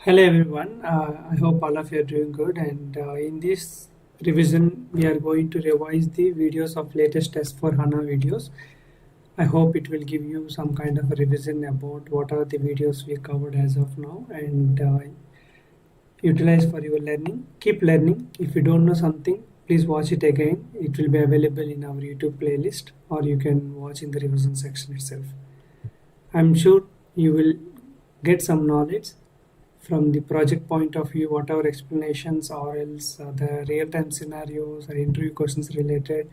Hello everyone, I hope all of you are doing good, and in this revision we are going to revise the videos of latest S/4HANA videos. I hope it will give you some kind of a revision about what are the videos we covered as of now and utilize for your learning. Keep learning. If you don't know something, please watch it again. It will be available in our YouTube playlist or you can watch in the revision section itself. I'm sure you will get some knowledge from the project point of view, whatever explanations or else the real-time scenarios or interview questions related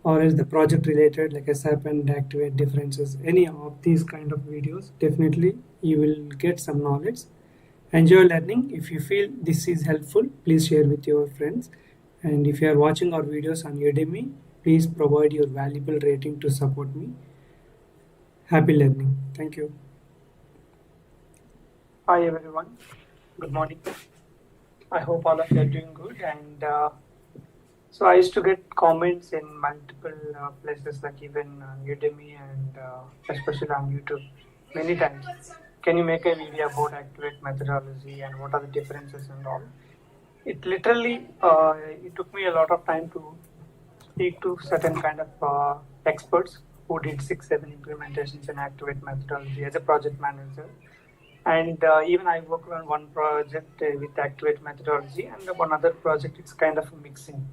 or else the project related like SAP and activate differences, any of these kind of videos, definitely you will get some knowledge. Enjoy learning. If you feel this is helpful, please share with your friends. And if you are watching our videos on Udemy, please provide your valuable rating to support me. Happy learning. Thank you. Hi everyone. Good morning. I hope all of you are doing good. And so I used to get comments in multiple places, like even on Udemy and especially on YouTube, many times. Can you make a video about Activate methodology and what are the differences and all? It literally it took me a lot of time to speak to certain kind of experts who did 6-7 implementations in Activate methodology as a project manager. And even I worked on one project with Activate methodology, and one other project it's kind of mixing.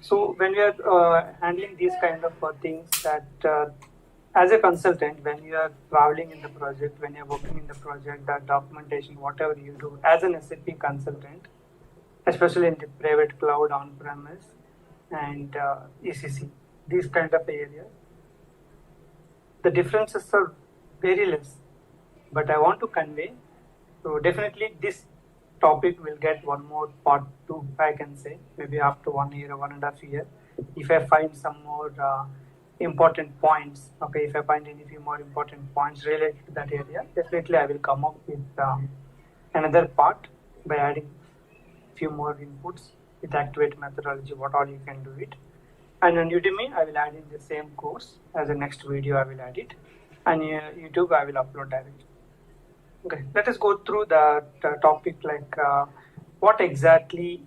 So when we are handling these kind of things, that as a consultant, when you are traveling in the project, when you're working in the project, that documentation, whatever you do as an SAP consultant, especially in the private cloud, on-premise, and ECC, these kind of areas, the differences are very less. But I want to convey, so definitely this topic will get one more part 2, I can say, maybe after 1 year or 1.5 years, if I find some more important points. Okay, if I find any few more important points related to that area, definitely I will come up with another part by adding few more inputs with Activate methodology, what all you can do it. And on Udemy, I will add in the same course as the next video. I will add it, and YouTube I will upload directly. Okay, let us go through the topic, like what exactly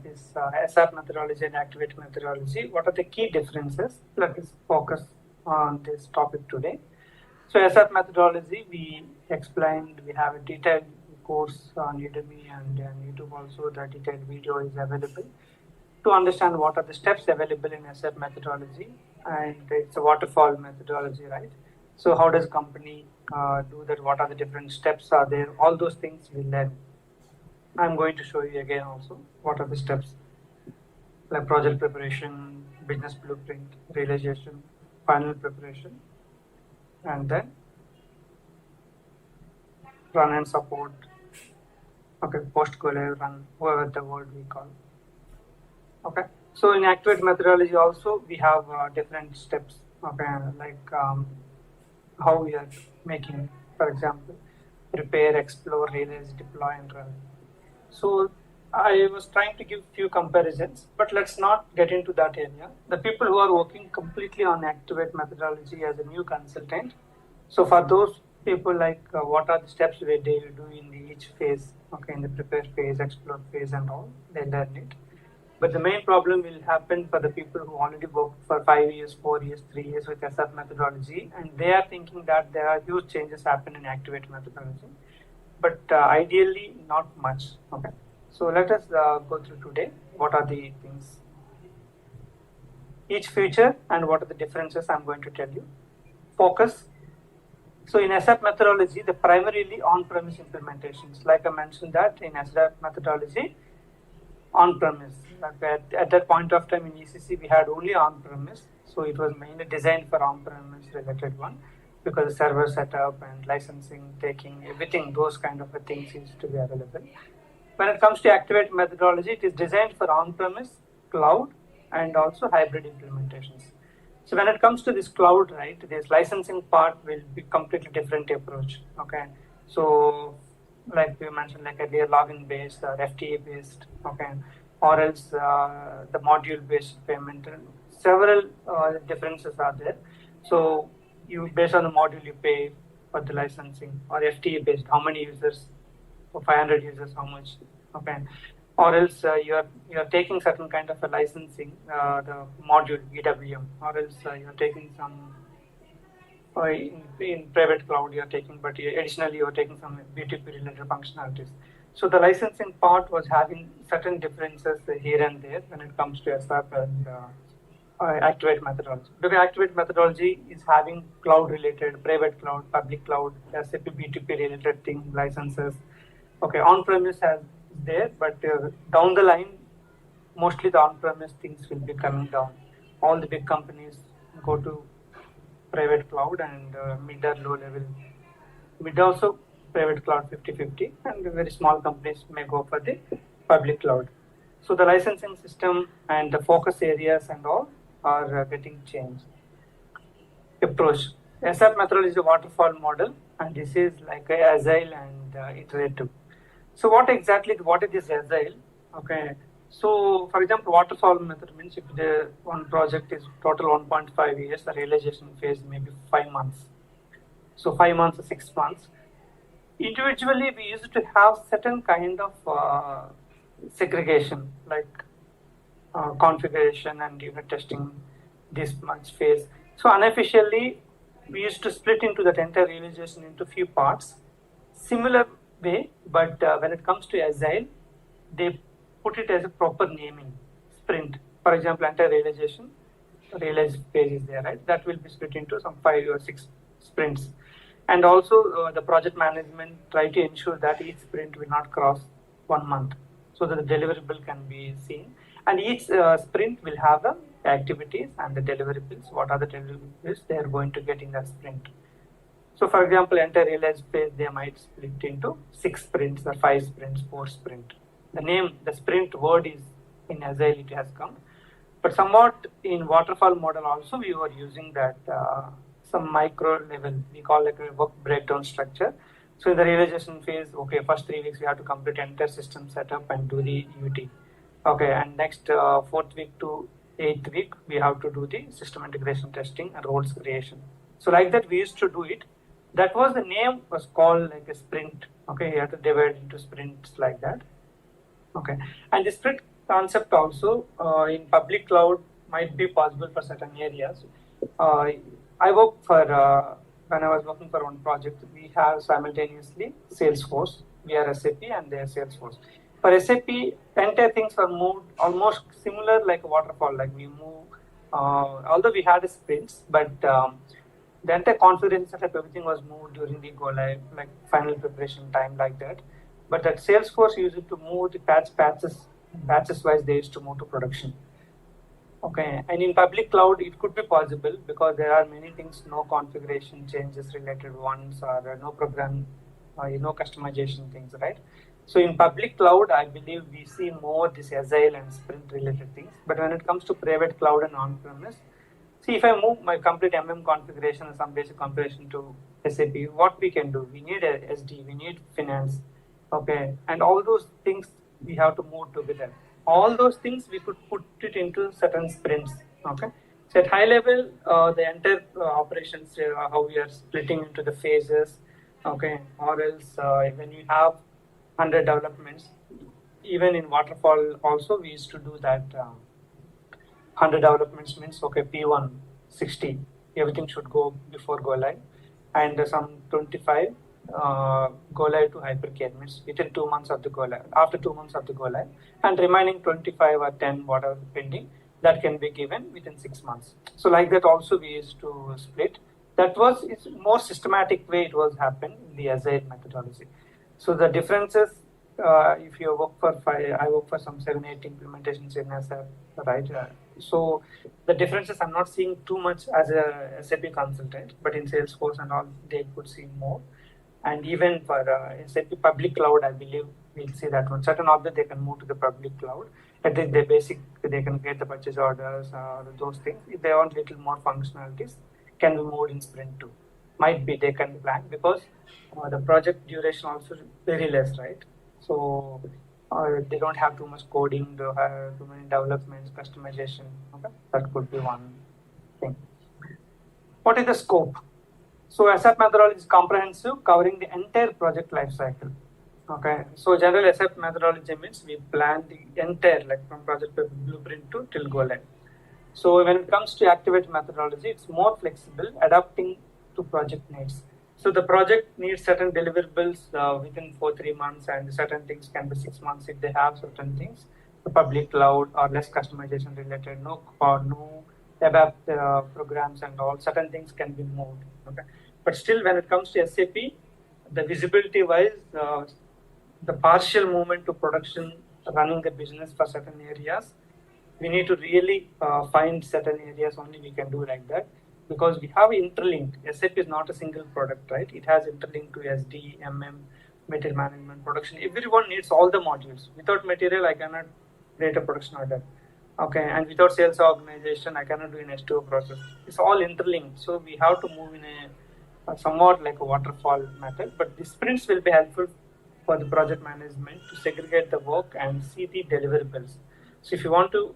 this SAP methodology and Activate methodology, what are the key differences. Let us focus on this topic today. So SAP methodology, we explained, we have a detailed course on Udemy and YouTube also. The detailed video is available to understand what are the steps available in SAP methodology, and it's a waterfall methodology, right? So how does company do that? What are the different steps are there? All those things we learn. I'm going to show you again also what are the steps, like project preparation, business blueprint, realization, final preparation, and then run and support. Okay, post go live run, whatever the word we call. Okay, so in Activate methodology also we have different steps. Okay, like how we are making, for example, prepare, explore, realize, deploy, and run. So I was trying to give few comparisons, but let's not get into that area. The people who are working completely on Activate methodology as a new consultant, so for those people, like what are the steps they do in each phase, okay, in the prepare phase, explore phase and all, they learn it. But the main problem will happen for the people who already worked for 5 years, 4 years, 3 years with SAP methodology, and they are thinking that there are huge changes happen in Activate methodology. But ideally, not much. Okay. So let us go through today. What are the things? Each feature and what are the differences I'm going to tell you. Focus. So in SAP methodology, the primarily on-premise implementations. Like I mentioned that in SAP methodology, on-premise. Like at that point of time in ECC, we had only on-premise. So it was mainly designed for on-premise related one, because the server setup and licensing, taking, everything, those kind of things used to be available. When it comes to Activate methodology, it is designed for on-premise, cloud, and also hybrid implementations. So when it comes to this cloud, right, this licensing part will be completely different approach. Okay, so like we mentioned, like earlier, login based or FTA based, okay, or else the module based payment. Several differences are there. So you, based on the module you pay for the licensing, or FTA based, how many users For 500 users, how much? Okay. Or else you are taking certain kind of a licensing, the module EWM, or else you are taking some in private cloud you are taking, but additionally you are taking some BTP related functionalities. So the licensing part was having certain differences here and there when it comes to SAP and Activate methodology. Because Activate methodology is having cloud related, private cloud, public cloud, SAP BTP related thing, licenses. Okay, on-premise is there, but down the line, mostly the on-premise things will be coming down. All the big companies go to private cloud, and mid or low level, mid also private cloud 50-50, and very small companies may go for the public cloud. So the licensing system and the focus areas and all are getting changed. Approach. SAP methodology is a waterfall model, and this is like a agile and iterative. So what is this agile? Okay. So for example, waterfall method means if the one project is total 1.5 years, the realization phase may be 5 months. So 5 months or 6 months. Individually, we used to have certain kind of segregation, like configuration and unit testing, this much phase. So unofficially, we used to split into that entire realization into few parts. Similar way, but when it comes to agile, they put it as a proper naming, sprint. For example, entire realization, realized phase is there, right? That will be split into some 5 or 6 sprints. And also the project management try to ensure that each sprint will not cross 1 month, so that the deliverable can be seen. And each sprint will have the activities and the deliverables. What are the deliverables they are going to get in that sprint? So for example, entire realized phase, they might split into 6 sprints or 5 sprints, 4 sprint. The name, the sprint word is in Agile, it has come. But somewhat in waterfall model also, we were using that some micro level, we call like a work breakdown structure. So in the realization phase, okay, first 3 weeks we have to complete entire system setup and do the UT. Okay, and next 4th week to 8th week, we have to do the system integration testing and roles creation. So like that, we used to do it. That was the name was called like a sprint. Okay, you have to divide into sprints like that. Okay, and the sprint concept also in public cloud might be possible for certain areas. I work for when I was working for one project, we have simultaneously Salesforce. We are SAP and they are Salesforce. For SAP, entire things were moved almost similar like a waterfall. Like we move, although we had sprints, but the entire configuration setup, everything was moved during the go live, like final preparation time, like that. But that Salesforce used to move the patches wise, they used to move to production. Okay, and in public cloud, it could be possible because there are many things, no configuration changes related ones, or no program, no customization things, right? So in public cloud, I believe we see more this agile and sprint related things. But when it comes to private cloud and on-premise, see, if I move my complete configuration or some basic configuration to SAP, what we can do? We need a SD, we need finance, okay, and all those things we have to move together. All those things we could put it into certain sprints, okay. So at high level, the entire operations, how we are splitting into the phases, okay, or else when you have 100 developments, even in waterfall also we used to do that. 100 developments means, okay, P1, 60, everything should go before go live, and some 25 go live to hypercare means within 2 months of the go live, after 2 months of the go live, and remaining 25 or 10, whatever pending, that can be given within 6 months. So like that also we used to split. That was, it's more systematic way it was happened in the Agile methodology. So the differences, if you work for 5, I work for some 7-8 implementations in SAP, right? So the differences I'm not seeing too much as a SAP consultant, but in Salesforce and all, they could see more. And even for SAP public cloud, I believe we'll see that one. Certain objects they can move to the public cloud. At the basic, they can get the purchase orders, those things. If they want little more functionalities, can be moved in sprint too. Might be they can plan because the project duration also very less, right? So they don't have too much coding, they have too many developments, customization. Okay, that could be one thing. What is the scope? So SAP methodology is comprehensive, covering the entire project life cycle. Okay, so general SAP methodology means we plan the entire, like from project blueprint to till go live. So when it comes to activate methodology, it's more flexible, adapting to project needs. So the project needs certain deliverables within 3 months, and certain things can be 6 months if they have certain things. The public cloud or less customization related, no ABAP programs and all. Certain things can be moved. Okay, but still, when it comes to SAP, the visibility wise, the partial movement to production, running the business for certain areas, we need to really find certain areas only we can do like that, because we have interlinked. SAP is not a single product, right? It has interlinked to SD, material management, production. Everyone needs all the modules. Without material, I cannot create a production order. Okay, and without sales organization, I cannot do an S2O process. It's all interlinked. So we have to move in a somewhat like a waterfall method, but the sprints will be helpful for the project management to segregate the work and see the deliverables. So if you want to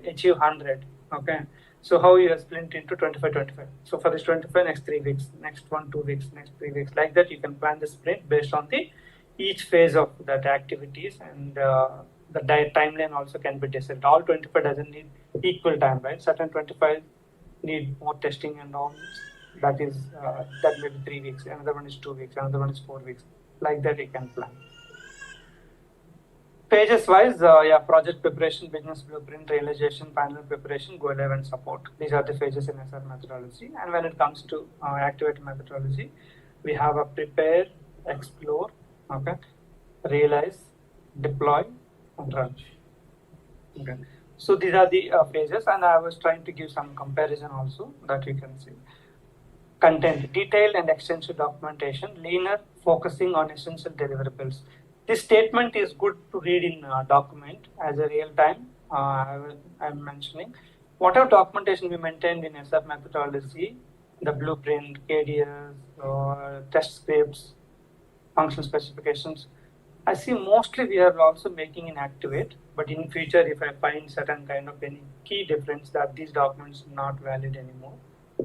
achieve 100, okay, so how you split into 25. So for this 25, next 3 weeks, next 2 weeks, next 3 weeks, like that you can plan the sprint based on the each phase of that activities, and the timeline also can be decided. All 25 doesn't need equal time, right? Certain 25 need more testing and all. That is that may be 3 weeks. Another one is 2 weeks. Another one is 4 weeks. Like that you can plan. Pages wise, project preparation, business blueprint, realization, final preparation, go live and support. These are the phases in SR methodology. And when it comes to activate methodology, we have a prepare, explore, okay, realize, deploy, and run. Okay. So these are the phases, and I was trying to give some comparison also that you can see. Content, detailed and extensive documentation, leaner, focusing on essential deliverables. This statement is good to read in document as a real time. I'm mentioning whatever documentation we maintained in SAP methodology, the blueprint, KDS, test scripts, function specifications. I see mostly we are also making in Activate, but in future, if I find certain kind of any key difference that these documents are not valid anymore,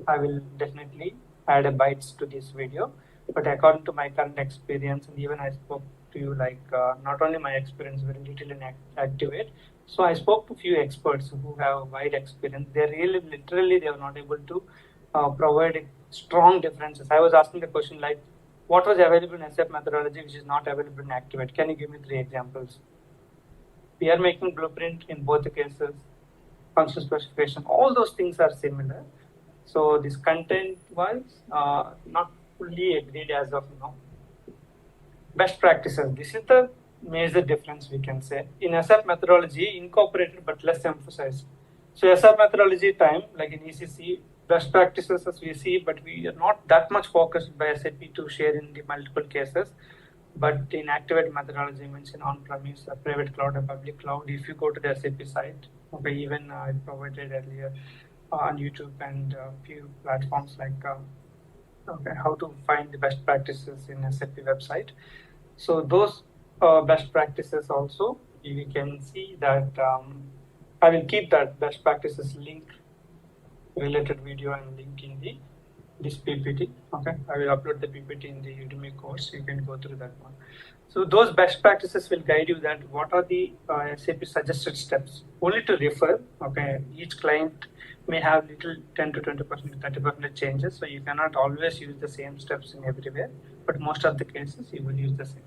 I will definitely add a bytes to this video. But according to my current experience, and even I spoke to you like not only my experience, very little in Activate. So I spoke to few experts who have wide experience. They really, literally, they are not able to provide strong differences. I was asking the question like, what was available in SAP methodology which is not available in Activate? Can you give me 3 examples? We are making blueprint in both the cases, function specification, all those things are similar. So this content-wise, not fully agreed as of now. Best practices. This is the major difference we can say. In SAP methodology, incorporated but less emphasized. So SAP methodology time, like in ECC, best practices as we see, but we are not that much focused by SAP to share in the multiple cases. But in Activate methodology, mentioned on-premise, private cloud, and public cloud. If you go to the SAP site, okay, even I provided earlier on YouTube and a few platforms like okay, how to find the best practices in SAP website. So those best practices also, we can see that I will keep that best practices link, related video and link in this PPT. Okay, I will upload the PPT in the Udemy course. You can go through that one. So those best practices will guide you that what are the SAP suggested steps. Only to refer. Okay, each client may have little 10 to 20%, 30% changes. So you cannot always use the same steps in everywhere. But most of the cases you will use the same.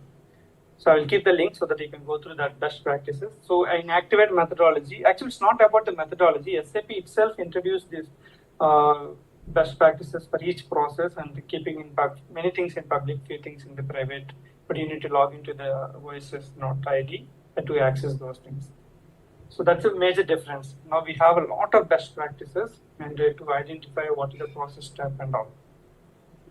So I will keep the link so that you can go through that best practices. So in Activate methodology, actually it's not about the methodology. SAP itself introduced this best practices for each process and keeping in many things in public, few things in the private. But you need to log into the OSS Note ID to access those things. So that's a major difference. Now we have a lot of best practices and to identify what is the process step and all.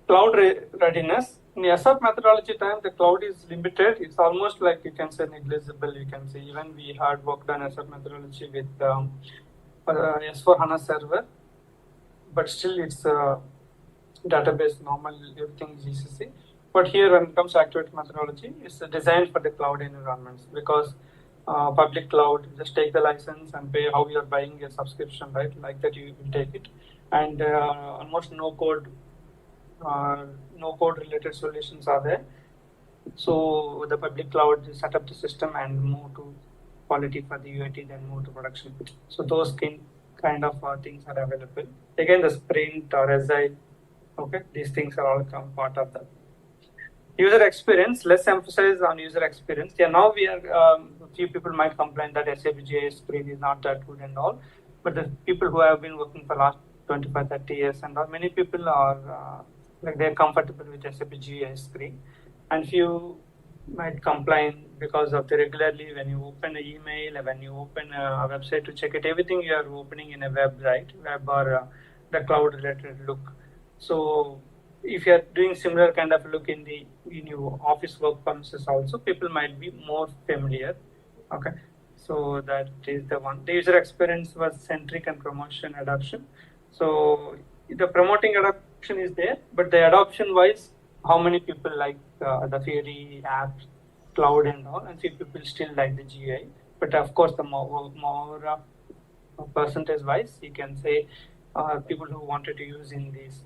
Cloud readiness. In the SAP methodology time, the cloud is limited. It's almost like you can say negligible. You can say even we had worked on SAP methodology with S4 HANA server, but still it's database normal, everything is ECC. But here when it comes to Activate methodology, it's designed for the cloud environments because public cloud, just take the license and pay how you're buying a subscription, right? Like that you will take it. And almost no code related solutions are there. So the public cloud set up the system and move to quality for the UAT, then move to production. So those kind of things are available. Again, the sprint or SI, okay, these things are all come part of that. User experience, less emphasis on user experience. Yeah, now we are, few people might complain that SAP GIS screen is not that good and all, but the people who have been working for last 25, 30 years and all, many people are like they're comfortable with SAP GIS screen. And few might complain because of the regularly when you open an email, when you open a website to check it, everything you are opening in a website, web or the cloud related look. So if you are doing similar kind of look in your office work premises also, people might be more familiar. Okay, so that is the one. The user experience was centric and promotion adoption. So the promoting adoption is there, but the adoption wise, how many people like the Fury apps, cloud and all, and few people still like the GUI. But of course, the more percentage wise, you can say people who wanted to use in these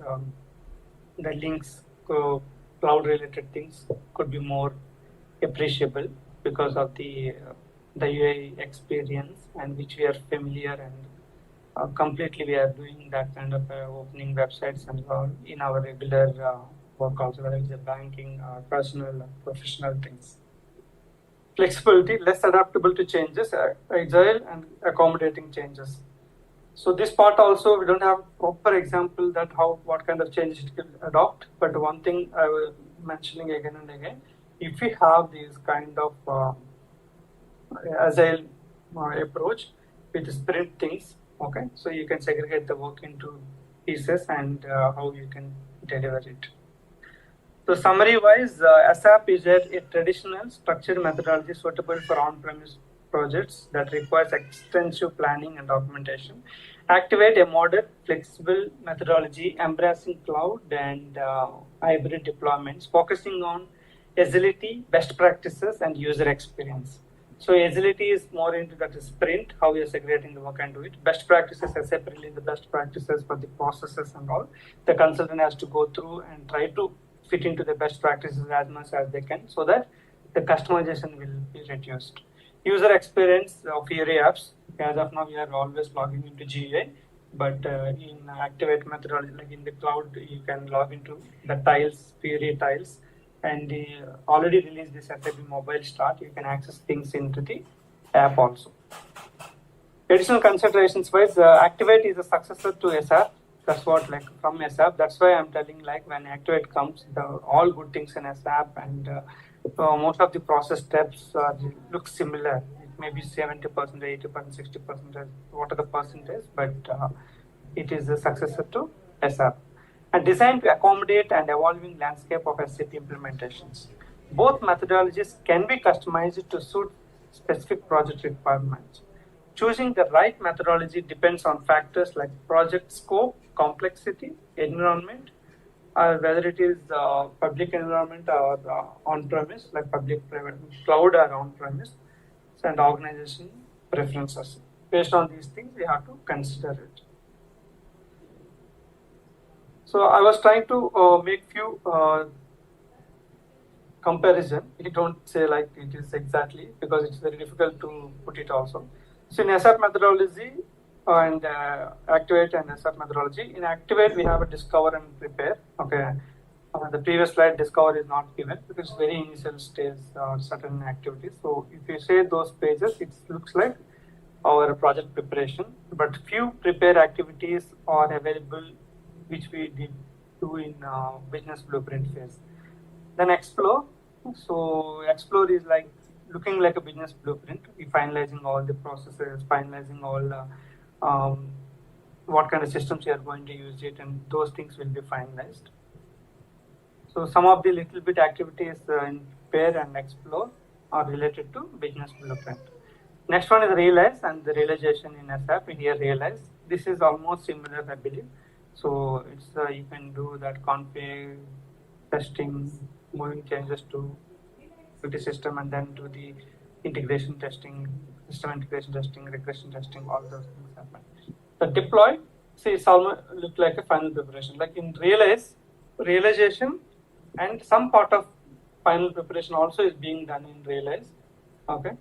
the links, cloud related things could be more appreciable because of the UI experience and which we are familiar and completely we are doing that kind of opening websites and all in our regular work also, whether it's a banking, personal, professional things. Flexibility, less adaptable to changes, agile and accommodating changes. So this part also we don't have proper example that what kind of changes it can adopt. But one thing I was mentioning again and again, if we have these kind of agile approach with sprint things, okay, so you can segregate the work into pieces and how you can deliver it. So summary wise, SAP is a traditional structured methodology suitable for on-premise projects that requires extensive planning and documentation. Activate a modern, flexible methodology, embracing cloud and hybrid deployments, focusing on agility, best practices, and user experience. So agility is more into that sprint, how you're segregating the work and do it. Best practices, SAP release the best practices for the processes and all. The consultant has to go through and try to fit into the best practices as much as they can so that the customization will be reduced. User experience of Fury apps, as of now we are always logging into GUI, but in Activate methodology, like in the cloud, you can log into the tiles, Fury tiles, and already released this SAP mobile start, you can access things into the app also. Additional considerations wise, Activate is a successor to SAP. That's what like from SAP. That's why I'm telling like when Activate comes, all good things in SAP and most of the process steps look similar. It may be 70%, 80%, 60%, what are the percentage, but it is a successor to SAP. And designed to accommodate an evolving landscape of SAP implementations. Both methodologies can be customized to suit specific project requirements. Choosing the right methodology depends on factors like project scope, complexity, environment, or whether it is public environment or on-premise, like public, private, cloud or on-premise, and organization preferences. Based on these things, we have to consider it. So I was trying to make few comparison. You don't say like it is exactly because it's very difficult to put it also. So in SAP methodology and Activate and SAP methodology, in Activate we have a discover and prepare. Okay, the previous slide discover is not given because it's very initial stage certain activities. So if you say those pages, it looks like our project preparation, but few prepare activities are available which we did do in business blueprint phase. Then explore. So explore is like looking like a business blueprint. We finalizing all the processes, finalizing all what kind of systems you are going to use it, and those things will be finalized. So some of the little bit activities in pair and explore are related to business blueprint. Next one is realize and the realization in SAP. Here realize. This is almost similar, I believe. So it's you can do that config testing, moving changes to the system, and then do the integration testing, system integration testing, regression testing, all those things happen. The deploy, see, it's almost look like a final preparation. Like in realize, realization, and some part of final preparation also is being done in Realize. Okay,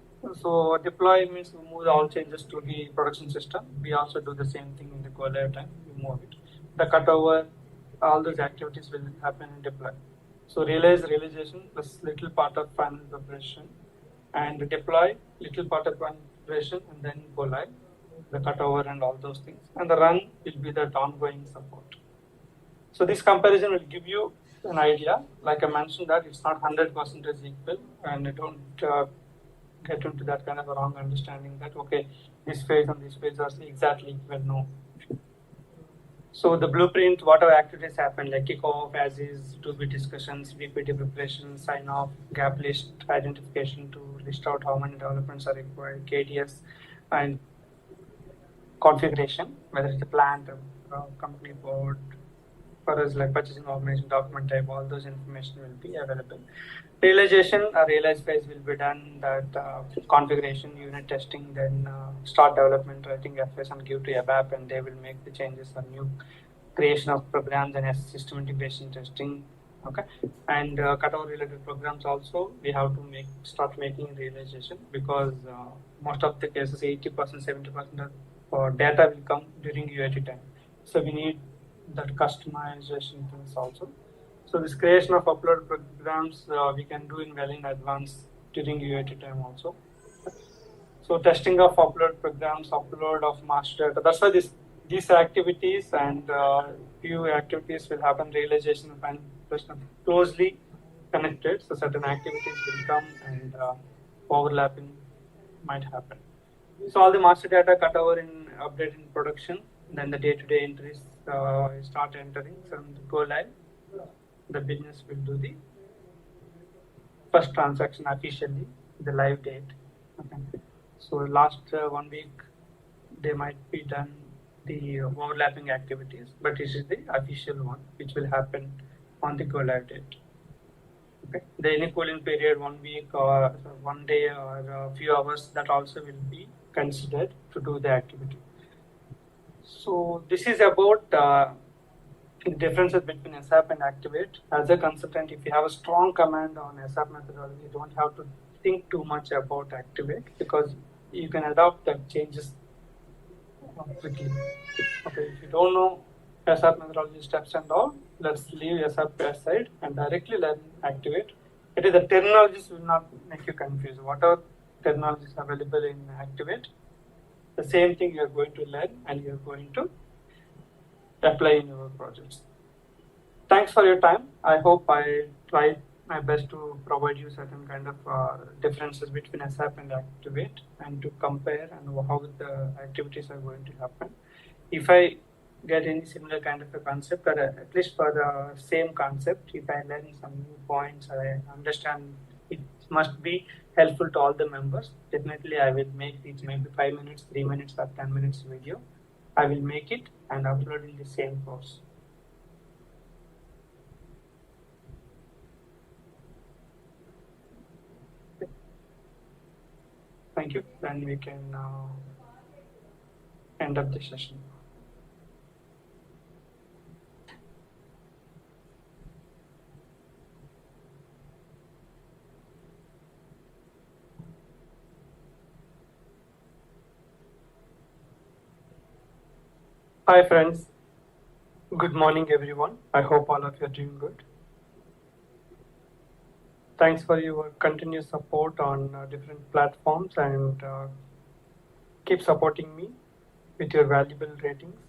so deploy means we move all changes to the production system. We also do the same thing in the go live time. We move it. The cutover, all those activities will happen in deploy. So Realize realization plus little part of final preparation, and deploy little part of final preparation, and then go live, the cutover and all those things. And the run will be that ongoing support. So this comparison will give you an idea. Like I mentioned that it's not 100% equal, and I don't get into that kind of a wrong understanding that okay, this phase and this phase are exactly equal. No. So the blueprint, whatever activities happen, like kickoff, as is, to be discussions, VPT preparation, sign off, gap list identification to list out how many developments are required, KDS, and configuration, whether it's a plant, company board, for us like purchasing organization, document type, all those information will be available. Realization, a realize phase will be done, that configuration, unit testing, then start development, writing FS and give to ABAP, and they will make the changes for new creation of programs and system integration testing. Okay, and cutover related programs also we have to start making realization, because most of the cases 80%, 70% of data will come during UAT time. So we need that customization things also. So this creation of upload programs we can do well in advance during UAT time also. So testing of upload programs, upload of master data. That's why these activities and few activities will happen. Realization and closely connected. So certain activities will come and overlapping might happen. So all the master data cut over in update in production. Then the day-to-day entries start entering. So go live. The business will do the first transaction officially, the live date. Okay. So last 1 week, they might be done the overlapping activities, but this is the official one, which will happen on the go live date. Okay. The any cooling period, 1 week or 1 day or a few hours, that also will be considered to do the activity. So this is about the differences between SAP and Activate. As a consultant, if you have a strong command on SAP methodology, you don't have to think too much about Activate, because you can adopt the changes quickly. Okay, if you don't know SAP methodology steps and all, let's leave SAP aside and directly learn Activate. It is the terminologies will not make you confused. Whatever terminologies available in Activate, the same thing you are going to learn and you are going to apply in your projects. Thanks for your time. I hope I tried my best to provide you certain kind of differences between SAP and Activate, and to compare and how the activities are going to happen. If I get any similar kind of a concept, or at least for the same concept, if I learn some new points, I understand it must be helpful to all the members. Definitely, I will make it maybe 5 minutes, 3 minutes, or 10 minutes video. I will make it and upload in the same course. Thank you. Then we can end up the session. Hi friends. Good morning everyone. I hope all of you are doing good. Thanks for your continuous support on different platforms, and keep supporting me with your valuable ratings.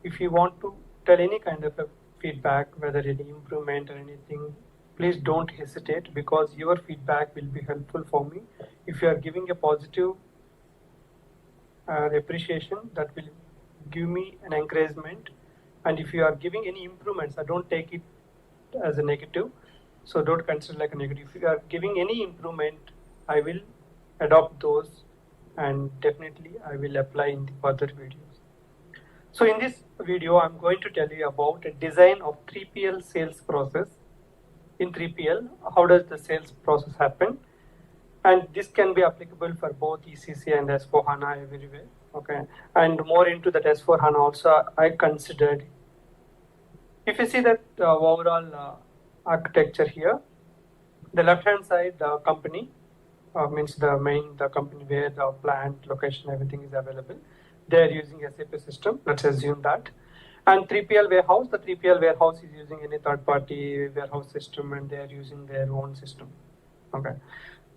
If you want to tell any kind of a feedback, whether any improvement or anything, please don't hesitate, because your feedback will be helpful for me. If you are giving a positive appreciation, that will give me an encouragement, and if you are giving any improvements, I don't take it as a negative, so don't consider like a negative. If you are giving any improvement, I will adopt those, and definitely I will apply in the further videos. So in this video, I'm going to tell you about a design of 3PL sales process. In 3PL, how does the sales process happen? And this can be applicable for both ECC and S4HANA everywhere. Okay, and more into that S4HANA also I considered. If you see that overall architecture here. The left-hand side, the company, means the company where the plant, location, everything is available. They are using SAP system, let's assume that. And 3PL warehouse, the 3PL warehouse is using any third-party warehouse system and they are using their own system. Okay.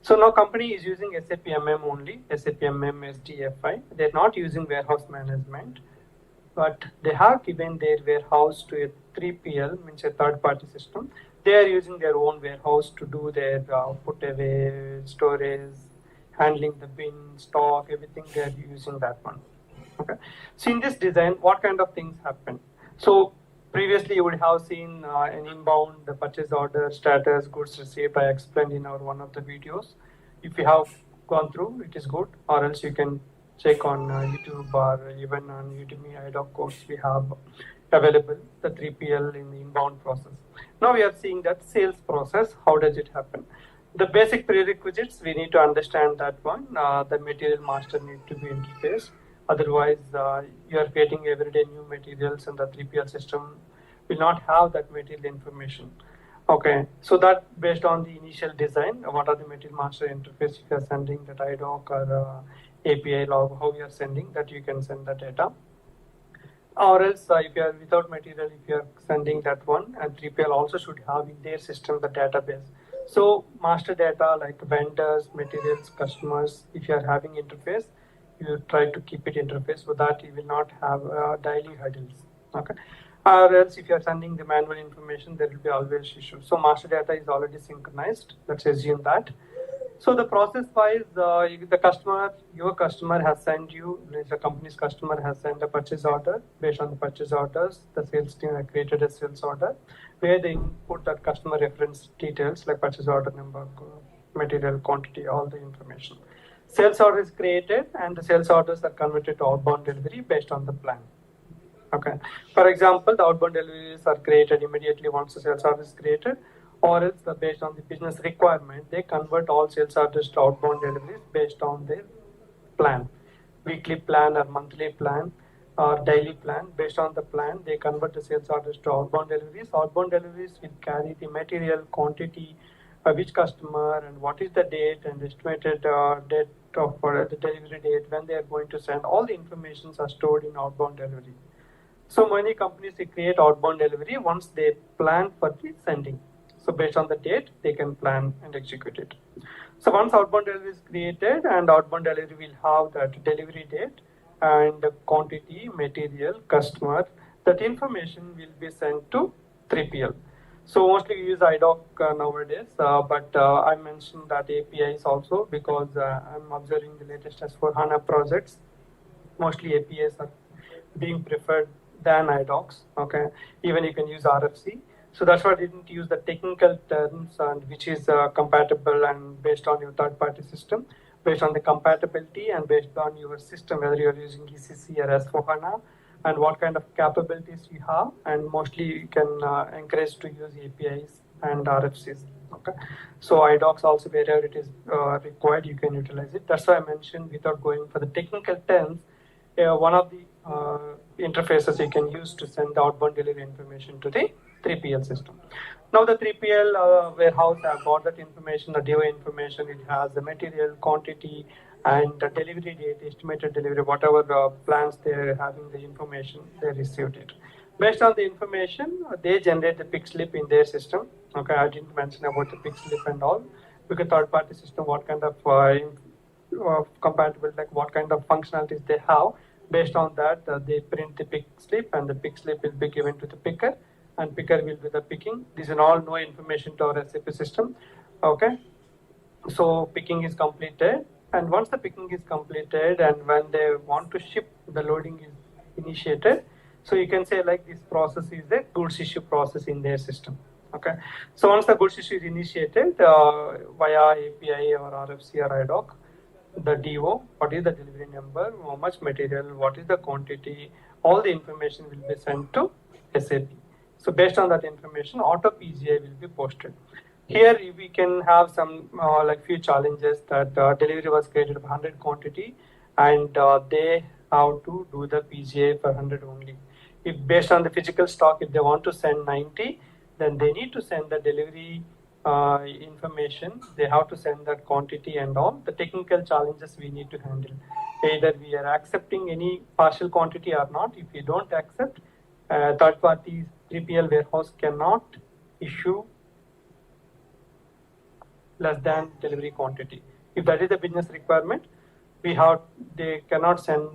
So now company is using SAP MM only, SAP MM SDFI. They're not using warehouse management, but they have given their warehouse to a 3PL, means a third-party system. They are using their own warehouse to do their put away, storage, handling the bin, stock, everything. They are using that one. Okay. So in this design, what kind of things happen? So previously you would have seen an inbound, the purchase order, status, goods received. I explained in our one of the videos. If you have gone through, it is good, or else you can check on YouTube or even on Udemy IDOC course we have available, the 3PL in the inbound process. Now we are seeing that sales process, how does it happen? The basic prerequisites, we need to understand that one. The material master need to be interfaced. Otherwise, you are creating everyday new materials and the 3PL system will not have that material information. Okay, so that based on the initial design, what are the material master interface, if you are sending that IDOC or API log, how you are sending that, you can send the data. Or else, if you are without material, if you are sending that one, and 3PL also should have in their system the database. So master data like vendors, materials, customers, if you are having interface, you try to keep it interface so that you will not have daily hurdles. Okay. Or else if you are sending the manual information, there will be always issues. So master data is already synchronized. Let's assume that. So the process wise, the customer, your customer has sent you, the company's customer has sent a purchase order. Based on the purchase orders, the sales team has created a sales order where they input that customer reference details like purchase order number, material quantity, all the information. Sales order is created and the sales orders are converted to outbound delivery based on the plan. Okay. For example, the outbound deliveries are created immediately once the sales order is created, or else based on the business requirement, they convert all sales orders to outbound deliveries based on their plan, weekly plan or monthly plan or daily plan. Based on the plan, they convert the sales orders to outbound deliveries. Outbound deliveries will carry the material quantity, which customer and what is the date and estimated date of the delivery date, when they are going to send. All the informations are stored in outbound delivery. So many companies, they create outbound delivery once they plan for the sending. So based on the date, they can plan and execute it. So once outbound delivery is created, and outbound delivery will have that delivery date and quantity, material, customer, that information will be sent to 3PL. So mostly we use IDOC nowadays, but I mentioned that APIs also because I'm observing the latest S4 HANA projects. Mostly APIs are being preferred than IDOCs. Okay, even you can use RFC. So that's why I didn't use the technical terms and which is compatible and based on your third-party system, based on the compatibility and based on your system, whether you're using ECC or S4HANA and what kind of capabilities you have. And mostly you can encourage to use APIs and RFCs. Okay. So IDOCs also wherever it is required, you can utilize it. That's why I mentioned without going for the technical terms, one of the interfaces you can use to send the outbound delivery information to the 3PL system. Now the 3PL warehouse have got that information, the DO information, it has the material quantity and the delivery date, estimated delivery, whatever plans they're having the information, they received it. Based on the information, they generate the pick slip in their system. Okay, I didn't mention about the pick slip and all, because third party system, what kind of compatible, like what kind of functionalities they have. Based on that, they print the pick slip and the pick slip will be given to the picker and picker will be the picking. These are all no information to our SAP system. Okay, so picking is completed, and once the picking is completed and when they want to ship, the loading is initiated. So you can say like this process is the goods issue process in their system. Okay, so once the goods issue is initiated via API or RFC or IDOC, the DO, what is the delivery number, how much material, what is the quantity, all the information will be sent to SAP. So based on that information, auto PGI will be posted. Here we can have some like few challenges that delivery was created of 100 quantity and they have to do the PGI for 100 only. If based on the physical stock, if they want to send 90, then they need to send the delivery information. They have to send that quantity and all the technical challenges we need to handle. Either we are accepting any partial quantity or not. If we don't accept, third party 3PL warehouse cannot issue less than delivery quantity. If that is the business requirement, they cannot send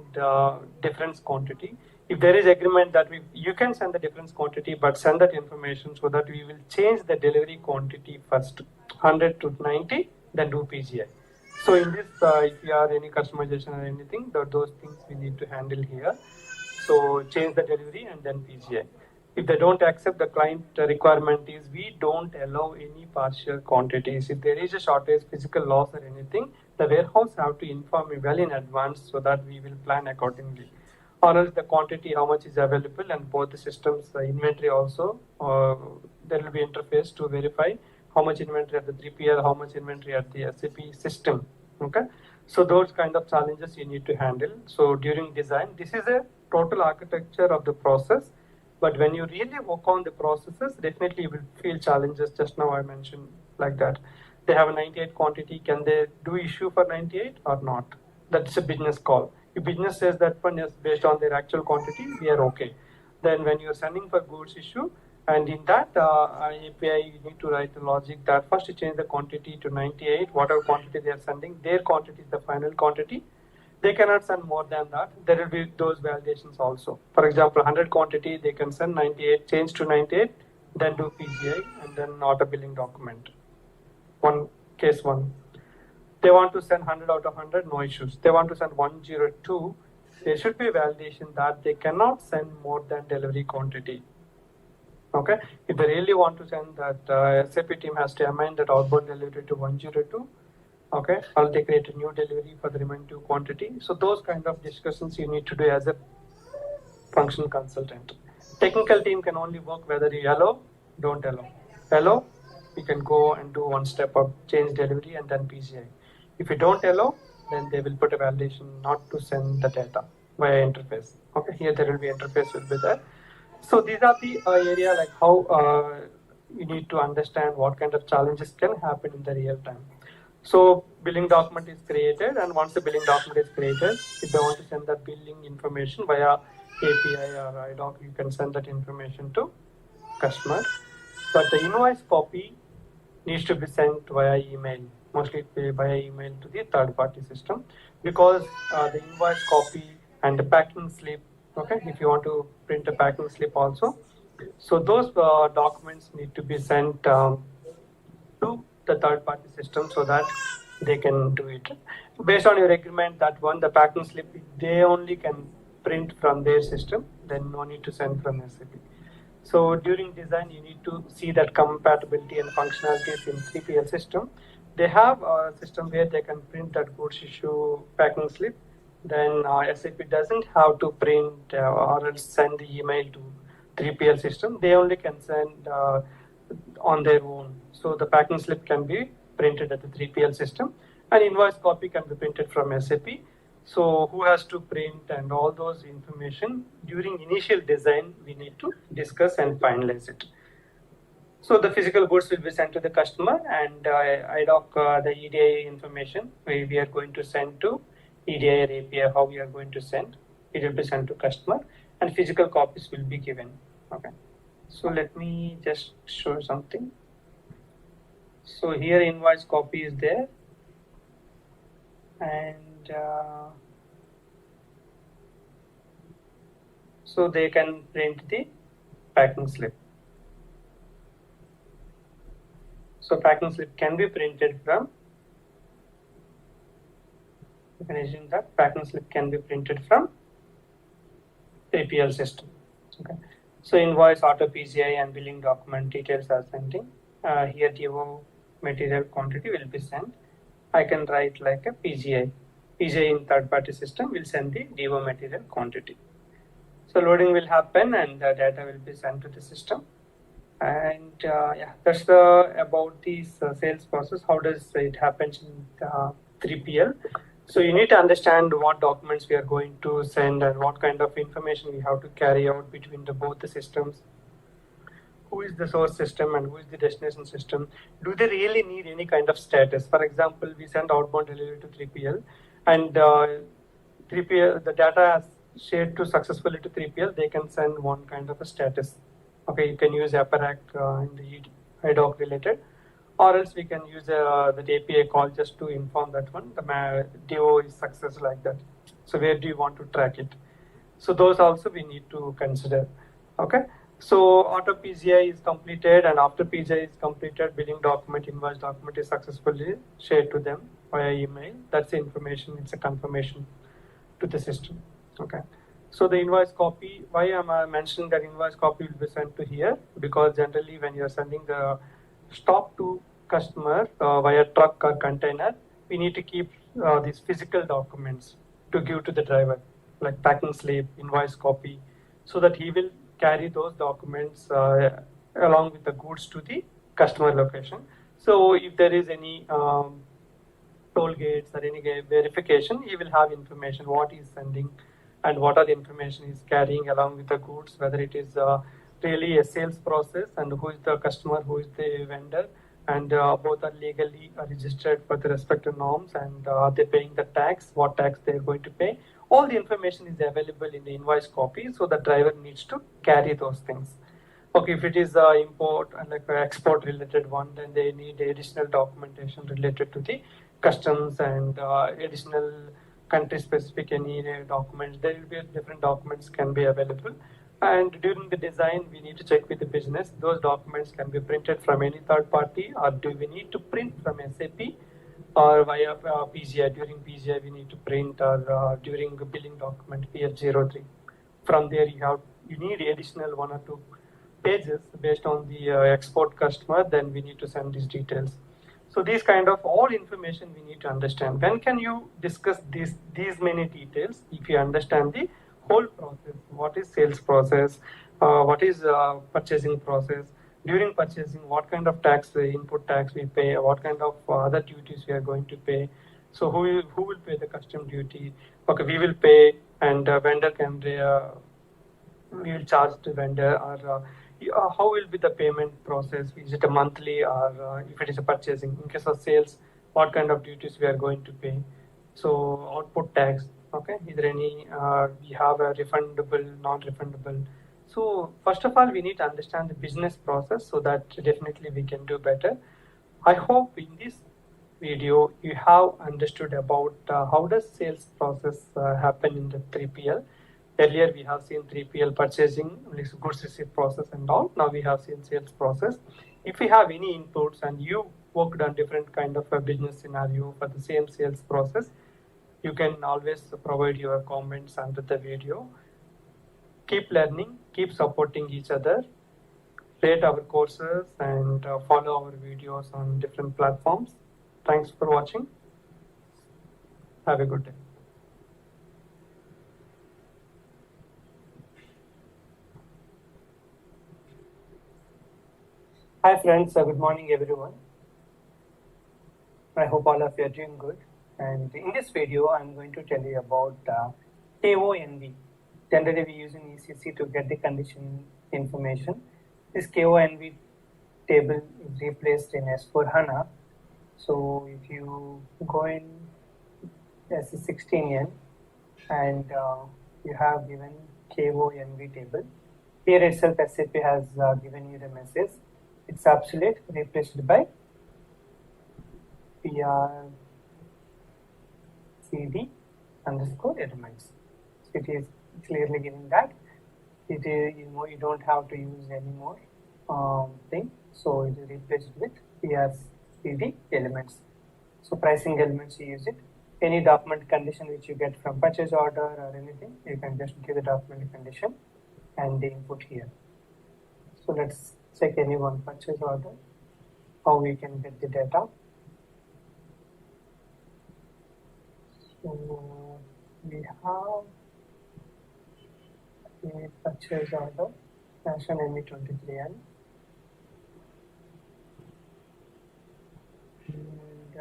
difference quantity. If there is agreement that you can send the difference quantity, but send that information so that we will change the delivery quantity first, 100 to 90, then do PGI. So in this, if you have any customization or anything, those things we need to handle here. So change the delivery and then PGI. If they don't accept, the client requirement is we don't allow any partial quantities. If there is a shortage, physical loss or anything, the warehouse have to inform me well in advance so that we will plan accordingly. Or else the quantity, how much is available, and both the systems, the inventory also, there will be interface to verify how much inventory at the 3PL, how much inventory at the SAP system. Okay, so those kind of challenges you need to handle. So during design, this is a total architecture of the process. But when you really work on the processes, definitely you will feel challenges. Just now I mentioned like that. They have a 98 quantity. Can they do issue for 98 or not? That's a business call. If business says that one is based on their actual quantity, we are okay. Then when you're sending for goods issue, and in that API, you need to write the logic that first you change the quantity to 98, whatever quantity they are sending, their quantity is the final quantity. They cannot send more than that. There will be those validations also. For example, 100 quantity, they can send 98, change to 98, then do PGI, and then auto billing document. Case one. They want to send 100 out of 100, no issues. They want to send 102, there should be validation that they cannot send more than delivery quantity. Okay, if they really want to send that, SAP team has to amend that outbound delivery to 102. Okay, or they create a new delivery for the remaining quantity. So those kind of discussions you need to do as a functional consultant. Technical team can only work whether you allow, don't allow. Allow, you can go and do one step of change delivery and then PCI. If you don't allow, then they will put a validation not to send the data via interface. Okay, here there will be interface will be there. So these are the area like how you need to understand what kind of challenges can happen in the real time. So billing document is created, and once the billing document is created, if they want to send that billing information via API or IDOC, you can send that information to customer. But the invoice copy needs to be sent via email, mostly via email to the third party system, because the invoice copy and the packing slip, okay, if you want to print a packing slip also, so those documents need to be sent to the third party system so that they can do it. Based on your agreement, that one, the packing slip, they only can print from their system, then no need to send from SAP. So during design, you need to see that compatibility and functionalities in 3PL system. They have a system where they can print that goods issue packing slip. Then SAP doesn't have to print or else send the email to 3PL system. They only can send on their own. So the packing slip can be printed at the 3PL system, and invoice copy can be printed from SAP. So who has to print and all those information during initial design, we need to discuss and finalize it. So the physical goods will be sent to the customer, and IDOC, the EDI information, we are going to send to EDI or API, how we are going to send, it will be sent to customer, and physical copies will be given. Okay. So let me just show something. So here invoice copy is there, and so they can print the packing slip. So packing slip can be printed from, you can assume that packing slip can be printed from 3PL system. Okay. So invoice, auto PCI, and billing document details are sending. Here DO material quantity will be sent. I can write like a PGI. PGI in third party system will send the DO material quantity. So loading will happen and the data will be sent to the system. And yeah, that's about this sales process. How does it happen in 3PL? So you need to understand what documents we are going to send and what kind of information we have to carry out between both the systems. who is the source system and who is the destination system. Do they really need any kind of status? For example, we send outbound delivery to 3PL, and 3PL, the data is shared to successfully to 3PL, they can send one kind of a status. Okay, you can use APARAC in the IDOC related, or else we can use the API call just to inform that one, the DO is success like that. So where do you want to track it? So those also we need to consider. Okay. So auto PGI is completed, and after PGI is completed, billing document, invoice document is successfully shared to them via email. That's the information. It's a confirmation to the system. Okay. So the invoice copy, why am I mentioning that invoice copy will be sent to here? Because generally when you're sending the stock to customer via truck or container, we need to keep these physical documents to give to the driver, like packing slip, invoice copy, so that he will carry those documents along with the goods to the customer location. So if there is any toll gates or any verification, he will have information what he is sending and what are the information he is carrying along with the goods, whether it is really a sales process and who is the customer, who is the vendor, and both are legally registered for the respective norms, and are they paying the tax, what tax they are going to pay. All the information is available in the invoice copy, so the driver needs to carry those things. Okay, if it is import and like export related one, then they need additional documentation related to the customs and additional country specific any documents. There will be different documents can be available. And during the design, we need to check with the business. Those documents can be printed from any third party, or do we need to print from SAP or via PGI? During PGI, we need to print, or during the billing document PF03. From there, you need additional 1 or 2 pages based on the export customer. Then we need to send these details. So these kind of all information we need to understand. When can you discuss these many details? If you understand the whole process, what is sales process, what is purchasing process, during purchasing, what kind of tax, input tax we pay, what kind of other duties we are going to pay. So who will pay the custom duty? Okay, we will pay, and vendor can we will charge the vendor, or how will be the payment process? Is it a monthly, or if it is a purchasing? In case of sales, what kind of duties we are going to pay? So output tax, okay, is there any, we have a refundable, non-refundable. So first of all, we need to understand the business process, so that definitely we can do better. I hope in this video you have understood about how does sales process happen in the 3PL. Earlier we have seen 3PL purchasing, goods receipt process and all. Now we have seen sales process. If you have any inputs and you worked on different kind of a business scenario for the same sales process, you can always provide your comments under the video. Keep learning, keep supporting each other, rate our courses, and follow our videos on different platforms. Thanks for watching. Have a good day. Hi friends, good morning everyone. I hope all of you are doing good. And in this video, I'm going to tell you about KONV. Generally, we use in ECC to get the condition information. This KONV table is replaced in S4 HANA. So if you go in S16N and you have given KONV table, here itself SAP has given you the message. It's obsolete, replaced by PRCD underscore elements. So it is clearly giving that it is, you don't have to use any more thing. So it is replaced with PRCD elements. So pricing elements, you use it. Any document condition which you get from purchase order or anything, you can just give the document condition and the input here. So let's check any one purchase order, how we can get the data. So we have a purchase order, Fashion ME23N, and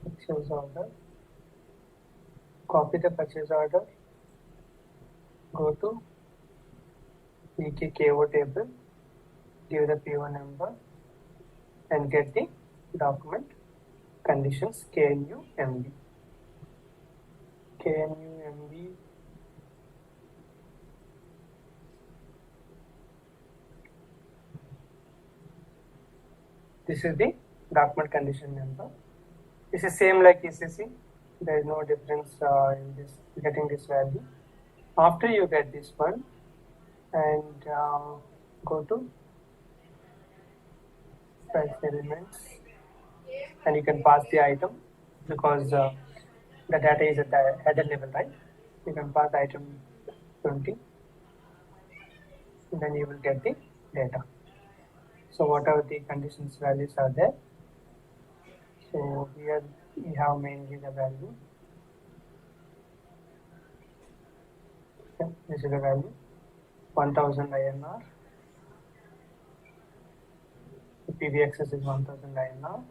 purchase order copy the purchase order, go to EKKO table, give the PO number, and get the document conditions KNUMB. KNUMB. This is the document condition number. This is same like ECC. There is no difference in this getting this value. After you get this one, and go to price elements, and you can pass the item because the data is at the header level, right? You can pass item 20, and then you will get the data. So whatever the conditions values are there. So here we have mainly the value. Okay, this is the value 1000 INR. The PV access is 1000 INR.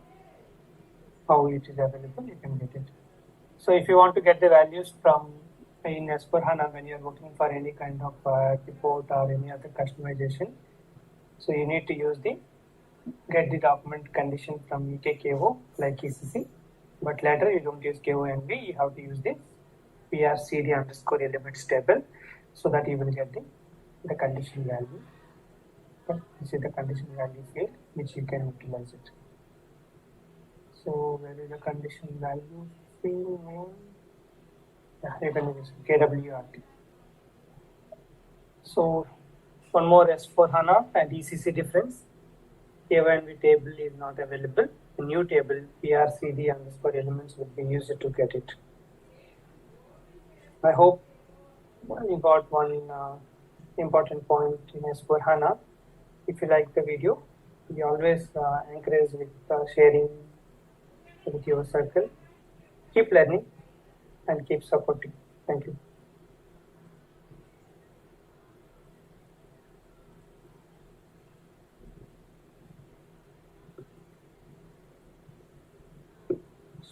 How it is available, you can get it. So if you want to get the values from in S/4HANA when you are looking for any kind of report or any other customization, so you need to use the get the document condition from EKKO like ECC, but later you don't use KONB, you have to use the PRCD underscore elements table so that you will get the condition value. Okay. This is the condition value field which you can utilize it. So where is the condition value field? Yeah, you can use KWRT. So one more S/4HANA and ECC difference. KONB table is not available. The new table PRCD underscore elements will be used to get it. I hope you got one important point in S/4HANA. If you like the video, we always encourage with sharing with your circle. Keep learning and keep supporting. Thank you.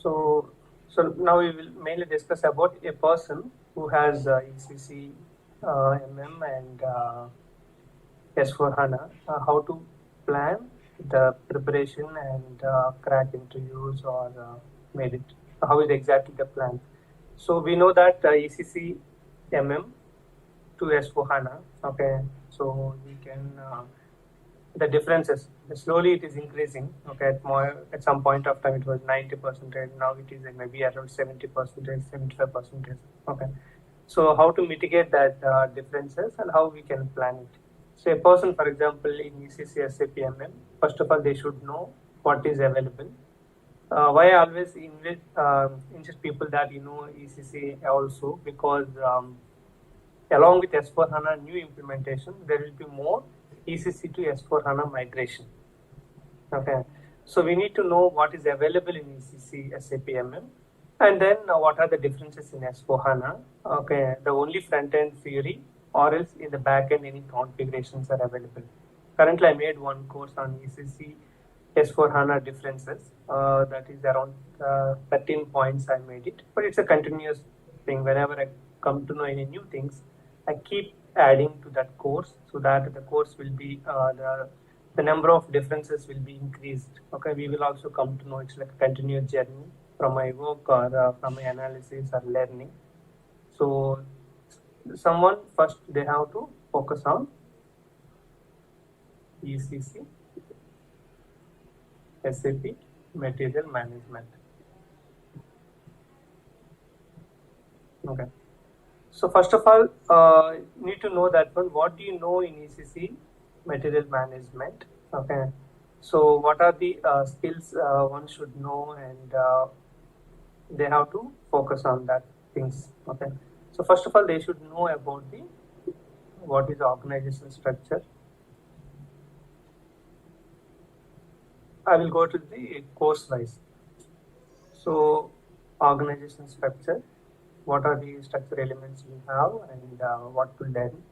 So now we will mainly discuss about a person who has ECC, MM, and S/4HANA, how to plan the preparation and crack interviews or made it. How is exactly the plan? So we know that ECC, MM to S/4HANA. Okay, so we can the differences slowly it is increasing. Okay, at some point of time it was 90%. Now it is maybe around 70%, 75%. Okay, so how to mitigate that differences and how we can plan it. So a person, for example, in ECC, SAP, MM, first of all they should know what is available. Why I always insist people that ECC also, because along with S/4HANA new implementation, there will be more ECC to S/4HANA migration. Okay, so we need to know what is available in ECC, SAP, MM, and then what are the differences in S/4HANA. Okay, the only front end theory, or else in the back end any configurations are available. Currently, I made one course on ECC S/4HANA differences. That is around 13 points I made it, but it's a continuous thing. Whenever I come to know any new things, I keep adding to that course so that the course will be the number of differences will be increased. Okay, we will also come to know it's like a continuous journey from my work or from my analysis or learning. So someone first they have to focus on ECC, SAP, material management. Okay. So first of all, you need to know that one. What do you know in ECC material management? Okay. So what are the skills one should know, and they have to focus on that things. Okay. So first of all, they should know about what is the organizational structure. I will go to the course wise. So organizational structure. What are the structure elements we have and what to learn.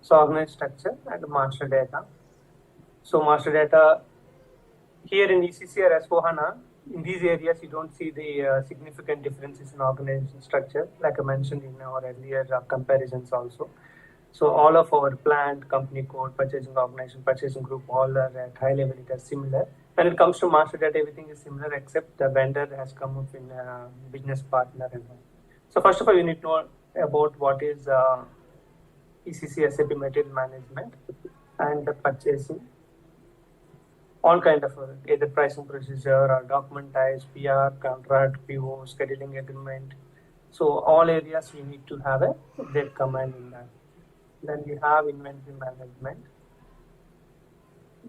So organized structure and master data. So master data here in ECC or S4HANA, in these areas you don't see the significant differences in organization structure, like I mentioned in our earlier comparisons also. So all of our plant, company code, purchasing organization, purchasing group, all are at high level, it is similar. When it comes to master data, everything is similar except the vendor has come up in business partner and all. So first of all, you need to know about what is ECC SAP material management and the purchasing. All kind of either pricing procedure or document types, PR, contract, PO, scheduling agreement. So all areas you need to have a that command in that. Then you have inventory management,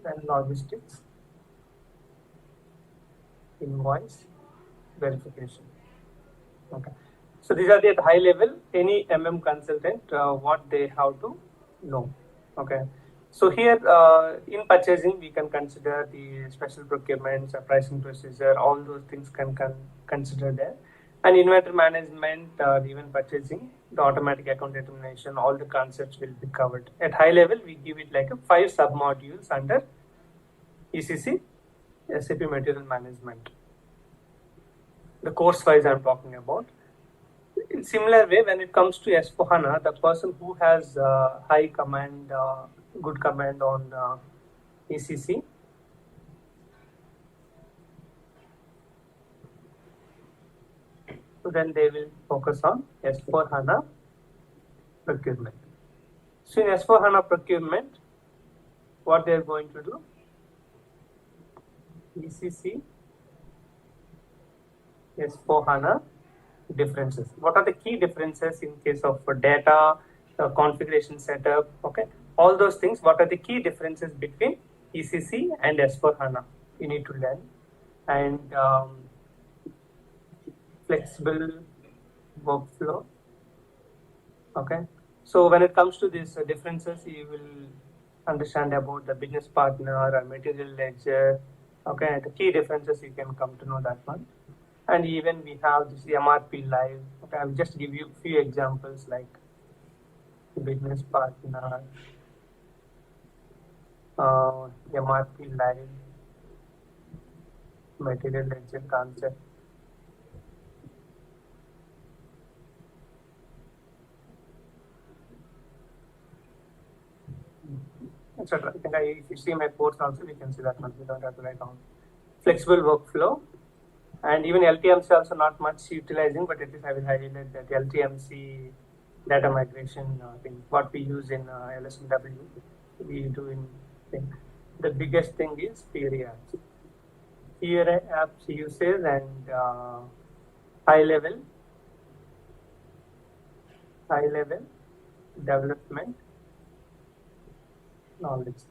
then logistics, invoice, verification. Okay. So these are the at high level, any consultant, what they have to know. Okay. So here in purchasing, we can consider the special procurements, pricing procedure, all those things can consider there. And inventory management, even purchasing, the automatic account determination, all the concepts will be covered. At high level, we give it like a 5 sub-modules under ECC, SAP Material Management. The course-wise I'm talking about. In similar way, when it comes to S4HANA, the person who has high command, good command on ECC, so then they will focus on S4HANA procurement. So in S4HANA procurement, what they are going to do? ECC, S4HANA differences. What are the key differences in case of data, configuration setup, okay? All those things, what are the key differences between ECC and S4HANA? You need to learn. And flexible workflow, okay? So when it comes to these differences, you will understand about the business partner or material ledger, okay? The key differences, you can come to know that one. And even we have this MRP live. Okay, I'll just give you a few examples like business partner, MRP live, material ledger concept. Etc. I think if you see my course also, we can see that one. We don't have to write down. Flexible workflow. And even LTMC also not much utilizing, but at least I will highlight that LTMC data migration thing, what we use in LSMW, we do in thing. The biggest thing is Fury apps. Fury apps usage and high level development knowledge.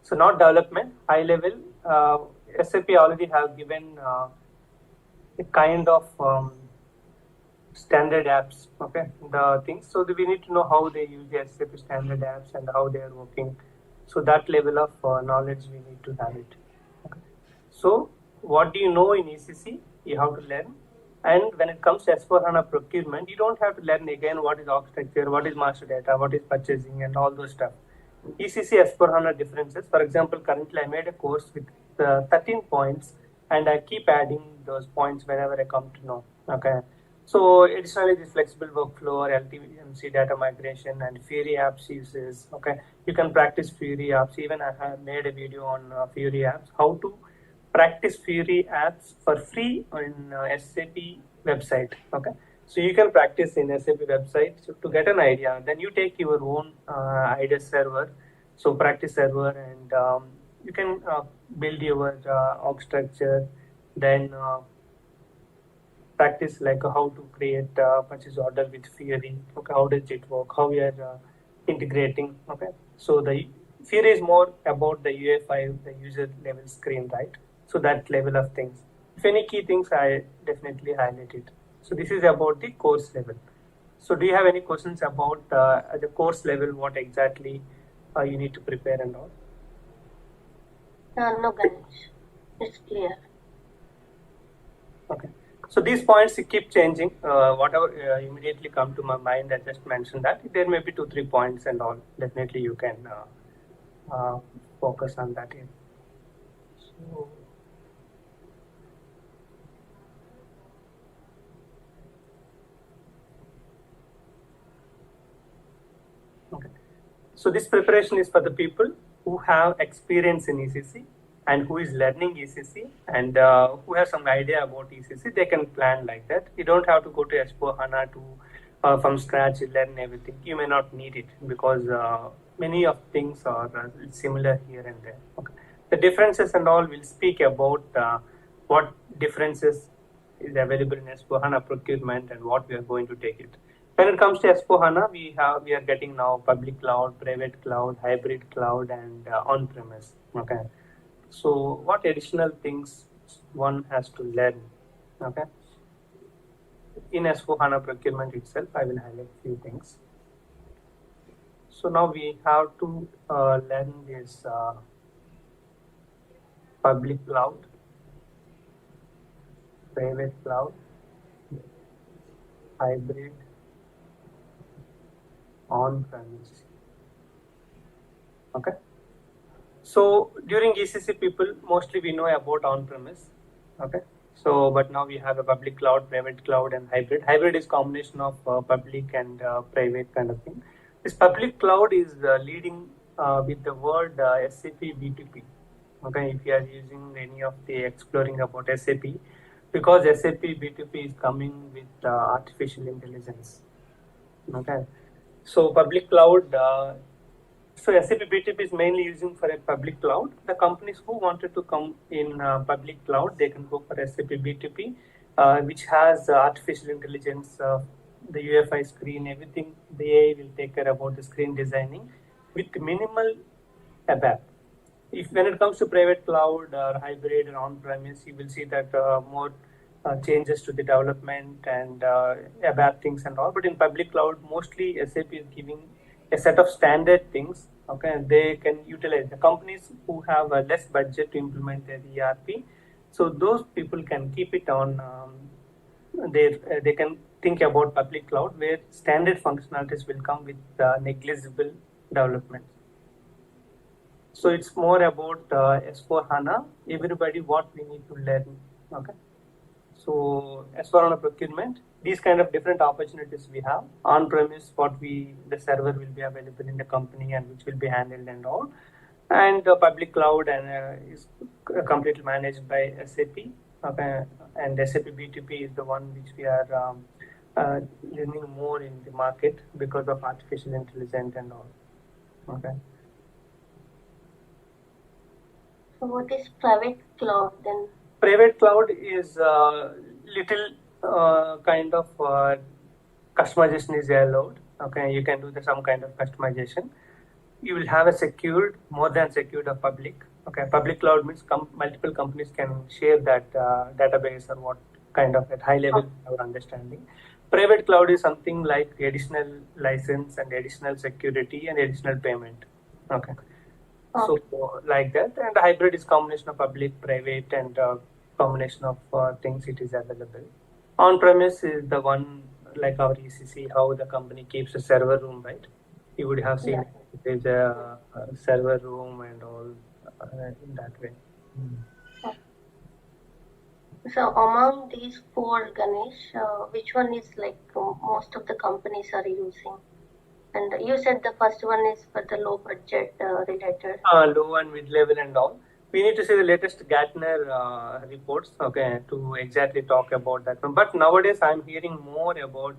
So not development, high level. SAP already have given a kind of standard apps, okay, the things. So we need to know how they use the SAP standard apps and how they are working. So that level of knowledge we need to have it. Okay. So what do you know in ECC? You have to learn. And when it comes to S4HANA procurement, you don't have to learn again what is architecture, what is master data, what is purchasing, and all those stuff. ECC S4HANA differences. For example, currently I made a course with 13 points, and I keep adding those points whenever I come to know. Okay. So additionally, this flexible workflow or LTMC data migration and Fury apps uses. Okay, you can practice Fury apps. Even I have made a video on Fury apps. How to practice Fury apps for free on SAP website. Okay, so you can practice in SAP website to get an idea. Then you take your own IDES server, so practice server, and you can build your org structure. Then practice like how to create purchase order with Fury. Okay, how does it work? How we are integrating. Okay, so the Fury is more about the UI5, the user level screen, right? So that level of things. If any key things, I definitely highlight it. So this is about the course level. So do you have any questions about the course level? What exactly you need to prepare and all? No, Ganesh. It's clear. Okay. So these points keep changing. Whatever immediately come to my mind, I just mentioned that. There may be 2-3 points and all. Definitely you can focus on that area. So, okay. So this preparation is for the people who have experience in ECC and who is learning ECC and who have some idea about ECC. They can plan like that. You don't have to go to S/4HANA to from scratch learn everything. You may not need it because many of things are similar here and there. Okay. The differences and all will speak about what differences is available in S/4HANA procurement and what we are going to take it. When it comes to S/4HANA, we are getting now public cloud, private cloud, hybrid cloud, and on-premise. Okay, so what additional things one has to learn? Okay, in S/4HANA procurement itself, I will highlight few things. So now we have to learn this public cloud, private cloud, hybrid, on-premise. Okay. So during ECC people, mostly we know about on-premise. Okay. So, but now we have a public cloud, private cloud, and hybrid. Hybrid is combination of public and private kind of thing. This public cloud is leading with the word SAP B2P. Okay, if you are using any of the exploring about SAP, because SAP B2P is coming with artificial intelligence. Okay, so public cloud. So SAP BTP is mainly using for a public cloud. The companies who wanted to come in public cloud, they can go for SAP BTP, which has artificial intelligence, the UFI screen, everything. The AI will take care about the screen designing with minimal ABAP. If when it comes to private cloud or hybrid or on-premise, you will see that more changes to the development and ABAP things and all. But in public cloud, mostly SAP is giving a set of standard things. Okay, and they can utilize the companies who have a less budget to implement their ERP. So those people can keep it on. They can think about public cloud where standard functionalities will come with negligible development. So it's more about S/4HANA. Everybody, what we need to learn. Okay. So S/4HANA procurement, these kind of different opportunities we have. On-premise, the server will be available in the company and which will be handled and all. And the public cloud and is completely managed by SAP. Okay. And SAP BTP is the one which we are learning more in the market because of artificial intelligence and all. Okay. So what is private cloud then? Private cloud is little kind of customization is allowed. Okay, you can do some kind of customization. You will have a secured, more than secured of public. Okay, public cloud means multiple companies can share that database or what kind of at high level our understanding. Private cloud is something like additional license and additional security and additional payment. Okay. So like that, and hybrid is combination of public, private, and combination of things it is available. On-premise is the one like our ECC, how the company keeps a server room, right? You would have seen there's a server room and all in that way. So among these four, Ganesh, which one is like most of the companies are using? And you said the first one is for the low budget related. Low and mid level and all. We need to see the latest Gartner reports, okay, to exactly talk about that one. But nowadays, I'm hearing more about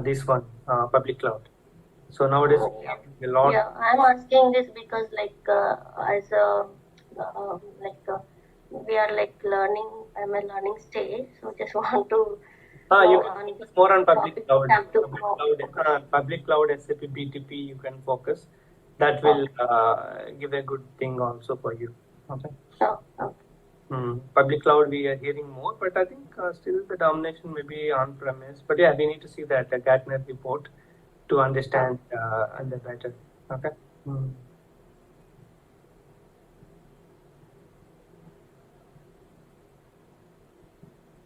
this one, public cloud. So nowadays, a lot. Yeah, I'm asking this because like as a we are like learning. I'm a learning stage, so just want to. You can focus more on public cloud. Public cloud SAP BTP, you can focus. That will give a good thing also for you. Okay. Public cloud we are hearing more, but I think still the domination may be on premise. But yeah, we need to see that Gartner report to understand and better. Okay.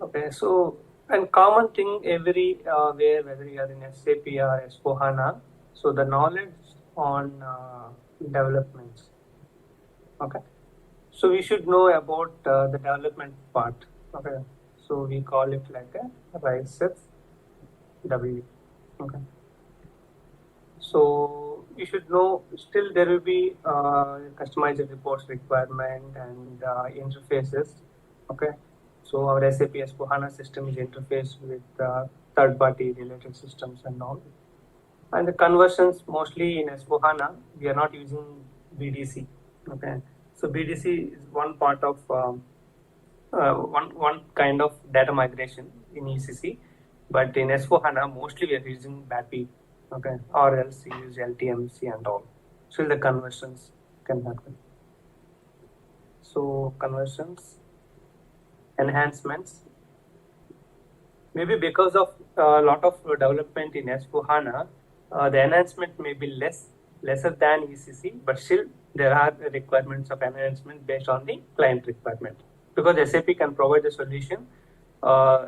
Okay, so and common thing everywhere, whether you are in SAP or S/4HANA, so the knowledge on developments. Okay. So we should know about the development part. Okay. So we call it like a RISEF W. Okay. So you should know still there will be customized reports requirement and interfaces. Okay. So our SAP S/4HANA system is interfaced with third-party related systems and all. And the conversions mostly in S/4HANA, we are not using BDC. Okay. So BDC is one part of one kind of data migration in ECC, but in S/4HANA mostly we are using BAPI, okay, or else you use LTMC and all. So the conversions can happen. So conversions, enhancements, maybe because of a lot of development in S/4HANA, the enhancement may be lesser than ECC, but still there are requirements of enhancement based on the client requirement. Because SAP can provide a solution uh,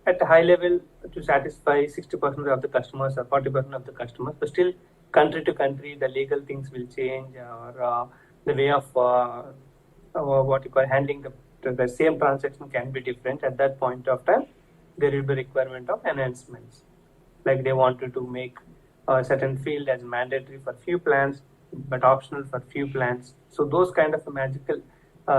at a high level to satisfy 60% of the customers or 40% of the customers, but still country to country, the legal things will change or the way of what you call handling the same transaction can be different. At that point of time, there will be requirement of enhancements. Like they wanted to make a certain field as mandatory for few plans, but optional for few plans. So those kind of magical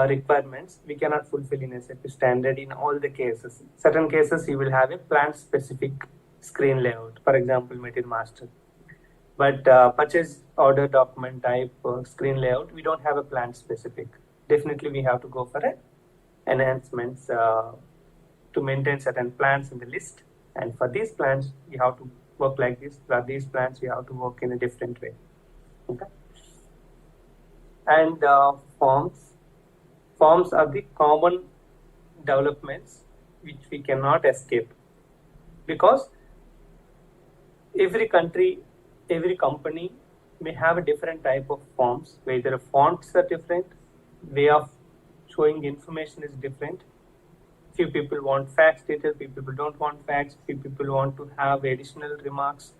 requirements we cannot fulfill in SAP standard in all the cases. Certain cases you will have a plant specific screen layout, for example, material master. But purchase order document type screen layout, we don't have a plant specific. Definitely we have to go for a enhancements to maintain certain plans in the list. And for these plans, you have to work like this. For these plans, you have to work in a different way. Okay. And forms. Forms are the common developments which we cannot escape because every country, every company may have a different type of forms where the fonts are different, way of showing information is different. Few people want facts detail, few people don't want facts, few people want to have additional remarks.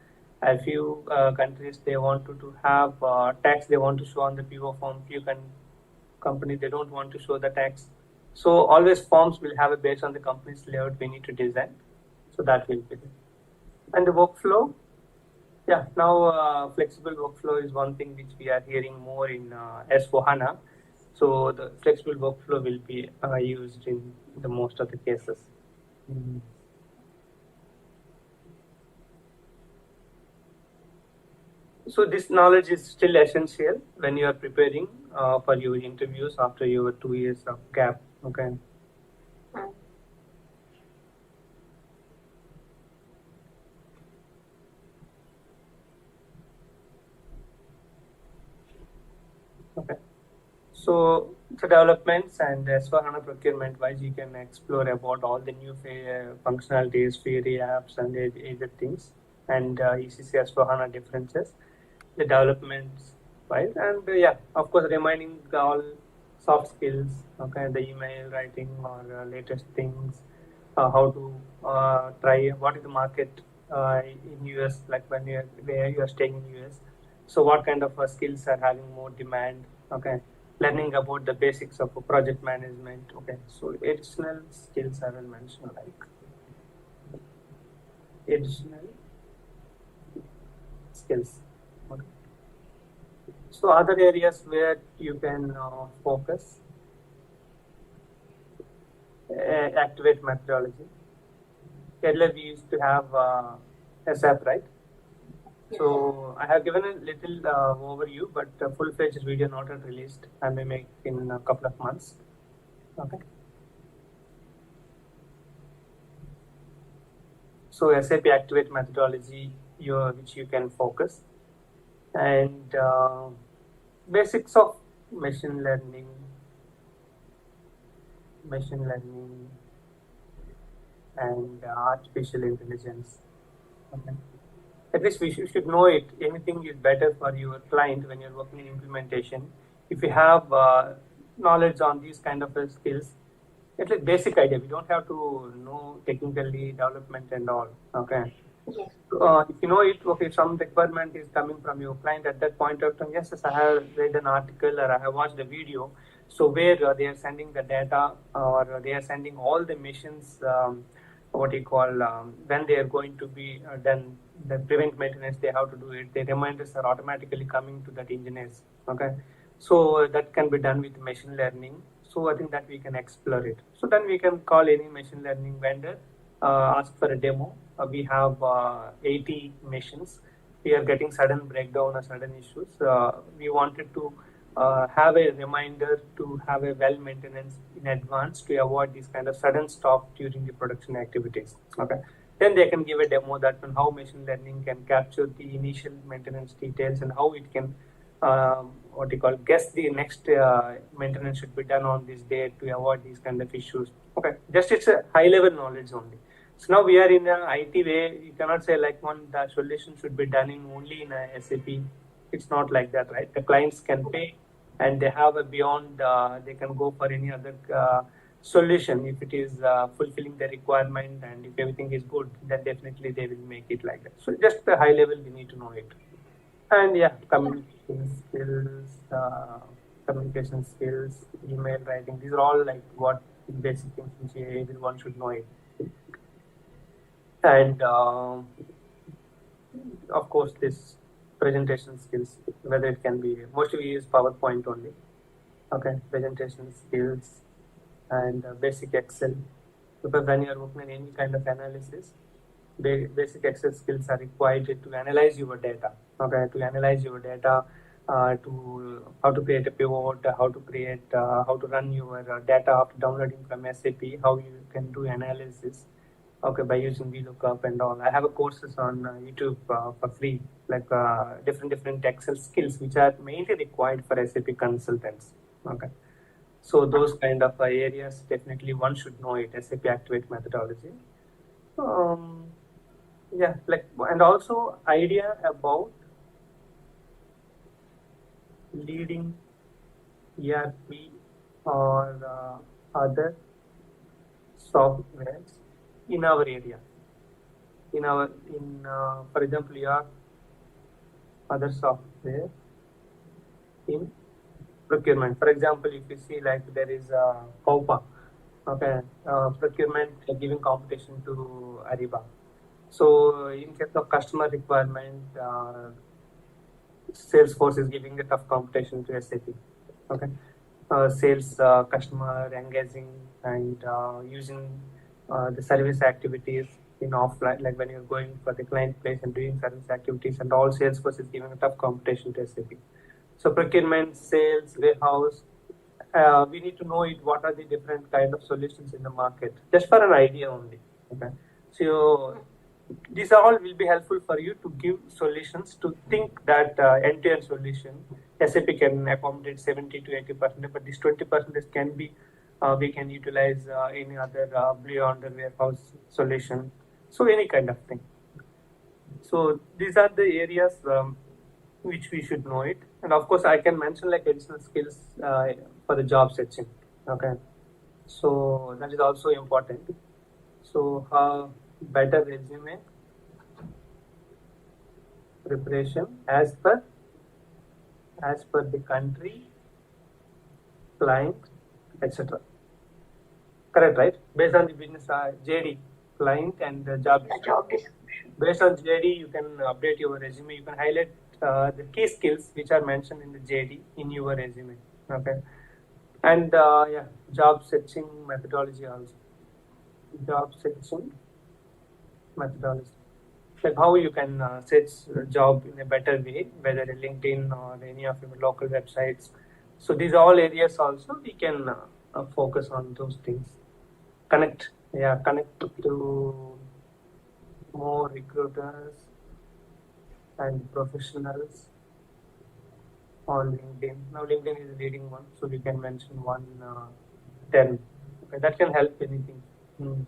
A few countries they want to have tax they want to show on the PO form, few company they don't want to show the tax. So always forms will have a based on the company's layout we need to design. So that will be there. And the workflow, yeah, now flexible workflow is one thing which we are hearing more in S/4HANA. So the flexible workflow will be used in the most of the cases. Mm. So this knowledge is still essential when you are preparing for your interviews after your 2 years of gap. Okay. Okay. So the developments and S/4HANA procurement wise, you can explore about all the new functionalities, theory apps, and other things, and ECC S/4HANA differences, the developments wise, and yeah, of course, reminding all soft skills, okay, the email writing or latest things, how to try what is the market in US, like when where you are staying in US. So what kind of skills are having more demand? Okay, learning about the basics of project management. Okay, so additional skills I will mention like additional skills. Okay. So other areas where you can focus, activate methodology. Earlier we used to have SAP, right? So I have given a little overview, but full-fledged video not yet released. I may make in a couple of months. Okay. So SAP Activate methodology, which you can focus, and basics of machine learning, and artificial intelligence. Okay. At least we should know it. Anything is better for your client when you're working in implementation. If you have knowledge on these kind of skills, at least basic idea. We don't have to know technically development and all. Okay. Yes. If you know it, okay, some requirement is coming from your client at that point of time. Yes, yes, I have read an article or I have watched a video. So where they are sending the data or they are sending all the missions, what you call, when they are going to be done, the prevent maintenance, they have to do it. The reminders are automatically coming to that engineers. Okay, so that can be done with machine learning. So I think that we can explore it. So then we can call any machine learning vendor, ask for a demo. We have 80 machines. We are getting sudden breakdown or sudden issues. We wanted to have a reminder to have a well maintenance in advance to avoid this kind of sudden stop during the production activities. Okay. Then they can give a demo that on how machine learning can capture the initial maintenance details and how it can what you call guess the next maintenance should be done on this date to avoid these kind of issues. Okay, just it's a high level knowledge only. So now we are in an IT way. You cannot say like one the solution should be done in only in a SAP. It's not like that, right? The clients can pay, and they have a beyond. They can go for any other solution if it is fulfilling the requirement, and if everything is good, then definitely they will make it like that. So just the high level, we need to know it. And yeah, communication skills, email writing. These are all like what basic things which everyone should know it. And of course, this presentation skills, whether it can be mostly we use PowerPoint only. Okay, presentation skills and basic Excel. Because when you are working on any kind of analysis, basic Excel skills are required to analyze your data. Okay, to analyze your data, to how to create a pivot, how to run your data after downloading from SAP, how you can do analysis. Okay, by using VLOOKUP and all. I have a courses on YouTube for free, like different Excel skills which are mainly required for SAP consultants. Okay. So those kind of areas definitely one should know it. SAP Activate methodology. Um, yeah, like and also idea about leading ERP or other softwares in our area. For example, your other software in procurement. For example, if you see like there is a COPA, okay, procurement giving competition to Ariba. So in case of customer requirement, Salesforce is giving a tough competition to SAP. Okay, sales, customer engaging and using the service activities in offline, like when you're going for the client place and doing service activities, and all Salesforce is giving a tough competition to SAP. So procurement, sales, warehouse, we need to know it. What are the different kind of solutions in the market? Just for an idea only. Okay. So these all will be helpful for you to give solutions to think that end-to-end solution. SAP can accommodate 70 to 80%, but this 20% can be we can utilize any other beyond the warehouse solution. So any kind of thing. So these are the areas which we should know it. And of course, I can mention like additional skills for the job searching. Okay, so that is also important. So better resume preparation as per the country, client, etc. Correct, right? Based on the business JD, client and job The description. job description. Based on JD, you can update your resume. You can highlight the key skills which are mentioned in the JD in your resume. Okay, and yeah, job searching methodology also. Job searching methodology. Like how you can search a job in a better way, whether in LinkedIn or any of your local websites. So these all areas also we can focus on those things. Connect to more recruiters and professionals on LinkedIn. Now LinkedIn is the leading one, so we can mention one 10. Okay, that can help anything. Hmm.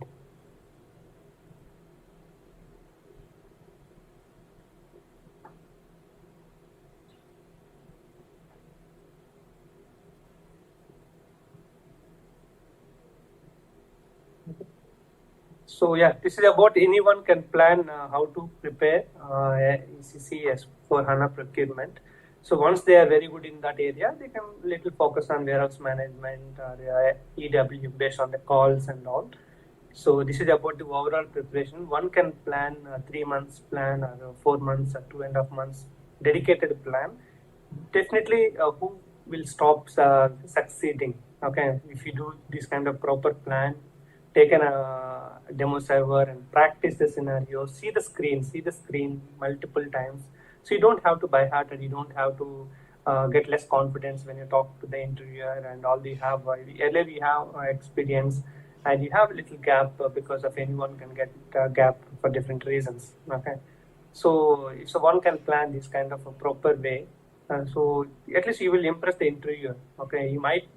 So yeah, this is about anyone can plan how to prepare ECC as for HANA procurement. So once they are very good in that area, they can little focus on warehouse management or EW based on the calls and all. So this is about the overall preparation. One can plan a 3 months plan or a 4 months or 2.5 months dedicated plan. Definitely, who will stop succeeding? Okay, if you do this kind of proper plan, take a demo server and practice the scenario, see the screen multiple times. So you don't have to by heart and you don't have to get less confidence when you talk to the interviewer and all. You have earlier we have experience and you have a little gap because of anyone can get a gap for different reasons. Okay, so one can plan this kind of a proper way. So at least you will impress the interviewer. Okay, you might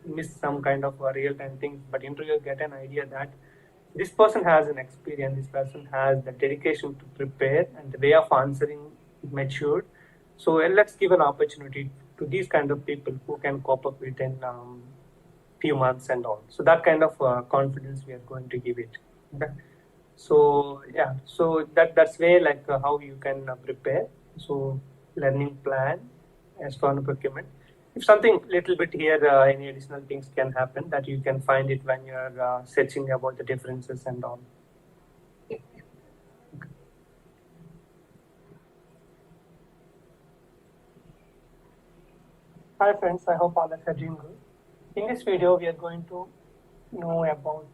miss some kind of real time things, but interviewer get an idea that this person has an experience, this person has the dedication to prepare and the way of answering is matured. So let's give an opportunity to these kind of people who can cope up within few months and all. So that kind of confidence we are going to give it. Okay. So yeah, so that's way like how you can prepare. So learning plan as for procurement. If something little bit here, any additional things can happen that you can find it when you're searching about the differences and all. Hi friends, I hope all of you are doing good. In this video, we are going to know about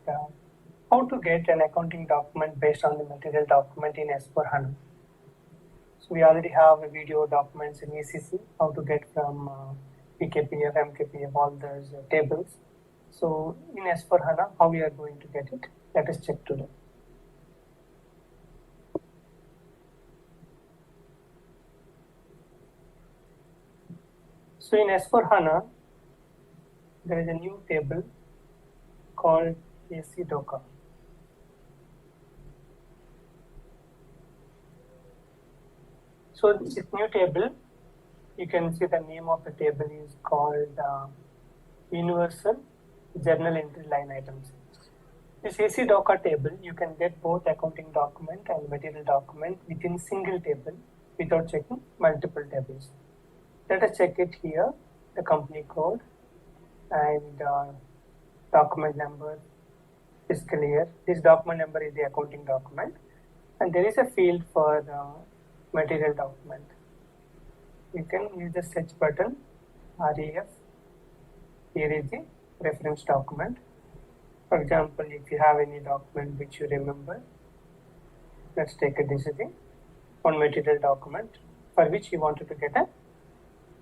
how to get an accounting document based on the material document in S/4HANA. So we already have a video documents in ECC, how to get from PKPF, MKPF, all those tables. So in S/4HANA, how we are going to get it? Let us check today. So in S/4HANA, there is a new table called AC Docker. So this new table, you can see the name of the table is called Universal Journal Entry Line Items. This AC Docker table, you can get both accounting document and material document within single table without checking multiple tables. Let us check it here, the company code and document number, fiscal year. This document number is the accounting document and there is a field for material document. You can use the search button, REF. Here is the reference document. For example, if you have any document which you remember, let's take a this is the one material document for which you wanted to get an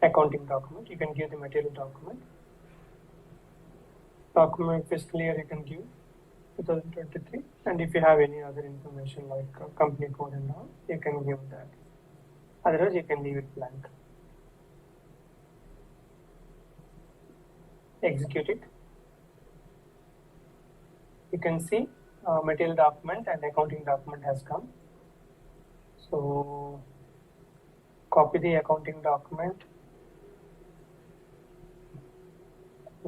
accounting document. You can give the material document. Document fiscal year you can give 2023, and if you have any other information like company code and all, you can give that. Otherwise, you can leave it blank. Execute it. You can see material document and accounting document has come. So copy the accounting document,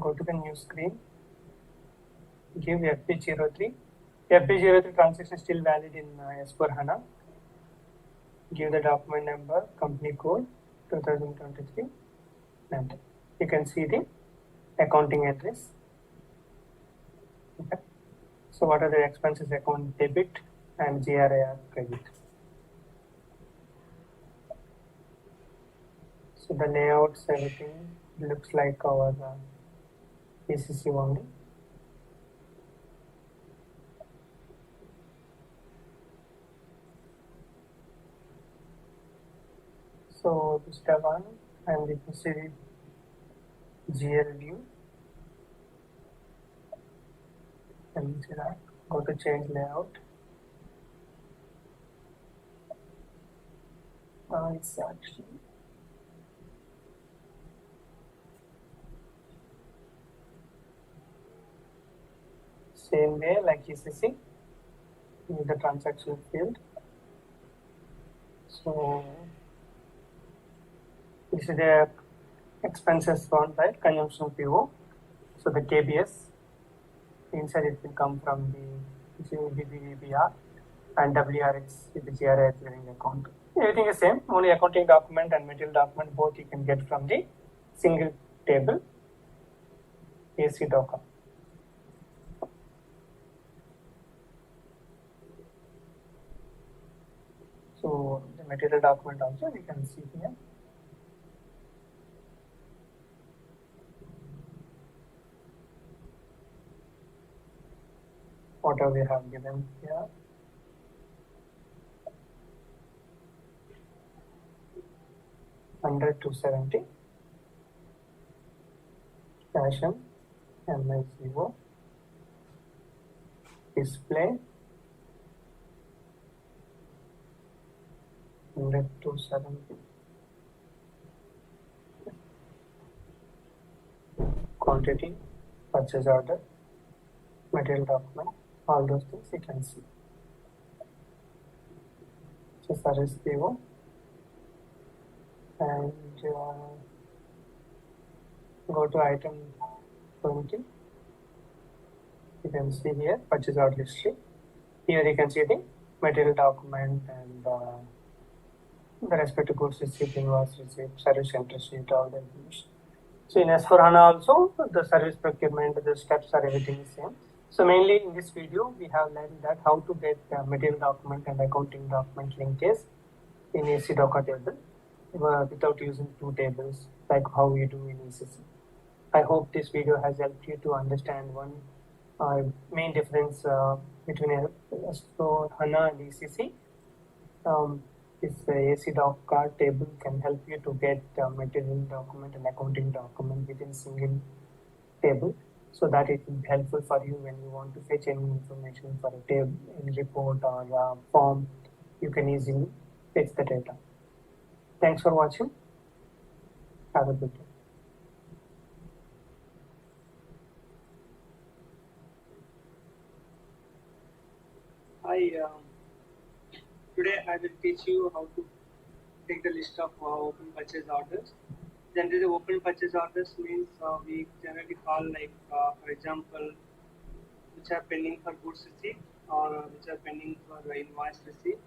go to the new screen, give FP03. FP03 transaction is still valid in S/4HANA. Give the document number, company code 2023, and you can see the accounting entries. Okay. So what are the expenses? Account debit and GRIR credit. So the layouts, everything looks like our ECC only. So this is the one, and you can see the GL view. And see that. Go to change layout. It's actually same way like ECC. Use the transaction field. So this is the expenses one, right? Consumption PO. So the KBS inside it will come from the GBBR, and WRX is the GRI clearing account. Everything is same, only accounting document and material document both you can get from the single table AC docker. So the material document also you can see here. Whatever we have given here. Hundred to 70. Fashion, MICO, display, 100 to 70. Quantity, purchase order, material document, all those things you can see. So service PO and go to item 20. You can see here purchase order history. Here you can see the material document and the respective goods received, invoice received, service center sheet, all the information. So in S4HANA also, the service procurement, the steps are everything is same. So mainly in this video, we have learned that how to get material document and accounting document linkage in AC Docker table without using two tables like how we do in ECC. I hope this video has helped you to understand one main difference between S4HANA and ECC. This AC Docker table can help you to get material document and accounting document within single table, so that it will be helpful for you when you want to fetch any information for a table, any report or form. You can easily fetch the data. Thanks for watching. Have a good day. Today I will teach you how to take the list of open purchase orders. Generally, open purchase orders means we generally call like, for example, which are pending for goods receipt or which are pending for invoice receipt.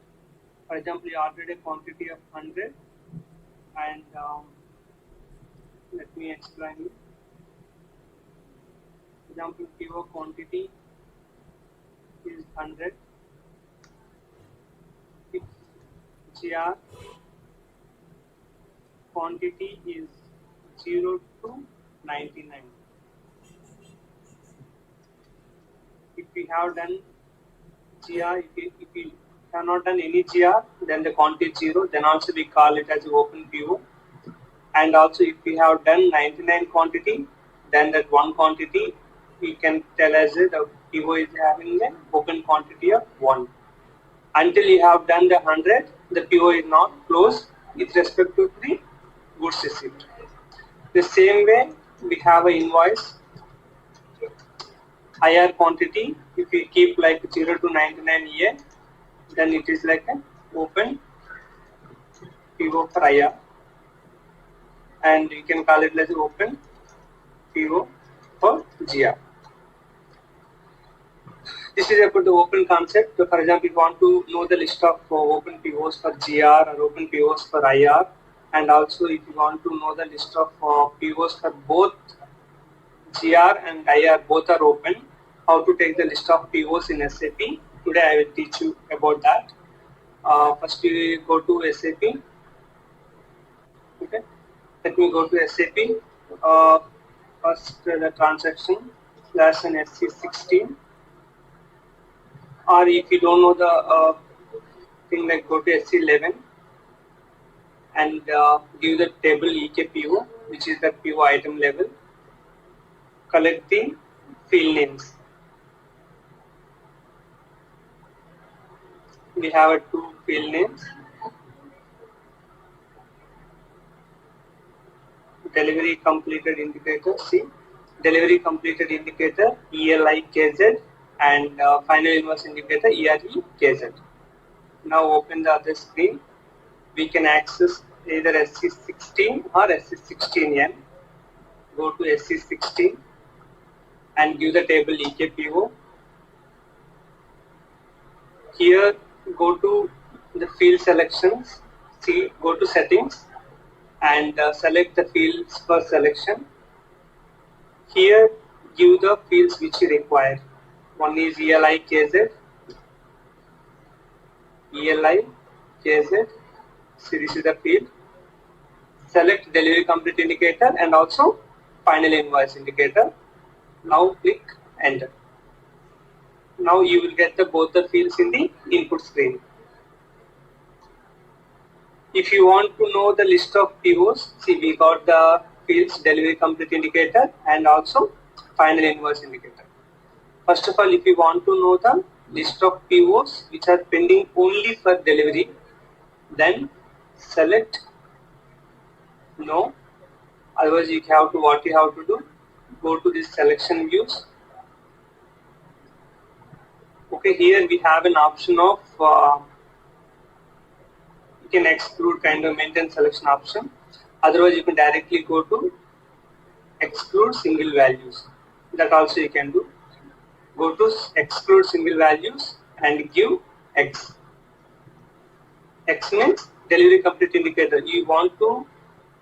For example, you ordered a quantity of 100 and let me explain you. For example, PO quantity is 100. Its GR quantity is 0 to 99. If we have done GR, if we have not done any GR, then the quantity is 0, then also we call it as open PO. And also if we have done 99 quantity, then that one quantity we can tell as the PO is having an open quantity of 1. Until you have done the 100, the PO is not closed with respect to the goods received. The same way we have an invoice IR quantity. If we keep like 0 to 99 here, then it is like an open PO for IR, and you can call it as open PO for GR. This is about the open concept. So for example, if you want to know the list of open POs for GR or open POs for IR, and also if you want to know the list of POs for both GR and IR, both are open, how to take the list of POs in SAP. Today I will teach you about that. First we go to SAP. Okay, let me go to SAP. First the transaction slash an SC16. Or if you don't know the thing, like go to SC11 and give the table EKPO, which is the PO item level. Collect the field names. We have two field names. Delivery completed indicator. See, delivery completed indicator ELIKZ, and final invoice indicator EREKZ. Now open the other screen. We can access either SC16 or SC16N. Go to SC16 and give the table EKPO. Here, go to the field selections, go to settings and select the fields for selection. Here, give the fields which you require. One is ELI KZ, ELI KZ. So this is the field. Select delivery complete indicator and also final invoice indicator. Now click enter. Now you will get both the fields in the input screen. If you want to know the list of POs, see we got the fields delivery complete indicator and also final invoice indicator. First of all, if you want to know the list of POs which are pending only for delivery, then select no. Otherwise, what you have to do, go to this selection views. Okay, here we have an option of you can exclude kind of maintain selection option. Otherwise, you can directly go to exclude single values. That also you can do. Go to exclude single values and give X. X means delivery complete indicator. You want to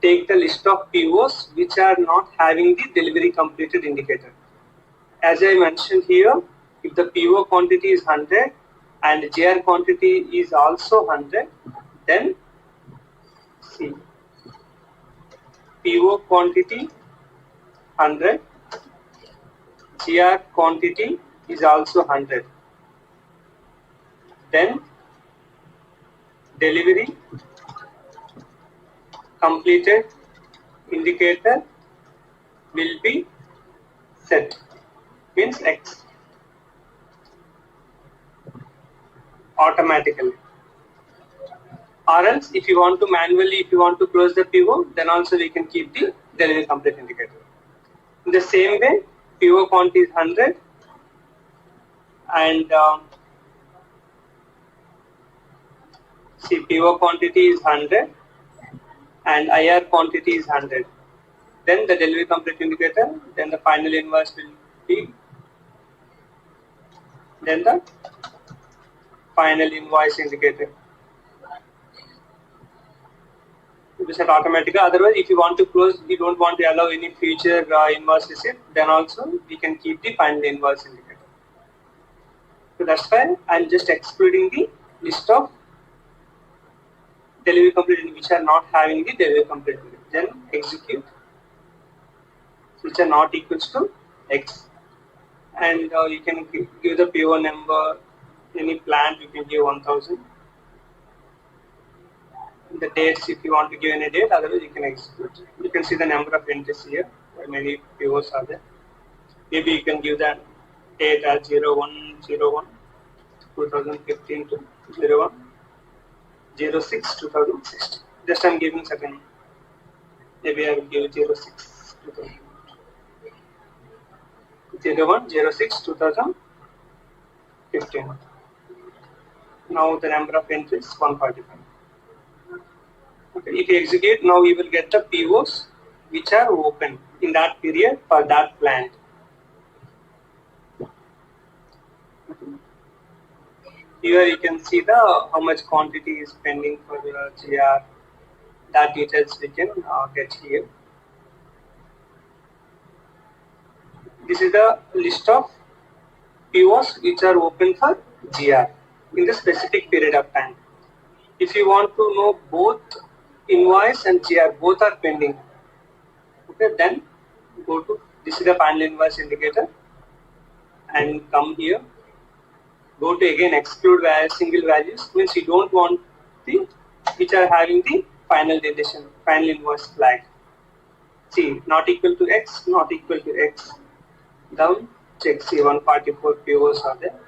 take the list of POs which are not having the delivery completed indicator. As I mentioned here, if the PO quantity is 100 and JR quantity is also 100, then see PO quantity 100, GR quantity is also 100. Then delivery completed indicator will be set, means X, automatically. Or else if you want to manually, if you want to close the PO, then also we can keep the delivery complete indicator. In the same way, PO quantity is 100 and see PO quantity is 100 and IR quantity is 100. Then the delivery complete indicator, then the final invoice will be, then the final invoice indicator. It is set automatically. Otherwise, if you want to close, you don't want to allow any future invoice receipt, then also we can keep the final invoice indicator. So that's why I'm just excluding the list of delivery complete which are not having the delivery complete. Then execute, which are not equals to X. And you can give the PO number, any plant you can give 1000. The dates, if you want to give any date, otherwise you can execute. You can see the number of entries here, many POs are there. Maybe you can give the date as 0101 2015 to 01 06 2016. Just I'm giving second. Maybe I will give 06 01 06 2015. Now the number of entries 145. Okay, if you execute, now you will get the POs which are open in that period for that plant. Here you can see how much quantity is pending for the GR. That details we can get here. This is the list of POs which are open for GR in the specific period of time. If you want to know both invoice and GR, both are pending. Okay, then go to, this is the final invoice indicator and come here. Go to again exclude single values, means you don't want the which are having the final deletion, final invoice flag. See, not equal to X, not equal to X. Down, check, see 144 POs are there.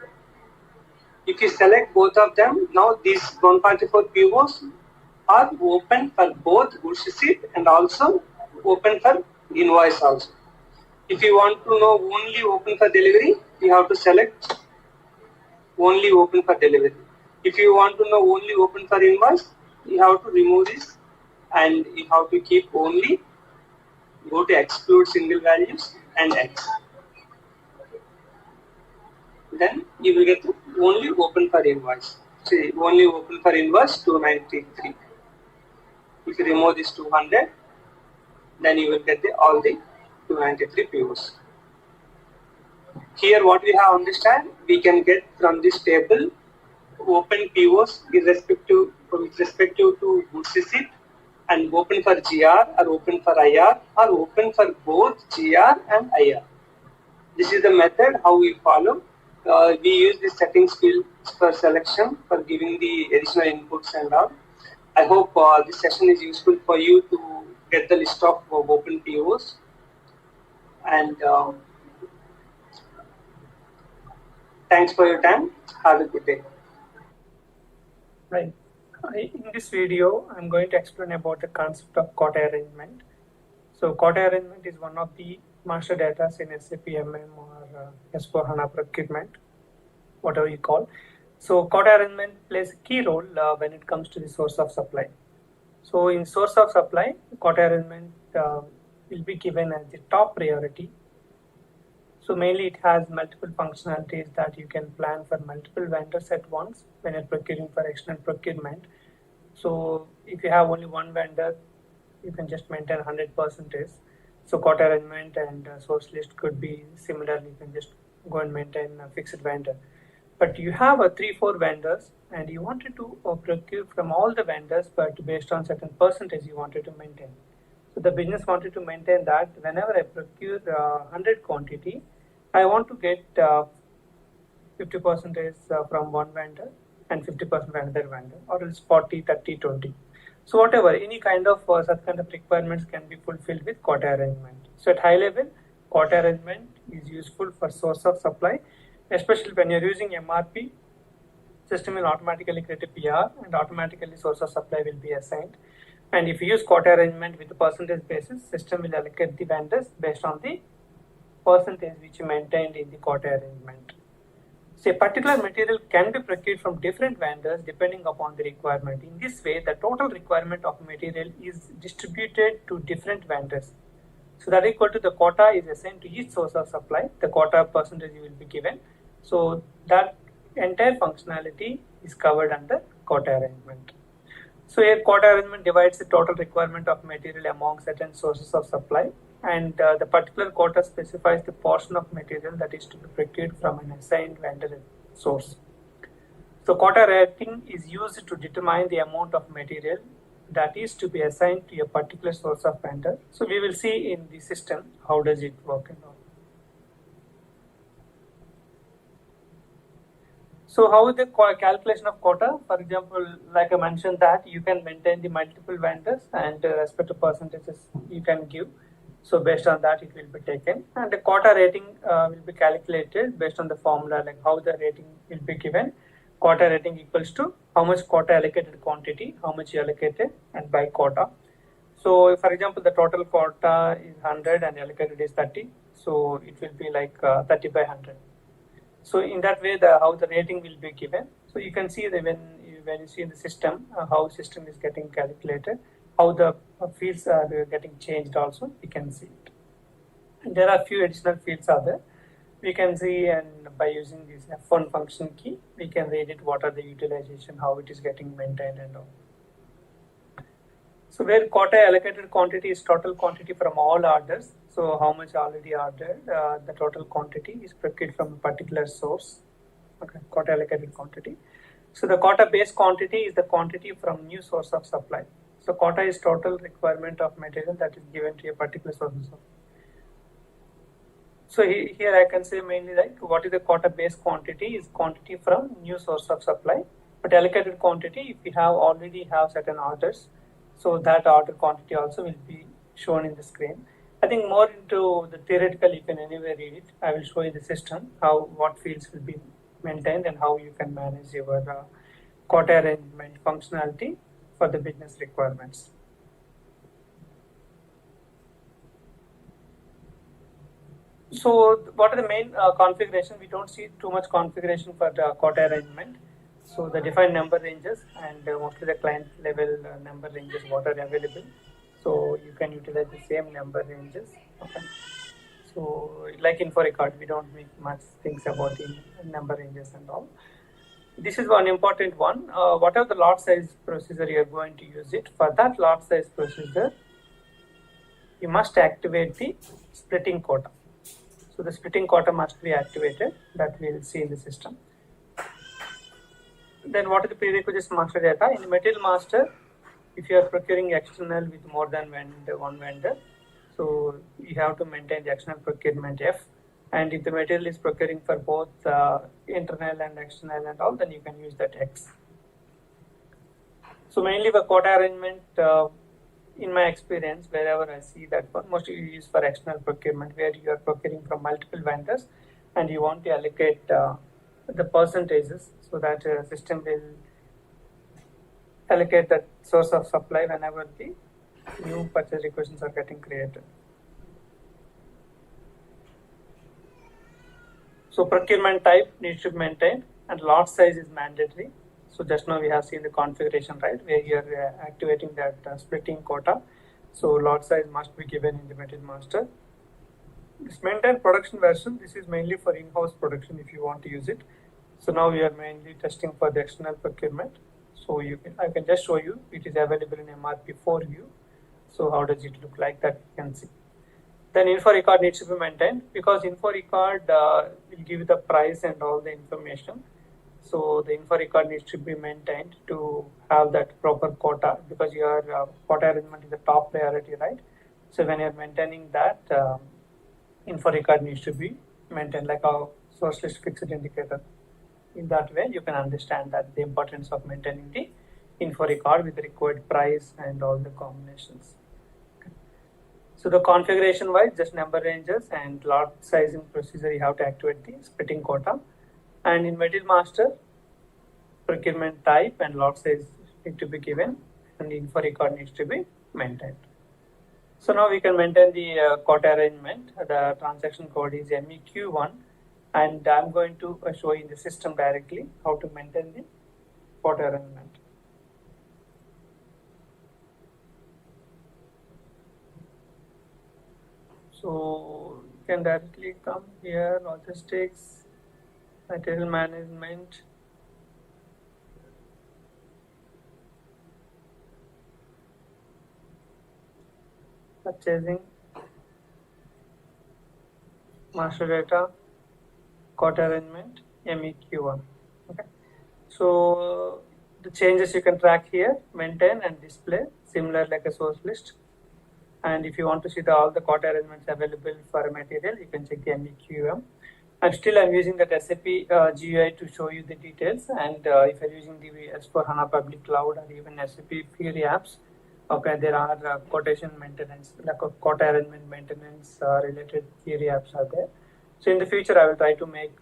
If you select both of them, now these 144 POs are open for both goods receipt and also open for invoice also. If you want to know only open for delivery, you have to select only open for delivery. If you want to know only open for invoice, you have to remove this and you have to keep only, go to exclude single values and X. Then you will get the only open for invoice. See, only open for invoice 293. If you remove this 200, then you will get all the 293 POs. Here what we have understand, we can get from this table open POs with respect to goods receipt, and open for GR or open for IR or open for both GR and IR. This is the method how we follow. We use the settings field for selection for giving the additional inputs and all. I hope this session is useful for you to get the list of open POs. And thanks for your time. Have a good day. Right. In this video, I'm going to explain about the concept of quota arrangement. So quota arrangement is one of the master data in SAP MM or S4 HANA procurement, whatever you call. So quota arrangement plays a key role when it comes to the source of supply. So in source of supply, quota arrangement will be given as the top priority. So mainly it has multiple functionalities that you can plan for multiple vendors at once when you're procuring for external procurement. So if you have only one vendor, you can just maintain 100%. So quota arrangement and source list could be similar. You can just go and maintain a fixed vendor. But you have 3-4 vendors and you wanted to procure from all the vendors, but based on certain percentage you wanted to maintain. So the business wanted to maintain that whenever I procure 100 quantity, I want to get 50% from one vendor and 50% from another vendor, or else 40, 30, 20. So whatever, any kind of such kind of requirements can be fulfilled with quota arrangement. So at high level, quota arrangement is useful for source of supply, especially when you're using MRP. System will automatically create a PR and automatically source of supply will be assigned. And if you use quota arrangement with the percentage basis, system will allocate the vendors based on the percentage which you maintained in the quota arrangement. So a particular material can be procured from different vendors depending upon the requirement. In this way, the total requirement of material is distributed to different vendors. So that equal to the quota is assigned to each source of supply. The quota percentage will be given. So that entire functionality is covered under quota arrangement. So a quota arrangement divides the total requirement of material among certain sources of supply, and the particular quota specifies the portion of material that is to be procured from an assigned vendor source. So quota rating is used to determine the amount of material that is to be assigned to a particular source of vendor. So we will see in the system how does it work and all. So how is the calculation of quota? For example, like I mentioned that you can maintain the multiple vendors and respective percentages you can give. So based on that, it will be taken. And the quota rating will be calculated based on the formula, like how the rating will be given. Quota rating equals to how much quota allocated quantity, how much you allocated, and by quota. So for example, the total quota is 100 and allocated is 30. So it will be like 30 by 100. So in that way, how the rating will be given. So you can see that when you see in the system, how system is getting calculated, how the fields are getting changed also, you can see it. And there are a few additional fields are there. We can see, and by using this F1 function key, we can read it, what are the utilization, how it is getting maintained and all. So where quota allocated quantity is total quantity from all orders. So how much already ordered, the total quantity is procured from a particular source. Okay, quota allocated quantity. So the quota base quantity is the quantity from new source of supply. So quota is total requirement of material that is given to a particular source of supply. So here I can say mainly like what is the quota base quantity is quantity from new source of supply. But allocated quantity, if we have already have certain orders, so that order quantity also will be shown in the screen. I think more into the theoretical, you can anyway read it. I will show you the system, what fields will be maintained and how you can manage your quota arrangement functionality for the business requirements. So what are the main configuration? We don't see too much configuration for the quota arrangement. So the defined number ranges and mostly the client level number ranges what are available. So you can utilize the same number ranges. Okay. So like info record, we don't make much things about the number ranges and all. this is one important one. Whatever the lot size procedure you are going to use it, for that lot size procedure, you must activate the splitting quota. So the splitting quota must be activated, that we will see in the system. Then what is the prerequisites master data? In the material master, if you are procuring external with more than one vendor, so you have to maintain the external procurement F. And if the material is procuring for both internal and external and all, then you can use that X. So mainly for quota arrangement, in my experience, wherever I see that one, mostly you use for external procurement, where you are procuring from multiple vendors and you want to allocate the percentages so that system will allocate that source of supply whenever the new purchase requisitions are getting created. So procurement type needs to be maintained and lot size is mandatory. So just now we have seen the configuration, right, where you are activating that splitting quota. So lot size must be given in the material master. This maintain production version, this is mainly for in-house production if you want to use it. So now we are mainly testing for the external procurement. So I can just show you, it is available in MRP4 view. So how does it look like, that you can see. Then info record needs to be maintained, because info record will give you the price and all the information. So the info record needs to be maintained to have that proper quota, because your quota arrangement is the top priority, right? So when you're maintaining that, info record needs to be maintained like a source list fixed indicator. In that way, you can understand that the importance of maintaining the info record with the required price and all the combinations. So the configuration wise, just number ranges and lot sizing procedure, you have to activate the splitting quota. And in material master, procurement type and lot size need to be given, and info record needs to be maintained. So now we can maintain the quota arrangement. The transaction code is MEQ1, and I'm going to show in the system directly how to maintain the quota arrangement. So you can directly come here, logistics, material management, purchasing, master data, quota arrangement, MEQ1. Okay. So the changes you can track here, maintain and display, similar like a source list. And if you want to see all the quota arrangements available for a material, you can check the MEQM. And still I'm using that SAP GUI to show you the details. And if you're using the S4 HANA public cloud or even SAP Fiori apps, okay, there are quotation maintenance, like a quota arrangement maintenance related Fiori apps are there. So in the future, I will try to make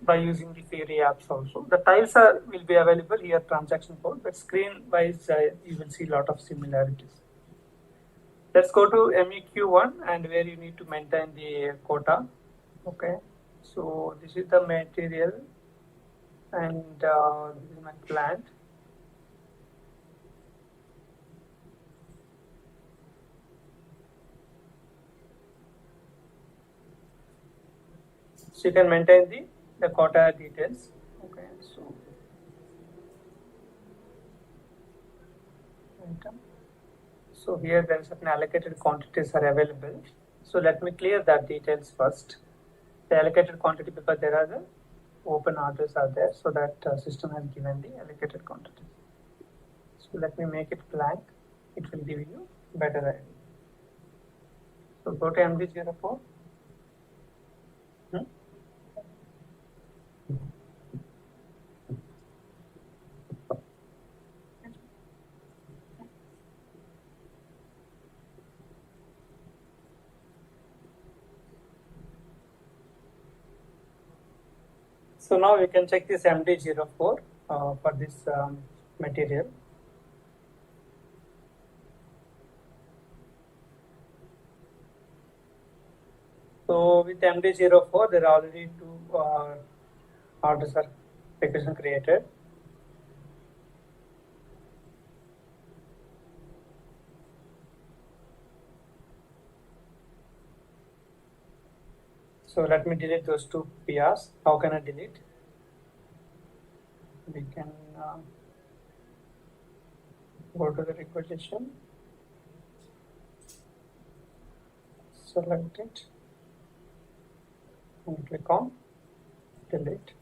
by using the Fiori apps also. The tiles will be available here, transaction code, but screen wise, you will see a lot of similarities. Let's go to MEQ1 and where you need to maintain the quota. Okay, so this is the material and this is my plant. So you can maintain the quota details. Okay, so item. So here there are certain allocated quantities are available. So let me clear that details first. The allocated quantity, because there are the open orders are there, so that system has given the allocated quantities. So let me make it blank. It will give you better idea. So go to MD04. So now we can check this MD04 for this material. So with MD04, there are already two orders are requisition created. So let me delete those two PRs. How can I delete? we can go to the requisition, select it, and click on delete.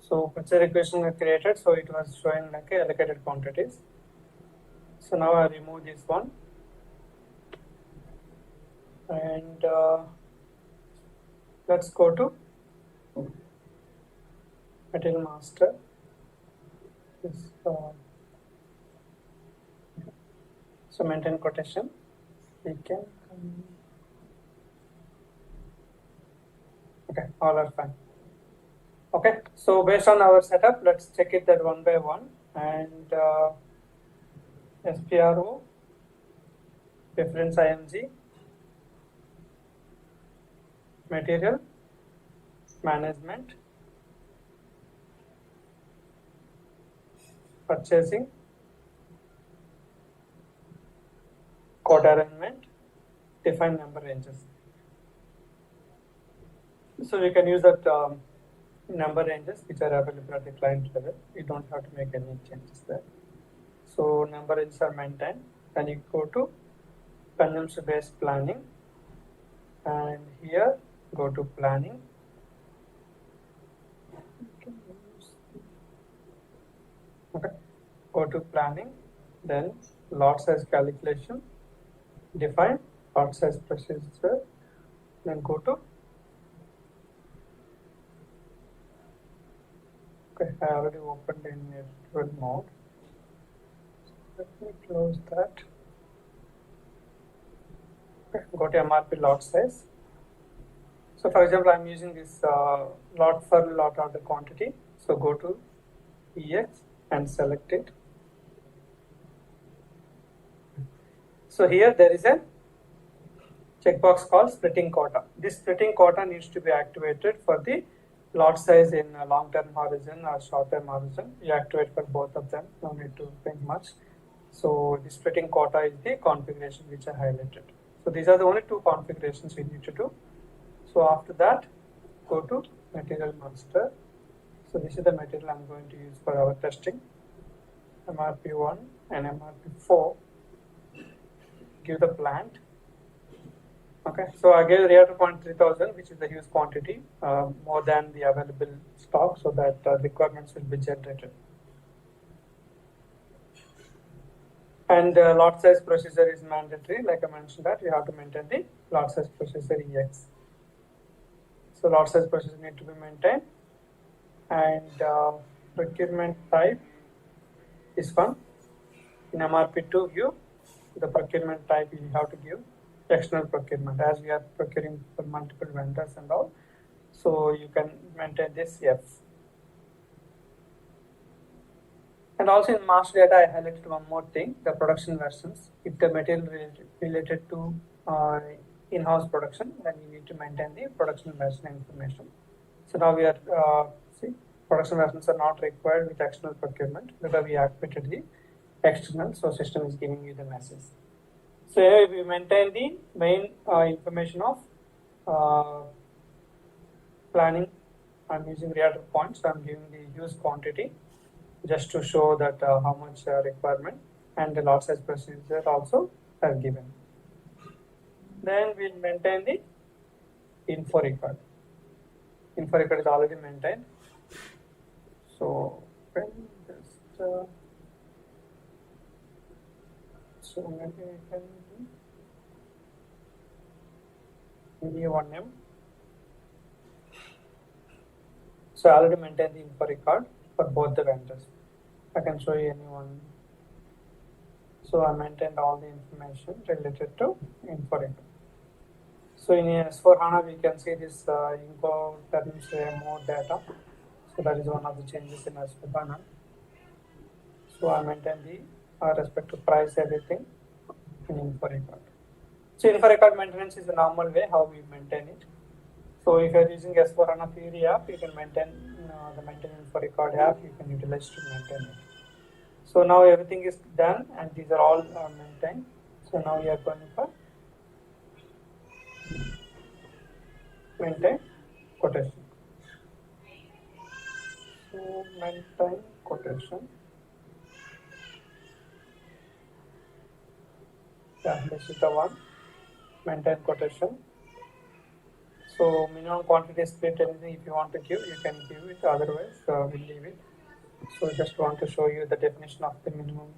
So once the requisition is created, so it was showing like allocated quantities. So now I remove this one, and let's go to material master. This, so maintain quotation. We can okay, all are fine. Okay, so based on our setup, let's check it that one by one. And SPRO, reference IMG, material, management, purchasing, code arrangement, define number ranges. So we can use that number ranges which are available at the client level. You don't have to make any changes there. So number ranges are maintained. Then you go to consumption based planning, and here go to planning. Okay, go to planning, then lot size calculation, define lot size procedure, then go to okay, I already opened in virtual mode. So let me close that. Okay, go to MRP lot size. So for example, I'm using this lot for lot order quantity. So go to EX and select it. So here there is a checkbox called splitting quota. This splitting quota needs to be activated for the lot size in long-term horizon or short-term horizon. You activate for both of them, no need to think much. So the splitting quota is the configuration which I highlighted. So these are the only two configurations we need to do. So after that, go to material master. So this is the material I'm going to use for our testing. MRP1 and MRP4. Give the plant. Okay, so I gave reactor point 3000, which is the huge quantity, more than the available stock, so that requirements will be generated. And lot size procedure is mandatory, like I mentioned that you have to maintain the lot size procedure EX. So lot size procedure need to be maintained, and procurement type is one. In MRP2 view, the procurement type you have to give external procurement, as we are procuring for multiple vendors and all. So you can maintain this F. And also in master data, I highlighted one more thing, the production versions. If the material related to in-house production, then you need to maintain the production version information. So now we are, see, production versions are not required with external procurement because we activated the external, so system is giving you the message. So here we maintain the main information of planning. I'm using reactor points, so I'm giving the use quantity just to show that how much requirement, and the lot size procedure also are given. Then we'll maintain the info record. Info record is already maintained. So just so maybe I can do one M. So I already maintained the info record for both the vendors. I can show you any one. So I maintained all the information related to info record. So in S4 HANA, we can see this info terms more data. So that is one of the changes in S4 HANA. So I maintain the respect to price, everything in info record. So info record maintenance is the normal way how we maintain it. So if you are using S4 HANA Theory app, you can maintain the maintenance for record app you can utilize to maintain it. So now everything is done and these are all maintained. So now we are going for maintain quotation. So maintain quotation. Yeah, this is the one. Maintain quotation. So minimum quantity split, anything if you want to give, you can give it. Otherwise, we'll leave it. So just want to show you the definition of the minimum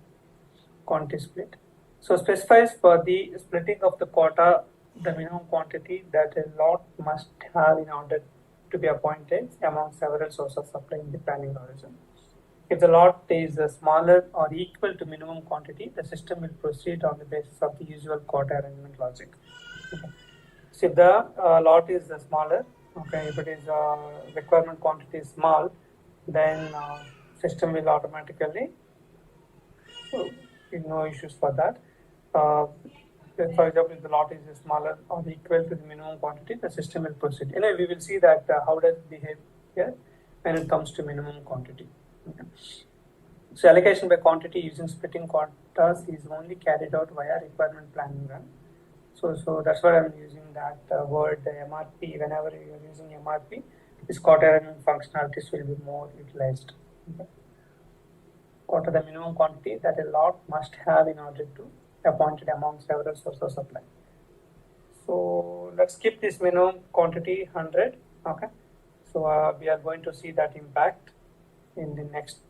quantity split. So specifies for the splitting of the quota the minimum quantity that a lot must have in order to be appointed among several sources of supply in the planning horizon. If the lot is smaller or equal to minimum quantity, the system will proceed on the basis of the usual quota arrangement logic. Okay. So if the lot is smaller, okay, if it is requirement quantity is small, then system will automatically no issues for that. For example, if the lot is smaller or equal to the minimum quantity, the system will proceed. Anyway, we will see that how does it behave here when it comes to minimum quantity. Okay. So allocation by quantity using splitting quotas is only carried out via requirement planning run. So that's why I'm using that word MRP. Whenever you are using MRP, this quota arrangement functionalities will be more utilized. Okay. Quota the minimum quantity that a lot must have in order to appointed among several sources of supply. So let's keep this minimum quantity 100. Okay. So we are going to see that impact in the next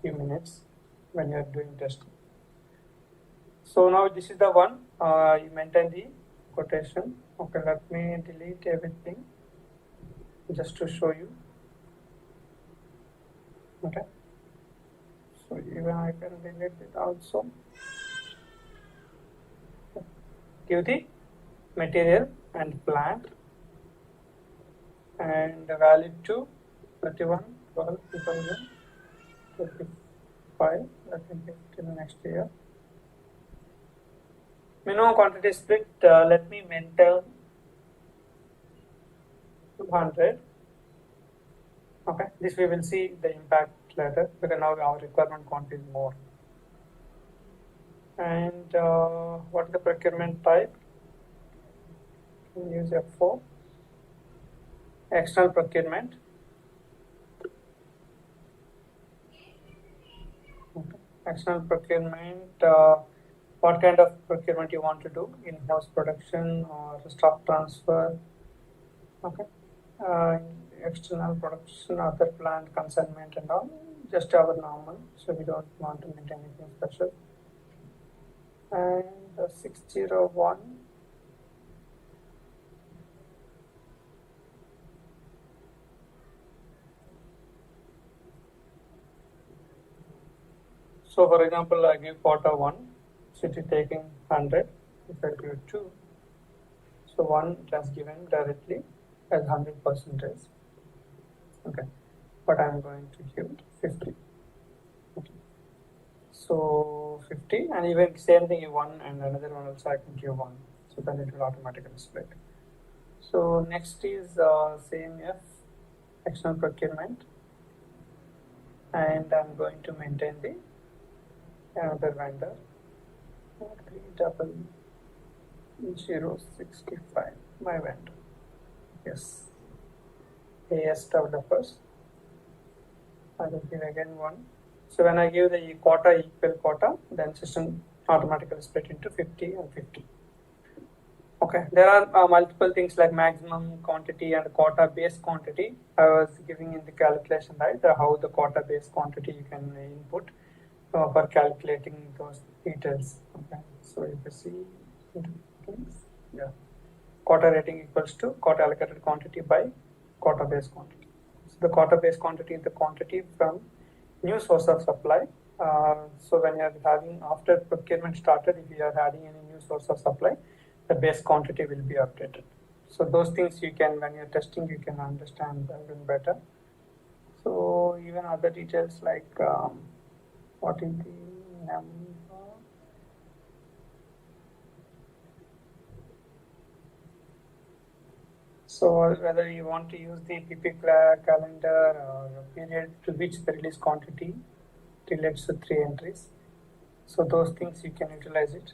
few minutes when you are doing testing. So now this is the one you maintain the quotation. Okay, let me delete everything just to show you. Okay. So even I can delete it also. Give the material and plant and valid to 31 12 2025. Let me get till next year. Minimum quantity split, let me maintain 200. Okay, this we will see the impact later because now our requirement quantity is more. And what is the procurement type? Can use F4. External procurement. Okay. External procurement. What kind of procurement you want to do? In-house production or stock transfer? Okay. External production, other plant consignment and all. Just our normal. So we don't want to maintain anything special. And 601. So for example, I give quota 1, so it is taking 100, if I give 2, so 1 it has given directly as 100%. Okay, but I am going to give 50. Okay. So 50 and even same thing you 1 and another one also I can give 1, so then it will automatically split. So next is same F, external procurement, and I'm going to maintain the another vendor 3065, my vendor. Yes, AS developers. I will give again 1. So when I give the quota equal quota, then system automatically split into 50 and 50. Okay, there are multiple things like maximum quantity and quota base quantity. I was giving in the calculation, right? How the quota base quantity you can input for calculating those details. Okay, so if you see things, yeah, quota rating equals to quota allocated quantity by quota base quantity. So the quota base quantity is the quantity from new source of supply. So when you are having after procurement started, if you are adding any new source of supply, the base quantity will be updated. So those things you can, when you're testing, you can understand even better. So even other details like what is the number? So whether you want to use the PP calendar or a period to which the release quantity relates to 3 entries. So those things you can utilize it.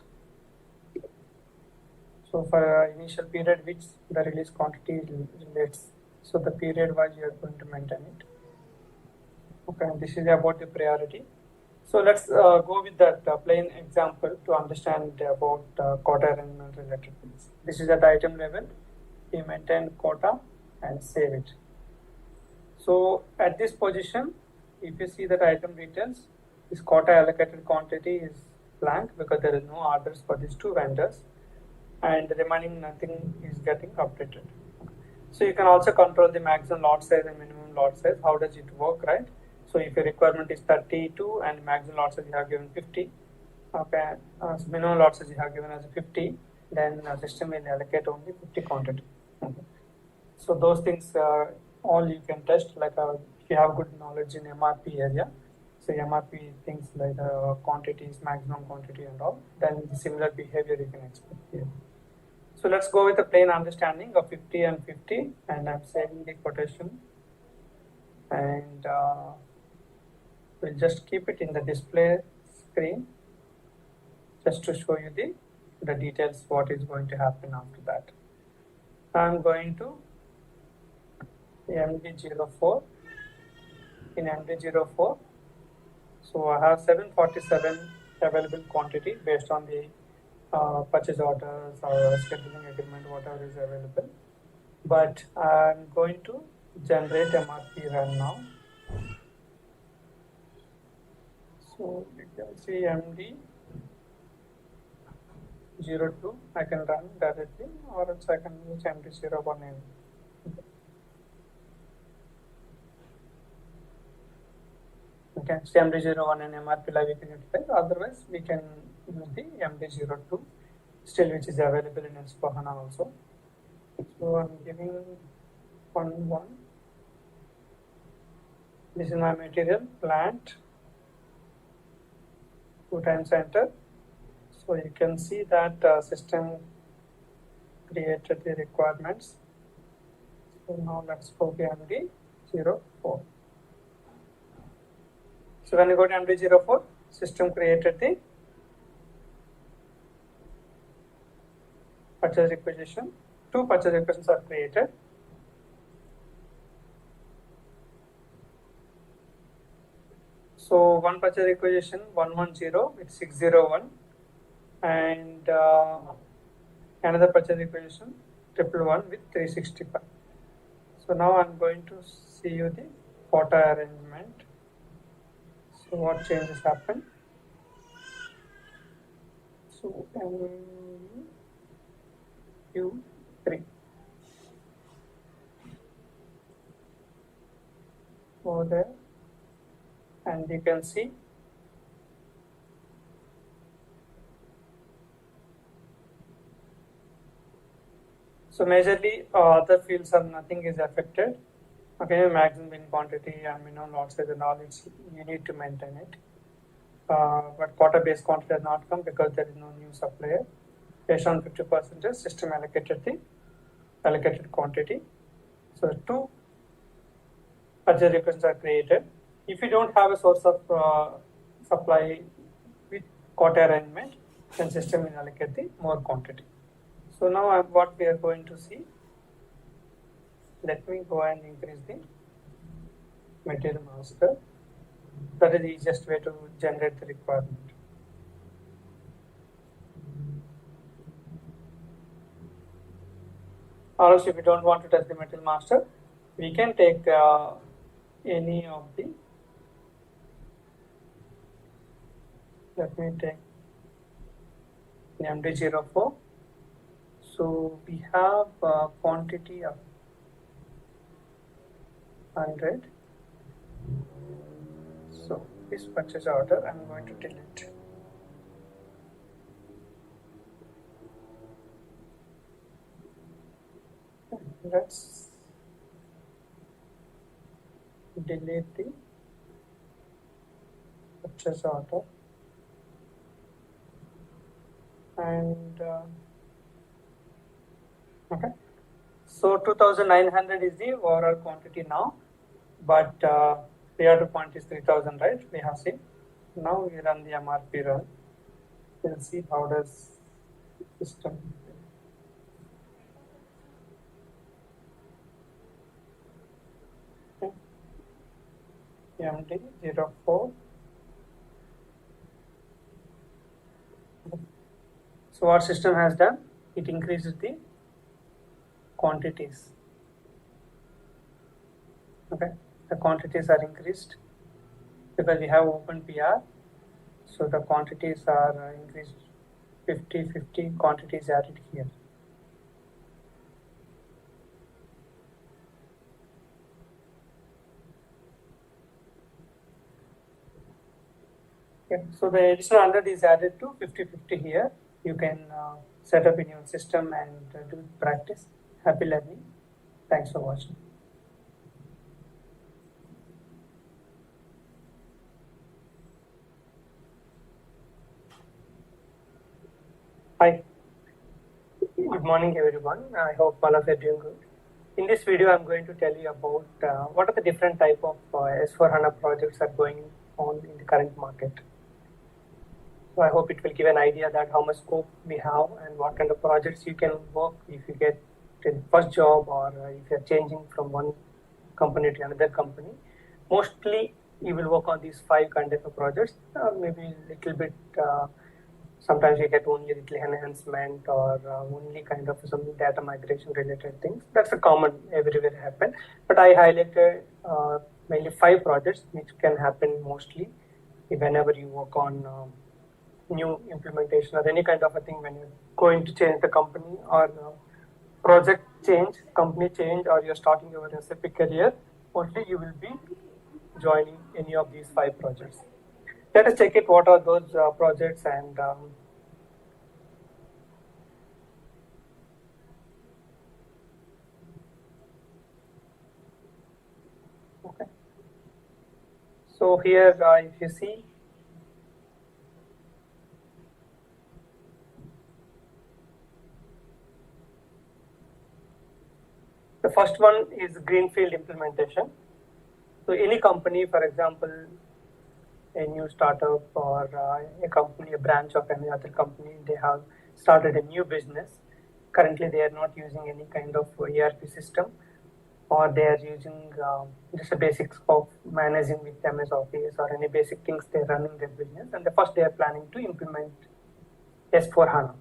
So for initial period which the release quantity relates, so the period wise you are going to maintain it. Okay, this is about the priority. So let's go with that plain example to understand about quota arrangement related things. This is at item level. We maintain quota and save it. So at this position, if you see that item details, this quota allocated quantity is blank because there is no orders for these 2 vendors, and the remaining nothing is getting updated. So you can also control the maximum lot size and minimum lot size. How does it work, right? So if your requirement is 32 and maximum lot size you have given 50, okay, so minimum lot size you have given as 50, then system will allocate only 50 quantity. Okay. So those things all you can test, like if you have good knowledge in MRP area, so MRP things like quantities, maximum quantity and all, then the similar behavior you can expect here. So let's go with a plain understanding of 50 and 50, and I'm saving the quotation, and we'll just keep it in the display screen just to show you the details what is going to happen after that. I'm going to MD04. In MD04, so I have 747 available quantity based on the purchase orders or scheduling agreement, whatever is available. But I'm going to generate MRP run now. So you can see MD02, I can run directly, or else I can use MD01N. Okay, so MD01 and MRP live we can utilize, otherwise we can use the MD02 still, which is available in S/4HANA also. So I'm giving 1. This is my material plant, 2 times enter. So you can see that system created the requirements. So now let's go to MD04. So when you go to MD04, system created the purchase requisition. 2 purchase requisitions are created. So one purchase requisition 110 with 601, and another purchase requisition 111 with 365. So now I'm going to see you the quota arrangement. So what changes happen? So MQ3 over there, and you can see so majorly other fields are nothing is affected. Okay, maximum bin quantity and minimum lot size and all, you need to maintain it. But quota based quantity has not come because there is no new supplier. Based on 50%, system allocated the allocated quantity. So 2 purchase requests are created. If you don't have a source of supply with quota arrangement, then system will allocate the more quantity. So now what we are going to see, let me go and increase the material master. That is the easiest way to generate the requirement. Or else if you don't want to touch the material master, we can take any of the, let me take MD04. So we have a quantity of 100. So this purchase order I'm going to delete. Let's delete the purchase order, and okay. So 2900 is the overall quantity now, but prior quantity is 3000, right? We have seen. Now we run the MRP run. We'll see how does system. Okay. MD 04. So what system has done? It increases the quantities. Okay, the quantities are increased because we have open PR. So the quantities are increased 50 quantities added here. Okay, so the additional 100 is added to 50 here. You can set up in your system and do practice. Happy learning. Thanks for watching. Hi. Good morning, everyone. I hope all of you are doing good. In this video, I'm going to tell you about what are the different type of S4HANA projects are going on in the current market. So I hope it will give an idea that how much scope we have and what kind of projects you can work if you get a first job or if you're changing from one company to another company. Mostly, you will work on these 5 kind of projects, maybe a little bit. Sometimes you get only little enhancement or only kind of some data migration related things. That's a common everywhere happen. But I highlighted mainly 5 projects which can happen mostly whenever you work on new implementation or any kind of a thing when you're going to change the company or project change, company change, or you're starting your SAP career. Mostly you will be joining any of these 5 projects. Let us check it. What are those projects and okay. So here, if you see, the first one is greenfield implementation. So any company, for example, a new startup or a company, a branch of any other company, they have started a new business. Currently, they are not using any kind of ERP system, or they are using just the basics of managing with MS Office or any basic things they're running their business. And the first they are planning to implement S4HANA.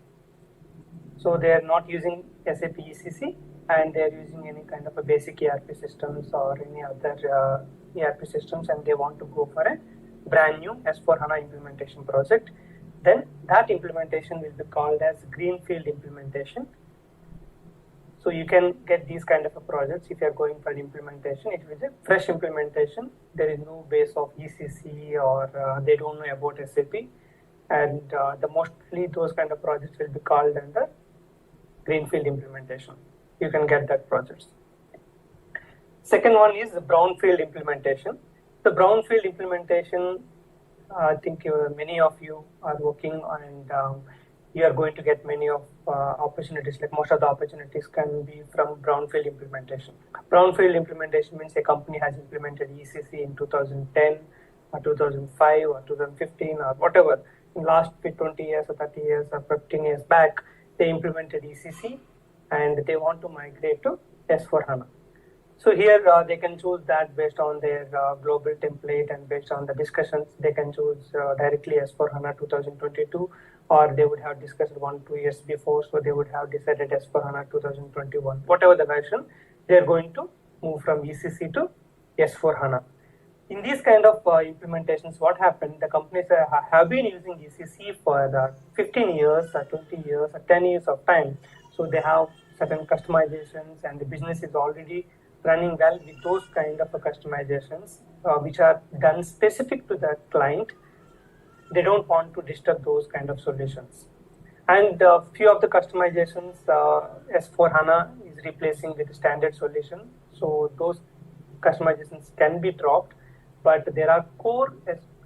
So they are not using SAP ECC and they are using any kind of a basic ERP systems or any other ERP systems, and they want to go for a brand new S4HANA implementation project. Then that implementation will be called as greenfield implementation. So you can get these kind of projects if you are going for an implementation. It will be a fresh implementation. There is no base of ECC or they don't know about SAP. And the mostly those kind of projects will be called under greenfield implementation. You can get that projects. Second one is the brownfield implementation. The brownfield implementation, I think many of you are working and you are going to get many of opportunities, like most of the opportunities can be from brownfield implementation. Brownfield implementation means a company has implemented ECC in 2010 or 2005 or 2015 or whatever. In last 20 years or 30 years or 15 years back, they implemented ECC and they want to migrate to S4HANA. So here they can choose that based on their global template and based on the discussions, they can choose directly S4HANA 2022, or they would have discussed 1-2 years before, so they would have decided S4HANA 2021. Whatever the version, they are going to move from ECC to S4HANA. In these kind of implementations, what happened, the companies have been using ECC for 15 years or 20 years or 10 years of time. So they have certain customizations and the business is already running well with those kind of customizations which are done specific to the client. They don't want to disturb those kind of solutions. And few of the customizations, S4HANA is replacing with standard solution. So those customizations can be dropped, but there are core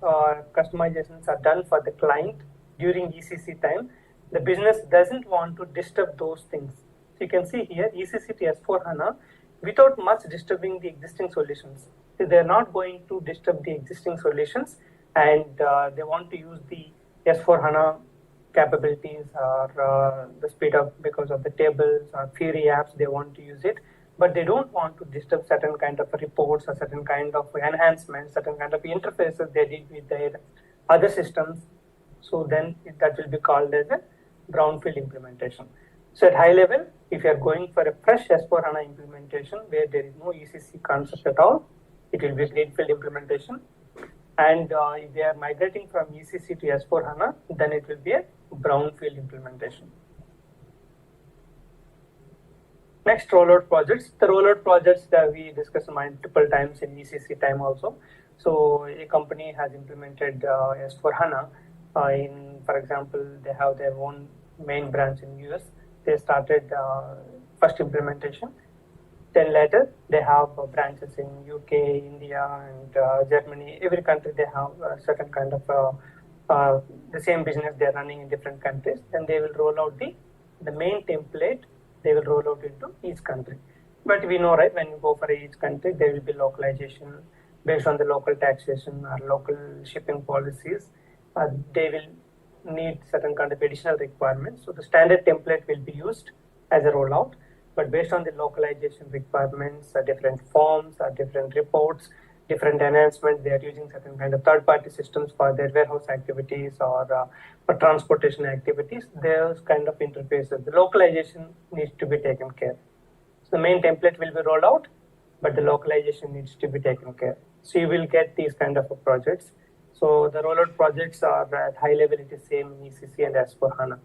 customizations are done for the client during ECC time. The business doesn't want to disturb those things. You can see here ECC to S4 HANA without much disturbing the existing solutions. So they are not going to disturb the existing solutions, and they want to use the S4 HANA capabilities or the speed up because of the tables or Fury apps. They want to use it, but they don't want to disturb certain kind of reports or certain kind of enhancements, certain kind of interfaces they did with their other systems. So then that will be called as a brownfield implementation. So at high level, if you are going for a fresh S4 HANA implementation where there is no ECC concept at all, it will be a greenfield implementation. And if they are migrating from ECC to S4 HANA, then it will be a brownfield implementation. Next, rollout projects. The rollout projects that we discussed multiple times in ECC time also. So a company has implemented S4 HANA. For example, they have their own main branch in US. They started first implementation. Then later, they have branches in UK, India, and Germany. Every country they have a certain kind of the same business they are running in different countries. And they will roll out the main template. They will roll out into each country. But we know, right, when you go for each country, there will be localization based on the local taxation or local shipping policies. They will need certain kind of additional requirements. So the standard template will be used as a rollout, but based on the localization requirements, different forms, different reports, different enhancements, they are using certain kind of third-party systems for their warehouse activities or for transportation activities. Those kind of interfaces, the localization needs to be taken care. So the main template will be rolled out, but the localization needs to be taken care. So you will get these kind of projects. So the rollout projects are at high level, it is same in ECC and S4 HANA.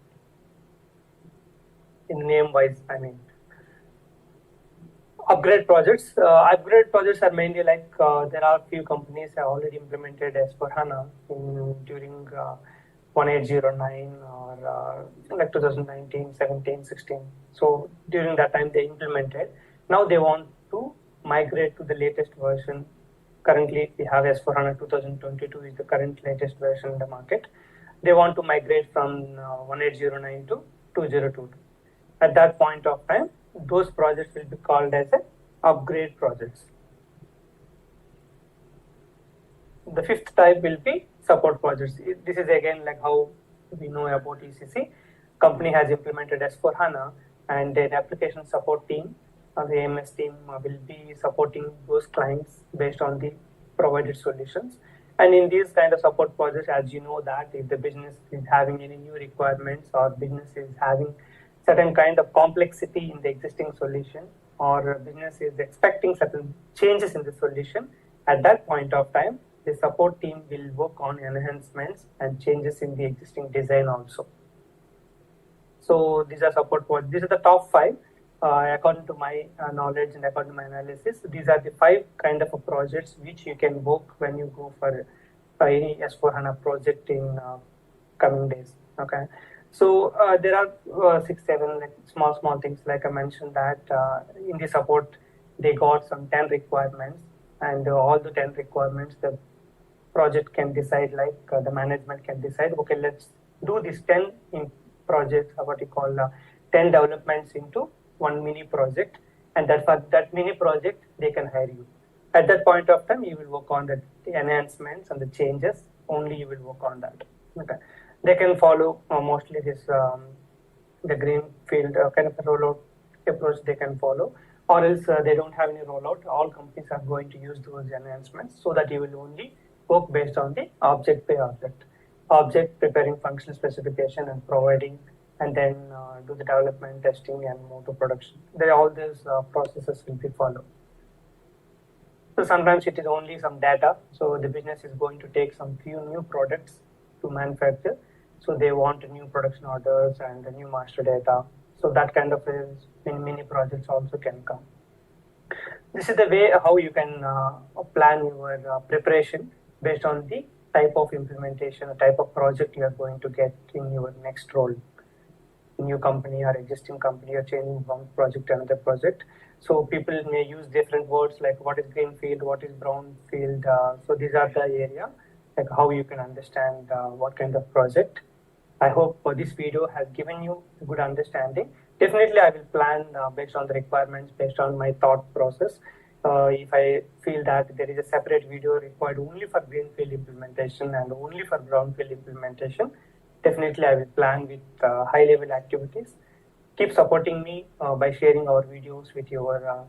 In name wise, I mean. Upgrade projects. Upgrade projects are mainly like there are few companies have already implemented S4 HANA during 1809 or like 2019, 17, 16. So during that time they implemented. Now they want to migrate to the latest version. Currently we have S4 HANA 2022 is the current latest version in the market. They want to migrate from 1809 to 2022. At that point of time, those projects will be called as a upgrade projects. The fifth type will be support projects. This is again like how we know about ECC. Company has implemented S4 HANA and their application support team, the AMS team will be supporting those clients based on the provided solutions. And in these kind of support projects, as you know that if the business is having any new requirements or business is having certain kind of complexity in the existing solution or business is expecting certain changes in the solution, at that point of time, the support team will work on enhancements and changes in the existing design also. So these are support projects. These are the top 5 according to my knowledge and according to my analysis. These are the 5 kind of projects which you can work when you go for any S4 HANA project in coming days. Okay. So there are 6, 7 like small things. Like I mentioned that in the support they got some 10 requirements, and all the 10 requirements the project can decide. Like the management can decide. Okay, let's do this 10 in projects. What you call 10 developments into one mini project, and that for that mini project they can hire you. At that point of time, you will work on the enhancements and the changes. Only you will work on that. Okay. They can follow mostly this the greenfield kind of a rollout approach they can follow, or else they don't have any rollout. All companies are going to use those enhancements so that you will only work based on the object by object preparing functional specification and providing, and then do the development, testing, and move to production. All these processes will be followed. So sometimes it is only some data. So the business is going to take some few new products to manufacture. So they want new production orders and the new master data. So that kind of mini projects also can come. This is the way how you can plan your preparation based on the type of implementation, the type of project you are going to get in your next role. New company or existing company, you're changing one project to another project. So people may use different words like what is greenfield, what is brownfield. So these are the area like how you can understand what kind of project. I hope this video has given you a good understanding. Definitely, I will plan based on the requirements, based on my thought process. If I feel that there is a separate video required only for greenfield implementation and only for brownfield implementation, definitely I will plan with high-level activities. Keep supporting me by sharing our videos with your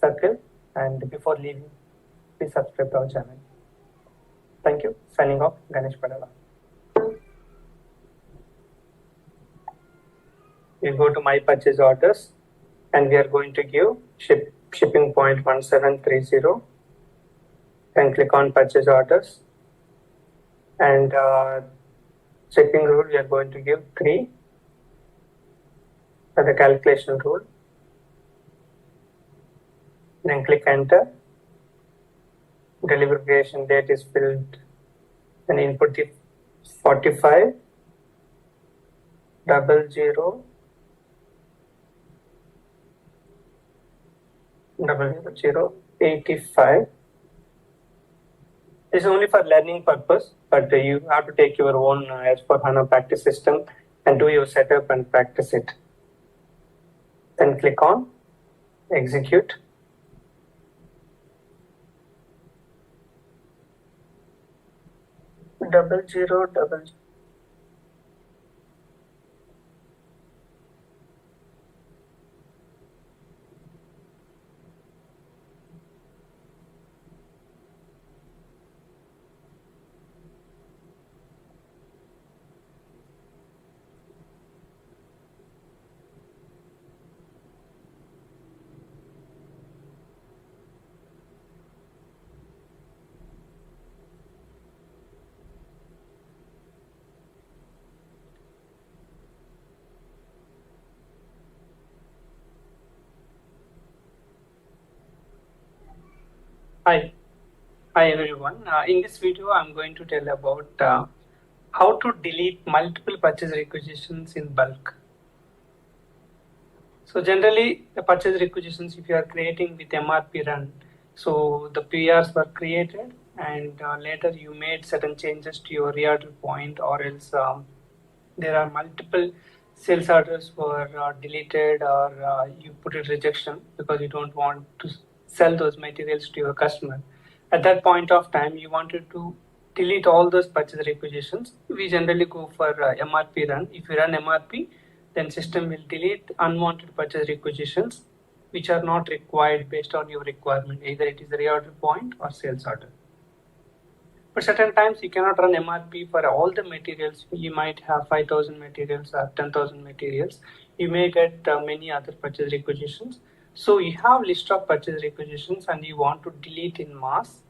circle. And before leaving, please subscribe to our channel. Thank you. Signing off, Ganesh Padala. We go to my purchase orders and we are going to give shipping point 1730. Then click on purchase orders and shipping rule we are going to give 3 for the calculation rule. Then click enter. Delivery date is filled and input the 45 00 0085. This is only for learning purpose, but you have to take your own S/4HANA practice system and do your setup and practice it. Then click on execute. Double zero. Hi everyone. In this video, I'm going to tell about how to delete multiple purchase requisitions in bulk. So generally, the purchase requisitions, if you are creating with MRP run, so the PRs were created and later you made certain changes to your reorder point, or else there are multiple sales orders were deleted, or you put it rejection because you don't want to sell those materials to your customer. At that point of time, you wanted to delete all those purchase requisitions. We generally go for MRP run. If you run MRP, then system will delete unwanted purchase requisitions which are not required based on your requirement, either it is a reorder point or sales order. But certain times you cannot run MRP for all the materials. You might have 5,000 materials or 10,000 materials. You may get many other purchase requisitions. So you have list of purchase requisitions and you want to delete in mass.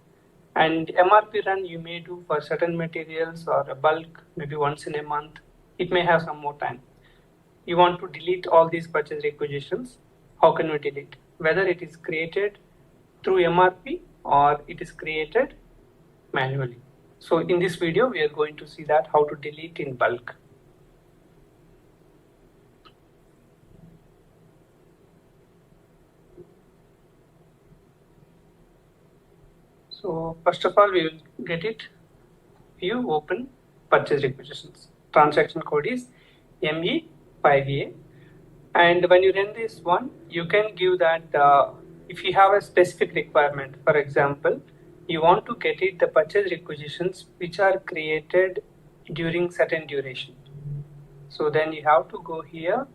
And MRP run you may do for certain materials or a bulk, maybe once in a month. It may have some more time. You want to delete all these purchase requisitions. How can we delete? Whether it is created through MRP or it is created manually. So in this video, we are going to see that how to delete in bulk. So first of all, we will get it. View open purchase requisitions. Transaction code is ME5A. And when you run this one, you can give that if you have a specific requirement, for example, you want to get it the purchase requisitions which are created during certain duration. So then you have to go here,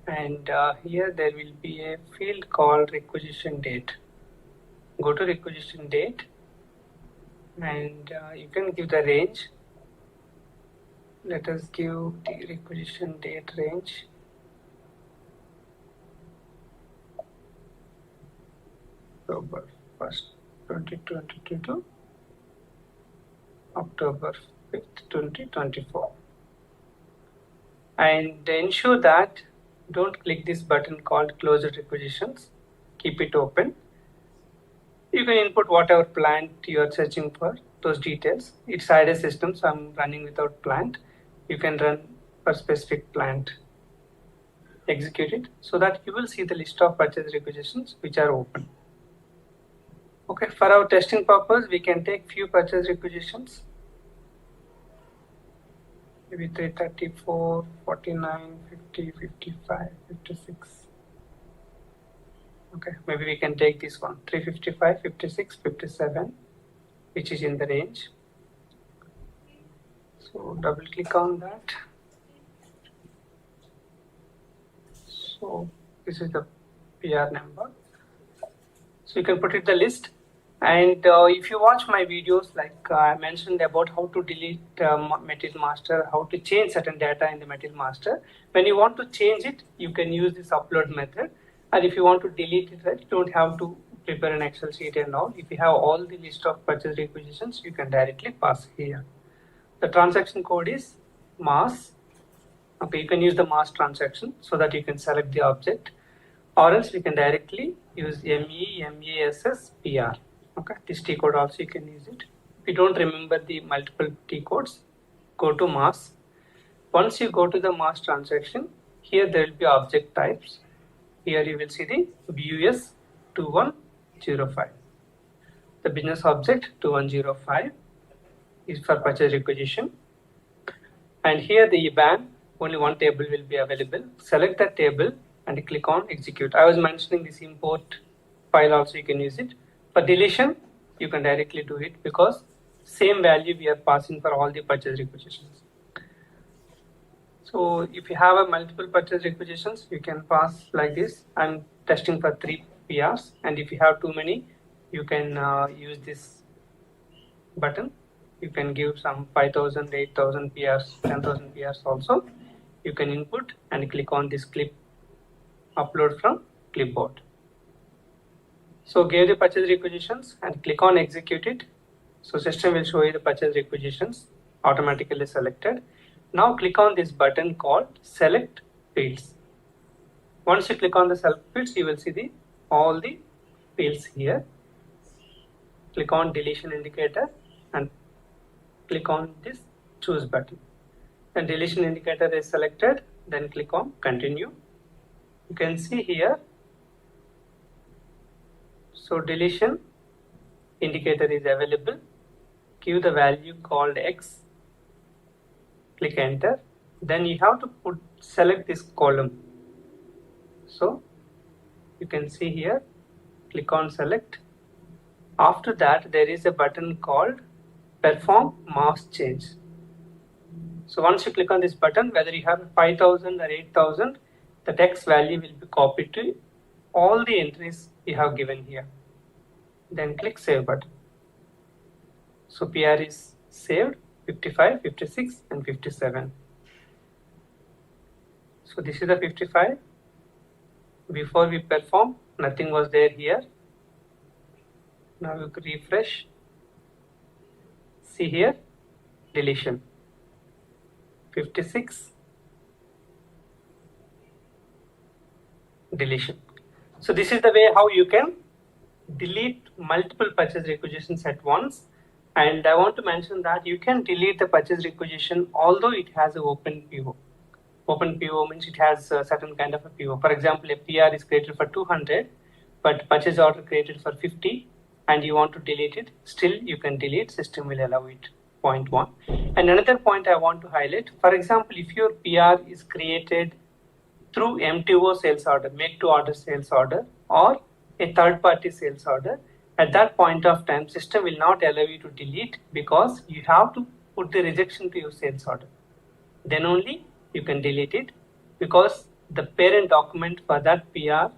and here there will be a field called requisition date. Go to requisition date, and you can give the range. Let us give the requisition date range. October 1st, 2022 to October 5th, 2024. And ensure that don't click this button called close requisitions. Keep it open. You can input whatever plant you are searching for, those details. It's IDA system, so I'm running without plant. You can run for specific plant. Execute it so that you will see the list of purchase requisitions which are open. Okay, for our testing purpose, we can take few purchase requisitions. maybe 334, 49, 50, 55, 56. Okay, maybe we can take this one, 355, 56, 57, which is in the range. So double click on that. So this is the PR number. So you can put it the list. And if you watch my videos, like I mentioned about how to delete Material Master, how to change certain data in the Material Master. When you want to change it, you can use this upload method. And if you want to delete it, right, you don't have to prepare an Excel sheet and all. If you have all the list of purchase requisitions, you can directly pass here. The transaction code is mass. Okay, you can use the mass transaction so that you can select the object, or else we can directly use MEMASSPR. Okay, this T code also you can use it. If you don't remember the multiple T codes, go to mass. Once you go to the mass transaction, here there will be object types. Here you will see the BUS 2105. The business object 2105 is for purchase requisition. And here the IBAN, only one table will be available. Select that table and click on execute. I was mentioning this import file also you can use it. For deletion, you can directly do it because same value we are passing for all the purchase requisitions. So if you have a multiple purchase requisitions, you can pass like this. I'm testing for 3 PRs, and if you have too many, you can use this button. You can give some 5,000, 8,000 PRs, 10,000 PRs also. You can input and click on this clip, upload from clipboard. So give the purchase requisitions and click on execute it. So system will show you the purchase requisitions automatically selected. Now click on this button called select fields. Once you click on the select fields, you will see all the fields here. Click on deletion indicator and click on this choose button. Then deletion indicator is selected, then click on continue. You can see here, so deletion indicator is available. Give the value called X, click enter. Then you have to select this column. So you can see here, click on select. After that, there is a button called perform mass change. So once you click on this button, whether you have 5,000 or 8,000, the text value will be copied to all the entries you have given here. Then click save button. So PR is saved, 55, 56 and 57. So this is the 55. Before we perform, nothing was there here. Now you can refresh. See here, deletion. 56, deletion. So this is the way how you can delete multiple purchase requisitions at once. And I want to mention that you can delete the purchase requisition although it has an open PO. Open PO means it has a certain kind of a PO. For example, a PR is created for 200, but purchase order created for 50, and you want to delete it. Still, you can delete. System will allow it. Point 1. And another point I want to highlight. For example, if your PR is created through MTO sales order, make to order sales order, or a third party sales order, at that point of time, system will not allow you to delete because you have to put the rejection to your sales order. Then only you can delete it because the parent document for that PR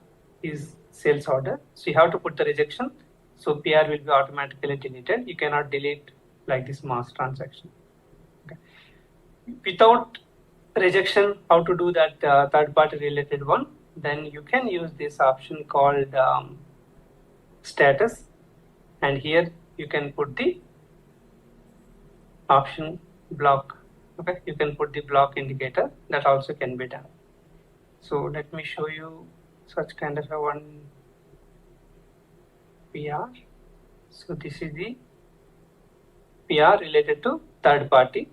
is sales order. So you have to put the rejection. So PR will be automatically deleted. You cannot delete like this mass transaction. Okay. Without rejection, how to do that third party related one? Then you can use this option called status, and here you can put the option block. Okay, you can put the block indicator. That also can be done. So let me show you such kind of a one PR. So this is the PR related to third party.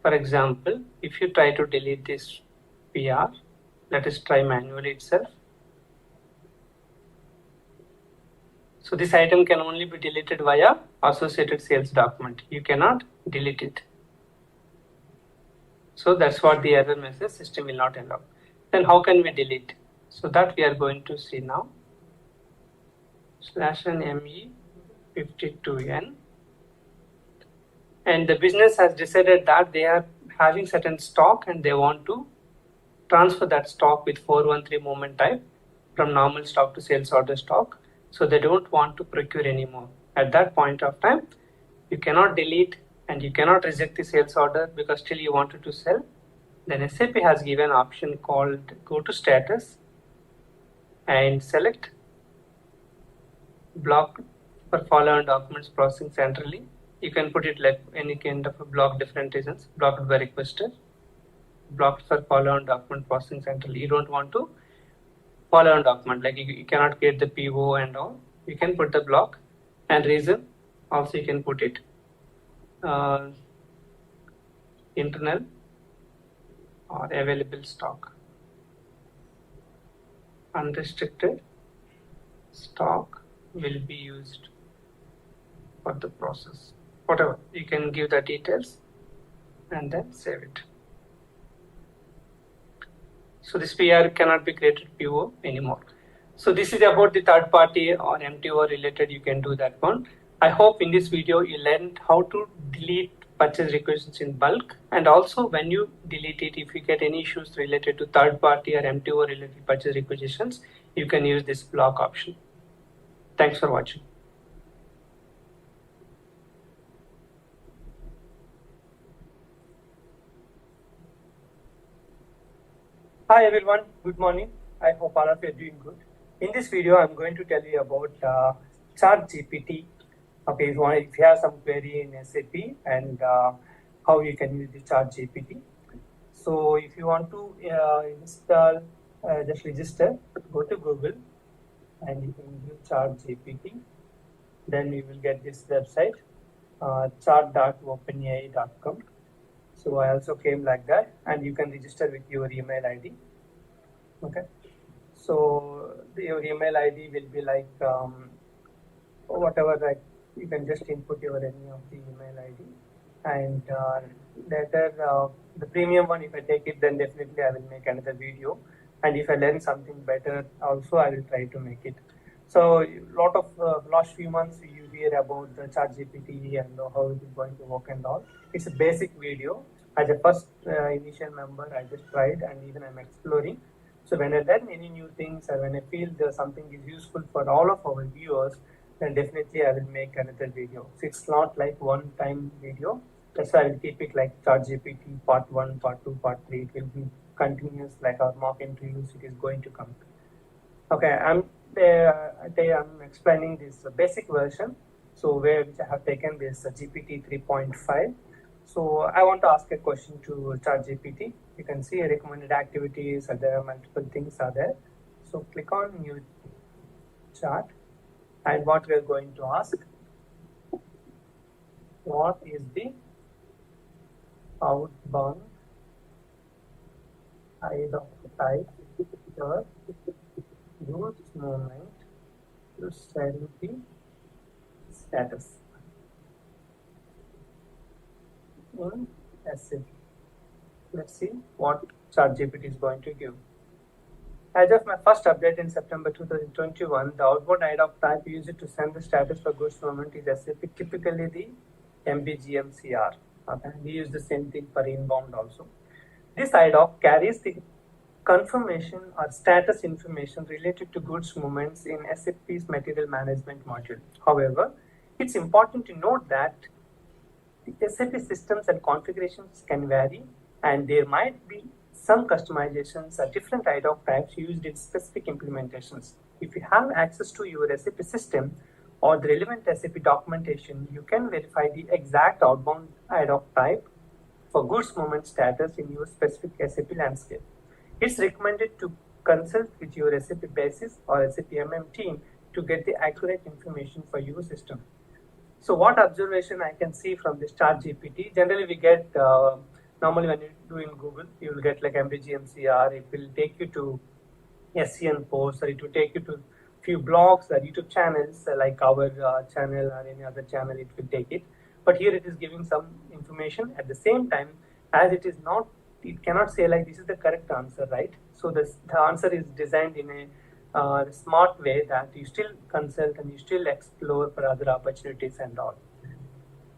For example, if you try to delete this PR, let us try manually itself. So this item can only be deleted via associated sales document. You cannot delete it. So that's what the error message system will not allow. Then how can we delete? So that we are going to see now. /me52n, and the business has decided that they are having certain stock and they want to transfer that stock with 413 movement type from normal stock to sales order stock. So they don't want to procure anymore. At that point of time, you cannot delete and you cannot reject the sales order because still you wanted to sell. Then SAP has given an option called go to status and select block for follow-on documents processing centrally. You can put it like any kind of a block, different reasons, blocked by requester, blocked for follow-on document processing centrally. You don't want to follow-on document, like you cannot create the PO and all. You can put the block and reason. Also you can put it internal or available stock, unrestricted stock will be used for the process. Whatever, you can give the details and then save it. So this PR cannot be created PO anymore. So this is about the third party or MTO related, you can do that one. I hope in this video you learned how to delete purchase requisitions in bulk, and also when you delete it, if you get any issues related to third party or MTO related purchase requisitions, you can use this block option. Thanks for watching. Hi everyone, good morning. I hope all of you are doing good. In this video, I'm going to tell you about ChatGPT. Okay, if you have some query in SAP and how you can use the ChatGPT. So if you want to install, just register, go to Google and you can give ChatGPT. Then you will get this website, chat.openai.com. So I also came like that, and you can register with your email ID. Okay. So your email ID will be like whatever, like you can just input your any of the email ID, and later the premium one, if I take it, then definitely I will make another video, and if I learn something better also I will try to make it. So lot of last few months you hear about the ChatGPT and how it is going to work and all. It's a basic video. As a first initial member, I just tried and even I'm exploring. So when I learn any new things or when I feel something is useful for all of our viewers, then definitely I will make another video. So it's not like one time video. That's why I will keep it like ChatGPT part 1, part 2, part 3. It will be continuous, like our mock interviews, it is going to come. Okay, I'm explaining this basic version. So which I have taken this GPT 3.5. So I want to ask a question to ChatGPT. You can see recommended activities are there, multiple things are there. So click on new chat, and what we are going to ask, what is the outbound type for goods movement to sell the status in SAP. Let's see what ChatGPT is going to give. As of my first update in September 2021, the outbound IDOC type used to send the status for goods movement is SAP, typically the MBGMCR. Okay. We use the same thing for inbound also. This IDOC carries the confirmation or status information related to goods movements in SAP's material management module. However, it's important to note that the SAP systems and configurations can vary, and there might be some customizations or different IDOC types used in specific implementations. If you have access to your SAP system or the relevant SAP documentation, you can verify the exact outbound IDOC type for goods movement status in your specific SAP landscape. It's recommended to consult with your SAP basis or SAP team to get the accurate information for your system. So what observation I can see from this ChatGPT? Generally we get, normally when you do in Google, you will get like MBGMCR, it will take you to SCN posts, or it will take you to few blogs or YouTube channels like our channel or any other channel, it will take it. But here it is giving some information. At the same time, as it is not it cannot say like this is the correct answer, right? So the answer is designed in a smart way that you still consult and you still explore for other opportunities and all.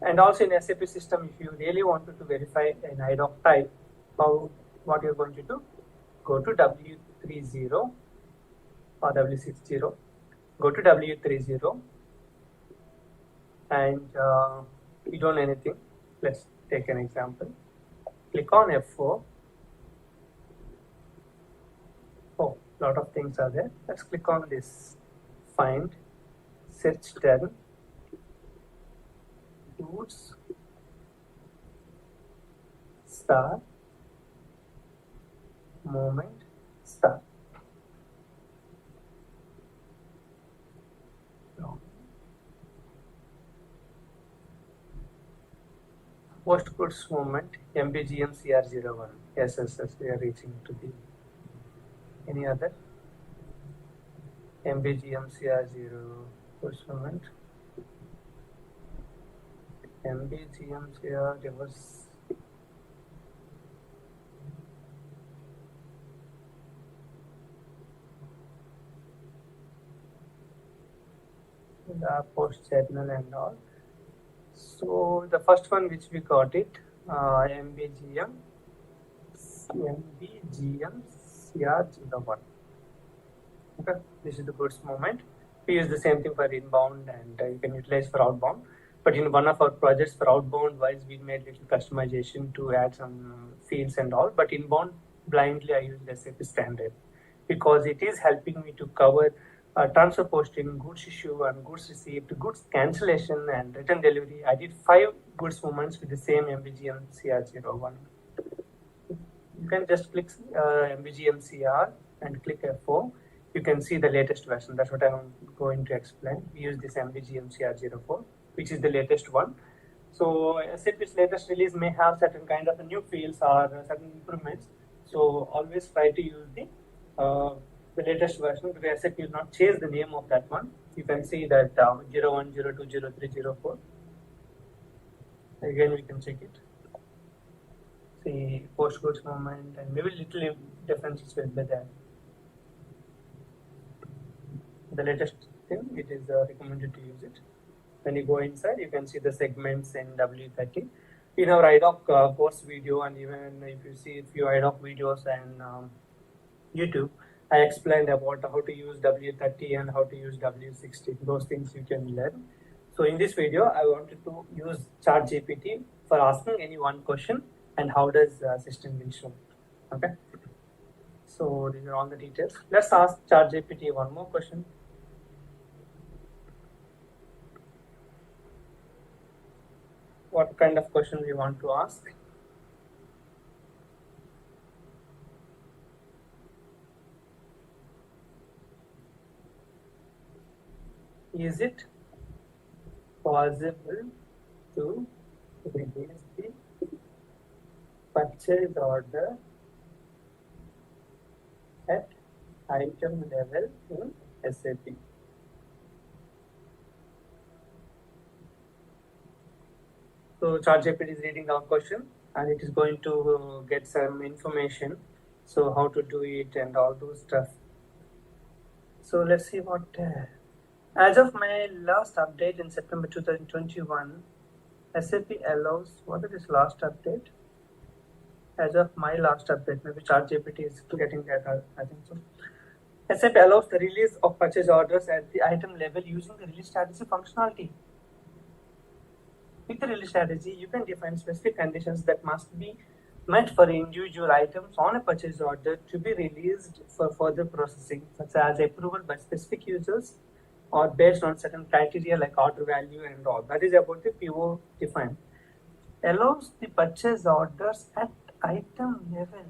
And also in SAP system, if you really wanted to verify an IDOC type, what you're going to do, go to W30 or W60, go to W30 and you don't know anything. Let's take an example. Click on F4. Oh, lot of things are there. Let's click on this. Find, search term, goods, star, moment, star. No. Post goods movement, MBGM CR01. Yes, we are reaching to the. Any other? MBGM CR0 goods movement. MBGM CR reverse. The post journal and all. So the first one which we got it, MBGM CR01. Okay, this is the goods movement. We use the same thing for inbound and you can utilize for outbound. But in one of our projects for outbound wise, we made little customization to add some fields and all. But inbound, blindly I used SAP standard because it is helping me to cover transfer posting, goods issue and goods received, goods cancellation and return delivery. I did 5 goods movements with the same MBGM CR01. You can just click MBGM CR and click F4. You can see the latest version. That's what I'm going to explain. We use this MBGM CR04, which is the latest one. So SAP's latest release may have certain kind of new fields or certain improvements. So always try to use the latest version because SAP will not change the name of that one. You can see that 01, 02, 03, 04. Again, we can check it. See post goods movement and maybe little differences will be there. The latest thing, it is recommended to use it. When you go inside, you can see the segments in W30. In our IDOC course video, and even if you see a few IDOC videos and YouTube, I explained about how to use W30 and how to use W60. Those things you can learn. So in this video, I wanted to use ChatGPT for asking any one question and how does system will show. Okay. So these are all the details. Let's ask ChatGPT one more question. What kind of question we want to ask? Is it possible to release the purchase order at item level in SAP? So ChatGPT is reading our question and it is going to get some information. So how to do it and all those stuff. So let's see what. As of my last update in September 2021, SAP allows. What is this last update? As of my last update, maybe ChatGPT is getting that. I think so. SAP allows the release of purchase orders at the item level using the release strategy functionality. With the release strategy, you can define specific conditions that must be met for individual items on a purchase order to be released for further processing, such as approval by specific users or based on certain criteria like order value and all. That is about the PO define. Allows the purchase orders at item level.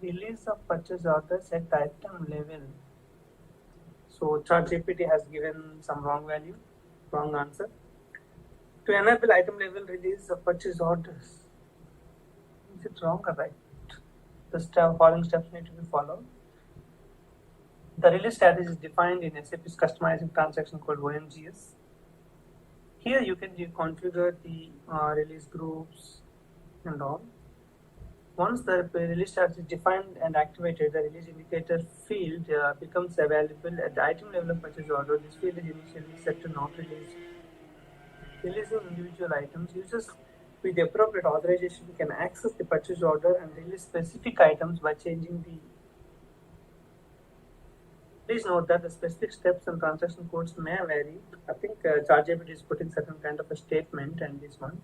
Release of purchase orders at item level. So ChatGPT has given some wrong value, wrong answer. To enable item level release of purchase orders. Is it wrong or right? The following steps need to be followed. The release strategy is defined in SAP's customizing transaction called OMGS. Here you can configure the release groups and all. Once the release strategy is defined and activated, the release indicator field becomes available at the item level of purchase order. This field is initially set to not release. Releasing individual items, users with the appropriate authorization can access the purchase order and release specific items by changing the. Please note that the specific steps and transaction codes may vary. I think ChargeAPT is putting certain kind of a statement and this one.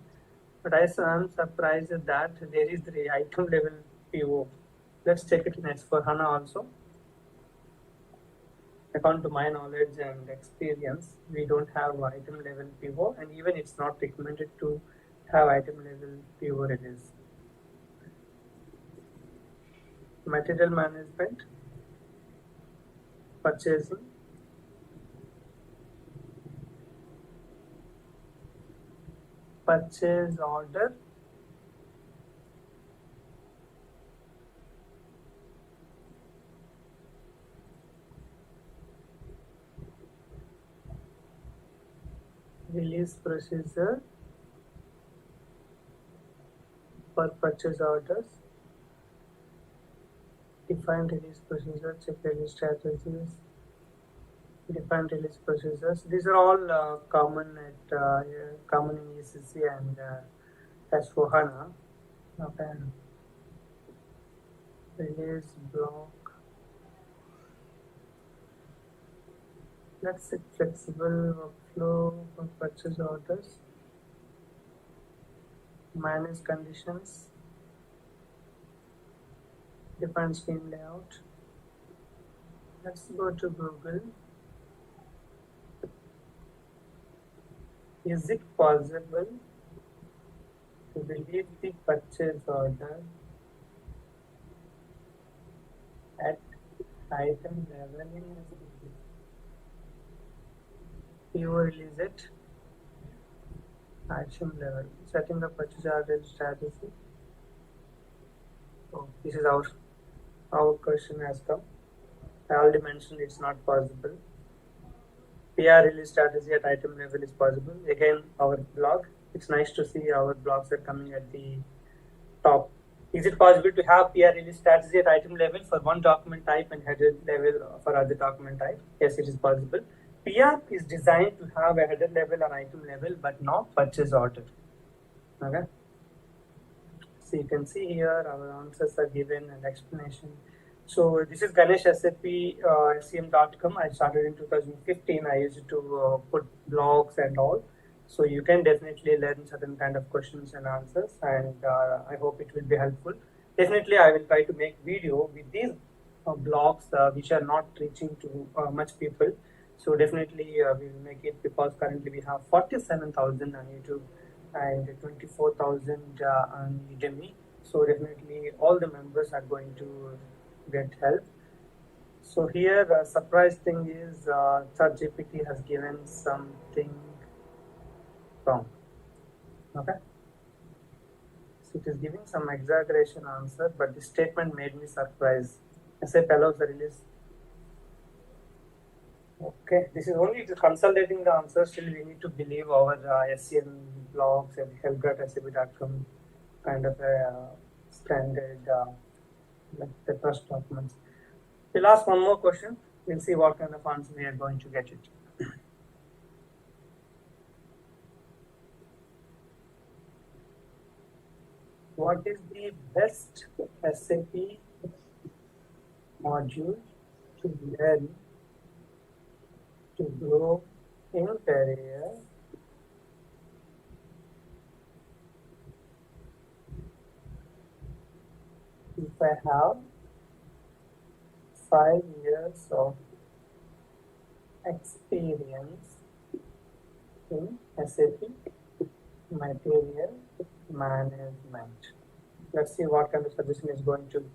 But I am surprised that there is the item level PO. Let's check it in S4HANA also. According to my knowledge and experience, we don't have item level PO, and even it's not recommended to have item level PO release. Material management, purchasing, purchase order, release procedure for purchase orders, define release procedure, check release strategies, define release procedures. These are all common in ECC and S4HANA. Okay. Release block. Let's set flexible workflow for purchase orders. Manage conditions. Define screen layout. Let's go to Google. Is it possible to release the purchase order at item level in SAP? You release it item level. Setting the purchase order strategy. Oh, this is our question has come. I already mentioned it's not possible. PR release strategy at item level is possible. Again, our blog. It's nice to see our blogs are coming at the top. Is it possible to have PR release strategy at item level for one document type and header level for other document type? Yes, it is possible. PR is designed to have a header level or item level, but not purchase order. Okay. So you can see here our answers are given and explanation. So this is Ganesh SAP SCM.com. I started in 2015. I used to put blogs and all. So you can definitely learn certain kind of questions and answers, and I hope it will be helpful. Definitely, I will try to make video with these blogs which are not reaching to much people. So definitely we will make it, because currently we have 47,000 on YouTube and 24,000 on Udemy. So definitely all the members are going to get help. So here surprise thing is ChatGPT has given something wrong. Okay. So it is giving some exaggeration answer, but the statement made me surprised. SAP allows the release. Okay, this is only consolidating the answer. Still, we need to believe our SCM blogs and help.sap.com kind of a standard like the trust documents. We'll ask one more question. We'll see what kind of answer we are going to get it. What is the best SAP module to learn to grow in career if I have 5 years of experience in SAP material management? Let's see what kind of suggestion is going to.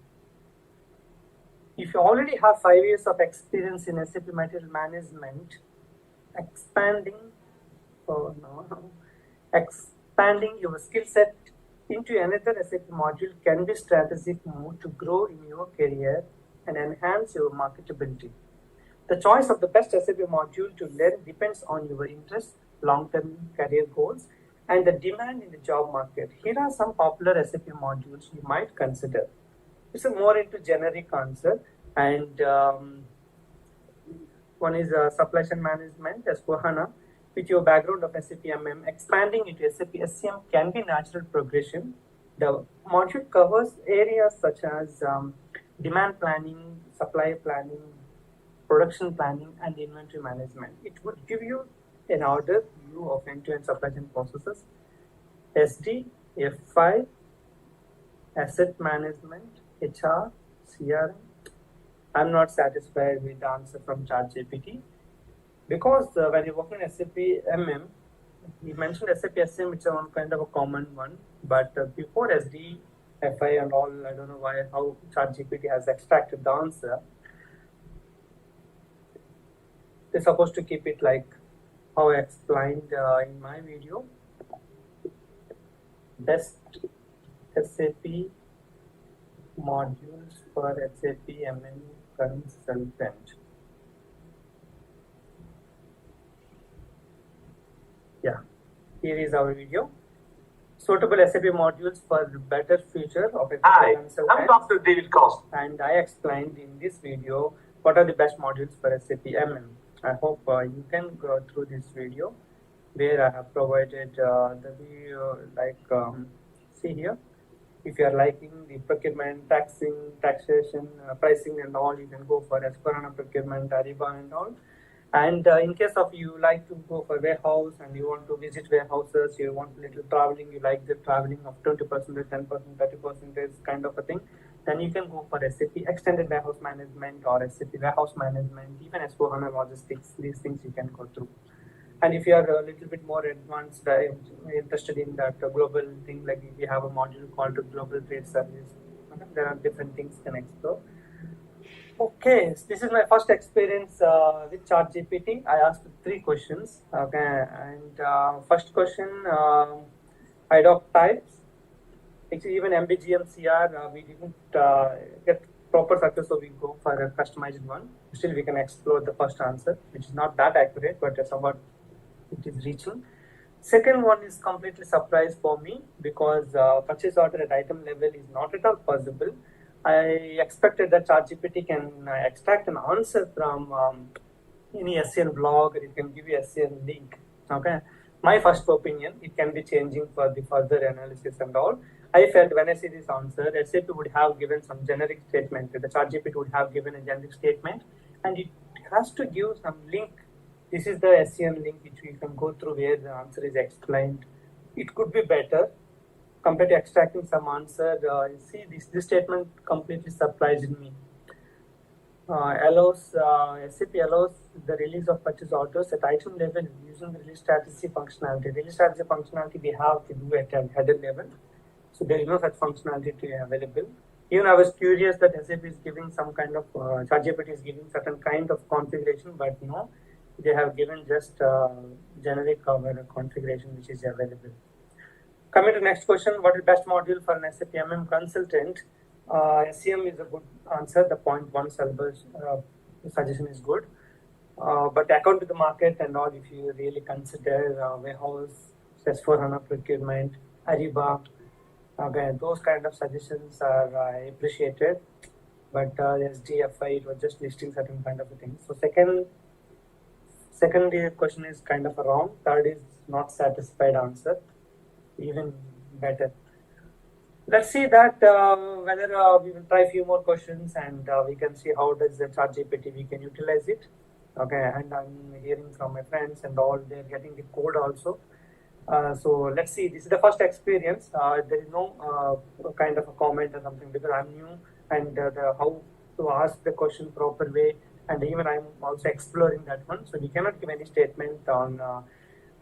If you already have 5 years of experience in SAP material management, expanding your skill set into another SAP module can be a strategic move to grow in your career and enhance your marketability. The choice of the best SAP module to learn depends on your interests, long-term career goals, and the demand in the job market. Here are some popular SAP modules you might consider. It's a more into generic answer, and one is supply chain management, S/4HANA. With your background of SAP MM, expanding into SAP SCM can be natural progression. The module covers areas such as demand planning, supply planning, production planning, and inventory management. It would give you an order view of end-to-end supply chain processes. SD, F5, asset management, HR, CRM. I'm not satisfied with the answer from ChatGPT because when you're working in SAP MM, you mentioned SAP SM, it's a one kind of a common one, but before SD, FI and all, I don't know how ChatGPT has extracted the answer. They're supposed to keep it like how I explained in my video. Best SAP modules for SAP MM consultant. Yeah, here is our video. Suitable SAP modules for better future of SAP consultant. I'm Dr. David Cost. And I explained in this video what are the best modules for SAP MM. I hope you can go through this video where I have provided the video see here. If you are liking the procurement, taxation, pricing and all, you can go for S/4HANA procurement, Ariba and all. And in case of you like to go for warehouse and you want to visit warehouses, you want a little traveling, you like the traveling of 20%, 10%, 30% kind of a thing, then you can go for SAP Extended Warehouse Management or SAP Warehouse Management, even S/4HANA Logistics. These things you can go through. And if you are a little bit more advanced, interested in that global thing, like we have a module called Global Trade Service, there are different things you can explore. Okay, this is my first experience with ChatGPT. I asked 3 questions. Okay, and first question, IDOC types. Actually, even MBGM CR, we didn't get proper success, so we go for a customized one. Still, we can explore the first answer, which is not that accurate, but somewhat it is reaching. Second one is completely surprise for me because purchase order at item level is not at all possible. I expected that ChatGPT can extract an answer from any SCN blog, or it can give you SCN link. Okay, my first opinion, it can be changing for the further analysis and all. I felt when I see this answer, SAP would have given some generic statement. The ChatGPT would have given a generic statement, and it has to give some link. This is the SCN link which we can go through where the answer is explained. It could be better compared to extracting some answer. See, this statement completely surprised me. SAP allows the release of purchase orders at item level using the release strategy functionality. Release strategy functionality we have to do at a header level. So there is no such functionality available. Even I was curious that SAP is giving some kind of, ChatGPT is giving certain kind of configuration, but no, they have given just generic configuration which is available. Coming to next question, what is best module for an SAP MM consultant? SCM is a good answer. The 0.1 syllabus suggestion is good. But according to the market and all, if you really consider warehouse, S/4HANA procurement, Ariba, again, those kind of suggestions are appreciated. But SDFI, it was just listing certain kind of things. So second question is kind of wrong. Third is not satisfied answer. Even better. Let's see that whether we will try a few more questions and we can see how does the ChatGPT we can utilize it. Okay, and I'm hearing from my friends and all, they're getting the code also. So let's see. This is the first experience. There is no kind of a comment or something because I'm new and how to ask the question proper way, and even I'm also exploring that one. So we cannot give any statement on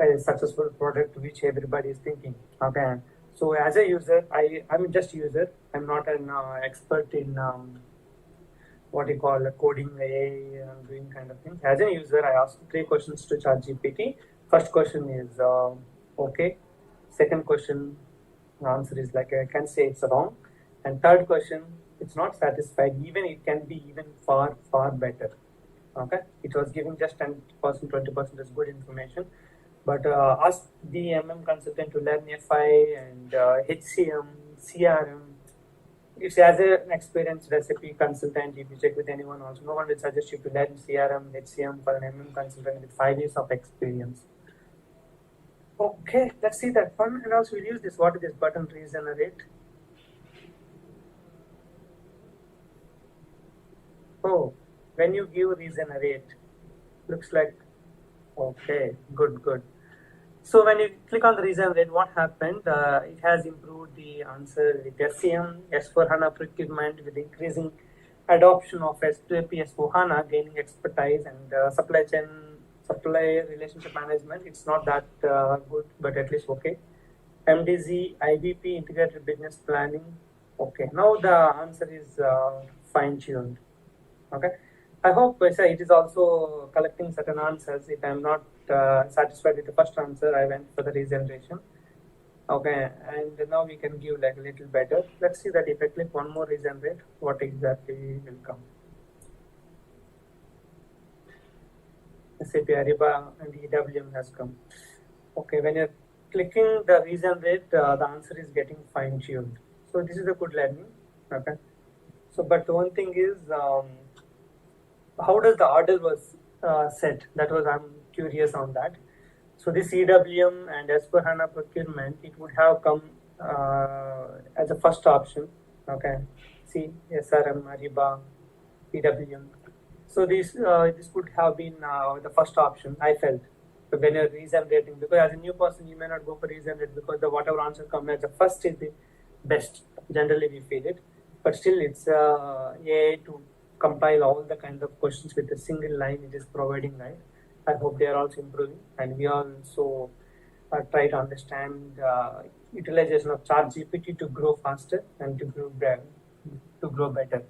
a successful product which everybody is thinking. Okay. So as a user, I'm just user. I'm not an expert in what you call coding AI and doing kind of things. As a user, I asked 3 questions to ChatGPT. First question is okay. Second question, the answer is like I can say it's wrong. And third question, it's not satisfied. Even it can be even far better. Okay, it was giving just 10%, 20% is good information. But ask the consultant to learn FI and HCM, CRM. If he has an experienced SAP consultant, if you check with anyone also, no one will suggest you to learn CRM, HCM for an consultant with 5 years of experience. Okay, let's see that one. And also we'll use this. What is this button regenerate? Oh, when you give regenerate, looks like, okay, good. So when you click on the regenerate, what happened? It has improved the answer with SCM, S4HANA procurement with increasing adoption of SAP S4HANA, gaining expertise and supply relationship management. It's not that good, but at least okay. MDZ, IBP, integrated business planning. Okay, now the answer is fine-tuned. Okay, I hope it is also collecting certain answers. If I'm not satisfied with the first answer, I went for the regeneration. Okay, and now we can give like a little better. Let's see that if I click one more regenerate, what exactly will come. SAP Ariba and EWM has come. Okay, when you're clicking the regenerate, the answer is getting fine-tuned. So this is a good learning. Okay, so but the one thing is, how does the order was set? That was, I'm curious on that. So this EWM and S4HANA procurement, it would have come as a first option. Okay, see SRM, Ariba, EWM. So this would have been the first option, I felt. But when you're regenerating, because as a new person, you may not go for regenerate because the whatever answer comes as the first is the best. Generally, we feel it. But still, it's AI to compile all the kind of questions with a single line it is providing, right? I hope they are also improving, and we also try to understand utilization of ChatGPT to grow faster and to grow better.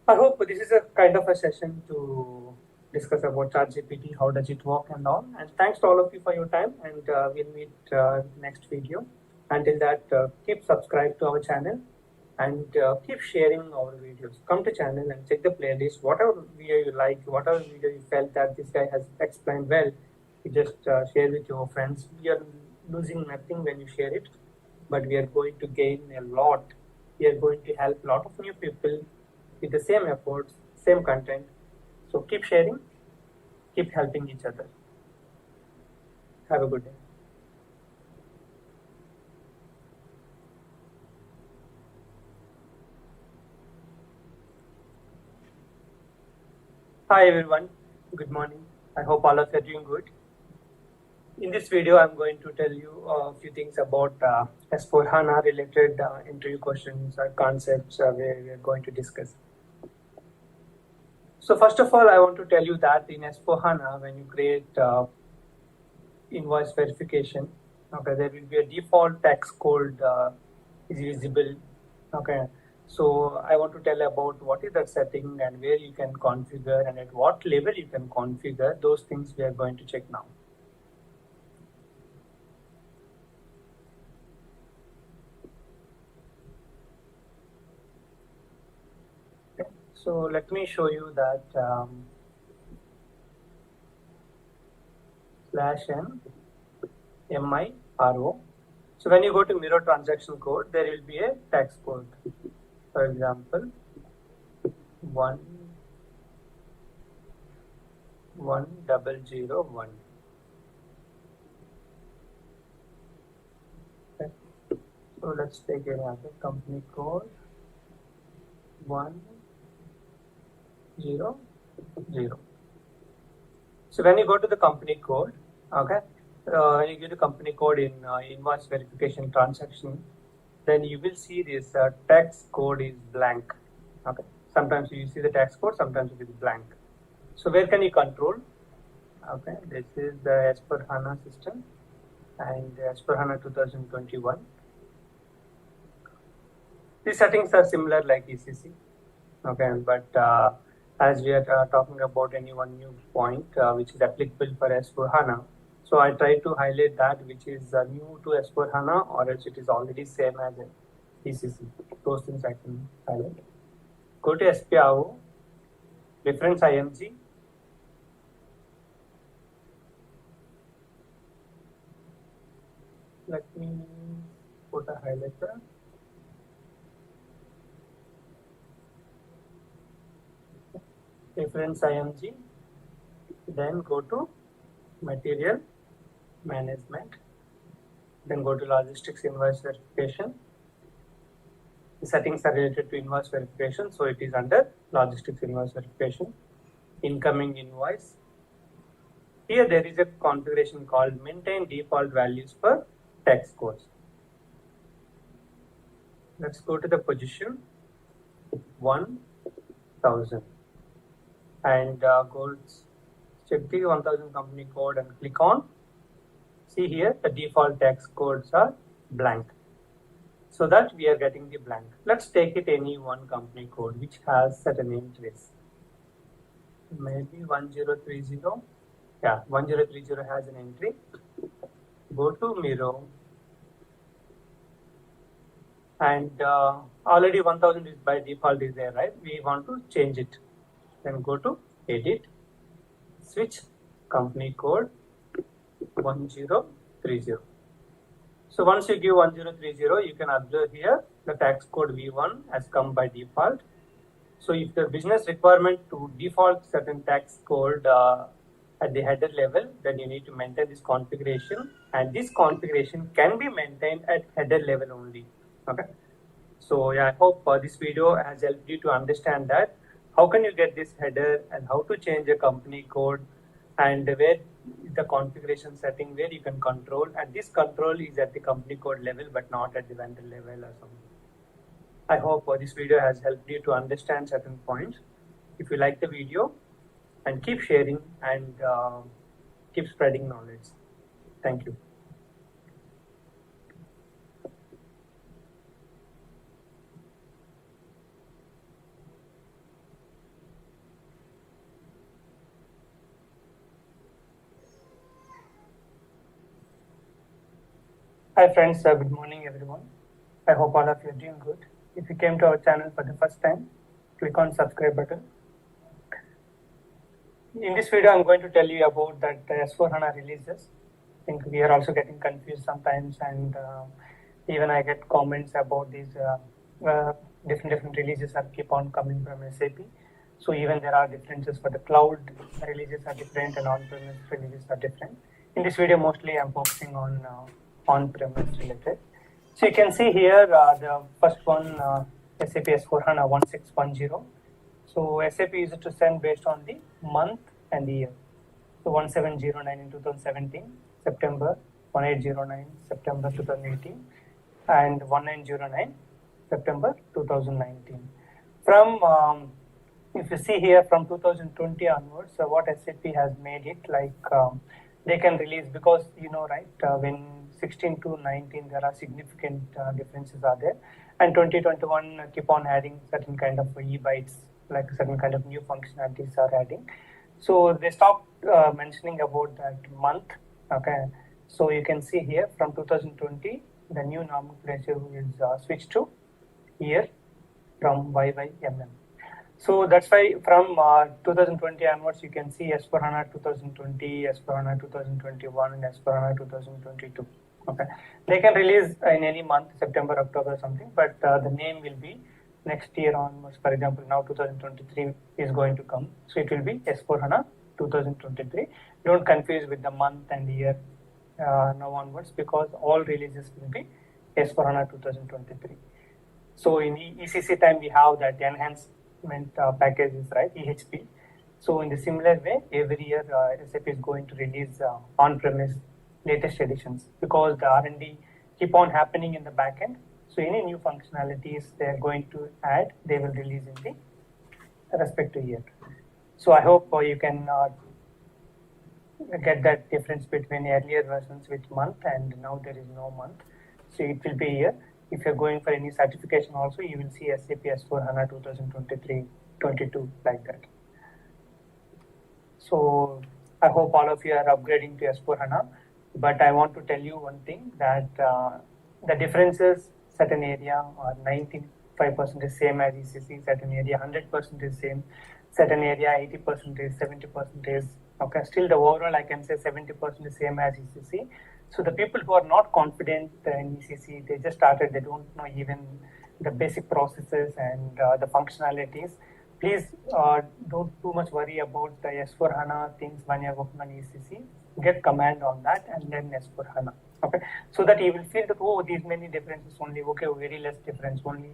I hope this is a kind of a session to discuss about ChatGPT, how does it work and all. And thanks to all of you for your time, and we'll meet next video. Until that, keep subscribe to our channel and keep sharing our videos. Come to channel and check the playlist. Whatever video you like, whatever video you felt that this guy has explained well, you just share with your friends. We are losing nothing when you share it, but we are going to gain a lot. We are going to help a lot of new people with the same efforts, same content. So keep sharing, keep helping each other. Have a good day. Hi everyone, good morning. I hope all of you are doing good. In this video, I'm going to tell you a few things about S4HANA related interview questions or concepts where we are going to discuss. So first of all, I want to tell you that in S4HANA, when you create invoice verification, okay, there will be a default text code is visible. Okay, so I want to tell about what is that setting and where you can configure and at what level you can configure. Those things we are going to check now. Okay, so let me show you that /MIRO. So when you go to mirror transaction code, there will be a text code. For example, 11001. Okay. So let's take another company code 100. So when you go to the company code, okay, you give the company code in invoice verification transaction, then you will see this text code is blank. Okay, sometimes you see the text code, sometimes it is blank. So where can you control? Okay, this is the S4HANA system and S4HANA 2021. These settings are similar like ECC. Okay, but as we are talking about any one new point which is applicable for S4HANA, so I try to highlight that which is new to S4HANA or else it is already same as ECC. Those things I can highlight. Go to SPIO, reference IMG. Let me put a highlighter. Reference IMG, then go to material management, then go to logistics invoice verification. The settings are related to invoice verification, so it is under logistics invoice verification. Incoming invoice. Here there is a configuration called maintain default values for tax codes. Let's go to the position 1000 and go check the 1000 company code and click on. See here the default tax codes are blank, so that we are getting the blank. Let's take it any one company code which has certain entries. Maybe 1030. Yeah, 1030 has an entry. Go to mirror, and already 1000 is by default is there, right? We want to change it. Then go to edit, switch company code 1030. So once you give 1030, you can observe here the tax code V1 has come by default. So if the business requirement to default certain tax code at the header level, then you need to maintain this configuration, and this configuration can be maintained at header level only. Okay. So yeah, I hope this video has helped you to understand that how can you get this header and how to change a company code, and where is the configuration setting where you can control, and this control is at the company code level but not at the vendor level or something. I hope this video has helped you to understand certain points. If you like the video, and keep sharing and keep spreading knowledge. Thank you. Hi friends, good morning everyone. I hope all of you are doing good. If you came to our channel for the first time, click on subscribe button. In this video, I'm going to tell you about that S4HANA releases. I think we are also getting confused sometimes, and even I get comments about these different releases that keep on coming from SAP. So even there are differences for the cloud releases are different and on-premise releases are different. In this video, mostly I'm focusing on on-premise related. So you can see here the first one, SAP S4HANA 1610. So SAP used to send based on the month and the year. So 1709 in 2017, September, 1809, September 2018, and 1909, September 2019. From, if you see here from 2020 onwards, what SAP has made it like they can release, because you know, right, when 16 to 19 there are significant differences are there, and 2021 keep on adding certain kind of e-bytes, like certain kind of new functionalities are adding. So they stopped mentioning about that month. Okay, so you can see here from 2020 the new nomenclature is switched to year from YYMM. So that's why from 2020 onwards you can see S4HANA 2020, S4HANA 2021, and S4HANA 2022. Okay, they can release in any month, September, October, something, but the name will be next year onwards. For example, now 2023 is going to come, so it will be S4HANA 2023. Don't confuse with the month and year now onwards, because all releases will be S4HANA 2023. So in ECC time we have that enhancement packages, right, EHP. So in the similar way, every year SAP is going to release on-premise latest editions, because the R&D keep on happening in the backend. So any new functionalities they are going to add, they will release in the respective year. So I hope you can get that difference between earlier versions with month and now there is no month. So it will be year. If you're going for any certification also, you will see SAP S4HANA 2023-22 like that. So I hope all of you are upgrading to S4HANA. But I want to tell you one thing, that the differences, certain area are 95% is same as ECC, certain area 100% is same, certain area 80% is, 70% is, okay, still the overall I can say 70% is same as ECC, So the people who are not confident in ECC, they just started, they don't know even the basic processes and the functionalities. Please don't too much worry about the S4HANA things when you're working on ECC. Get command on that and then S4HANA. Okay, so that you will feel that, oh, these many differences only, okay, very less difference only.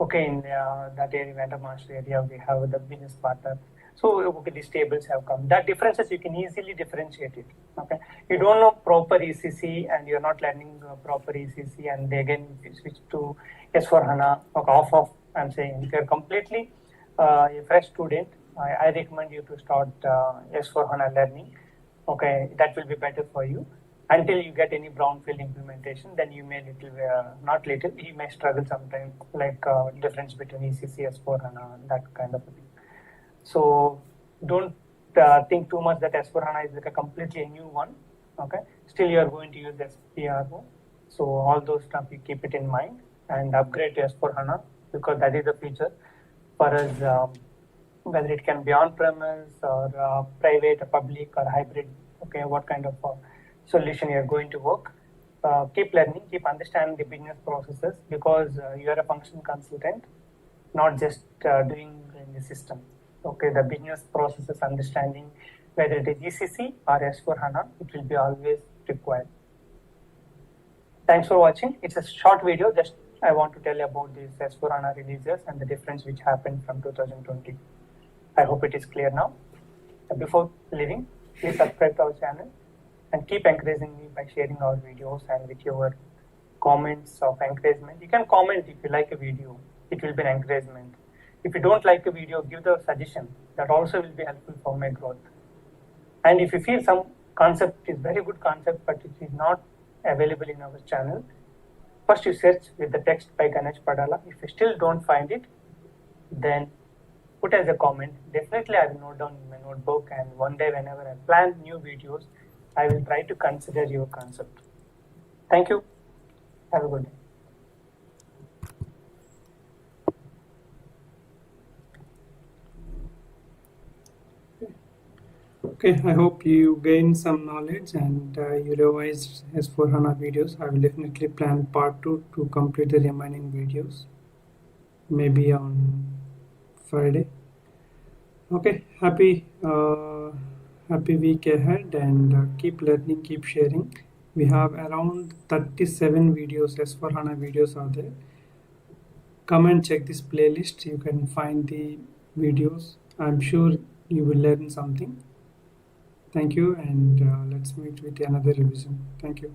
Okay, in that area, vendor master area, we have the business partner. So okay, these tables have come. That differences you can easily differentiate it. Okay, you don't know proper ECC and you're not learning proper ECC, and again you switch to S4HANA. Okay, off. I'm saying if you're completely a fresh student, I recommend you to start S4HANA learning. Okay, that will be better for you. Until you get any brownfield implementation, then you may you may struggle sometimes, like difference between ECC, S4HANA, that kind of a thing. So don't think too much that S4HANA is like a completely new one. Okay, still you are going to use SPRO. So all those stuff you keep it in mind and upgrade to S4HANA, because that is the feature for us. Whether it can be on-premise or private, or public, or hybrid. Okay, what kind of solution you are going to work. Keep learning, keep understanding the business processes, because you are a function consultant, not just doing in the system. Okay, the business processes understanding, whether it is ECC or S4HANA, it will be always required. Thanks for watching. It's a short video. Just I want to tell you about these S4HANA releases and the difference which happened from 2020. I hope it is clear now. Before leaving, please subscribe to our channel and keep encouraging me by sharing our videos and with your comments of encouragement. You can comment if you like a video. It will be an encouragement. If you don't like a video, give the suggestion. That also will be helpful for my growth. And if you feel some concept is very good concept, but it is not available in our channel, first you search with the text by Ganesh Padala. If you still don't find it, then put as a comment. Definitely I will note down in my notebook, and one day whenever I plan new videos, I will try to consider your concept. Thank you. Have a good day. Okay, I hope you gained some knowledge and you revised S4HANA videos. I will definitely plan part 2 to complete the remaining videos, maybe on Friday. Okay, happy week ahead, and keep learning, keep sharing. We have around 37 videos, S4HANA videos are there. Come and check this playlist. You can find the videos. I'm sure you will learn something. Thank you, and let's meet with another revision. Thank you.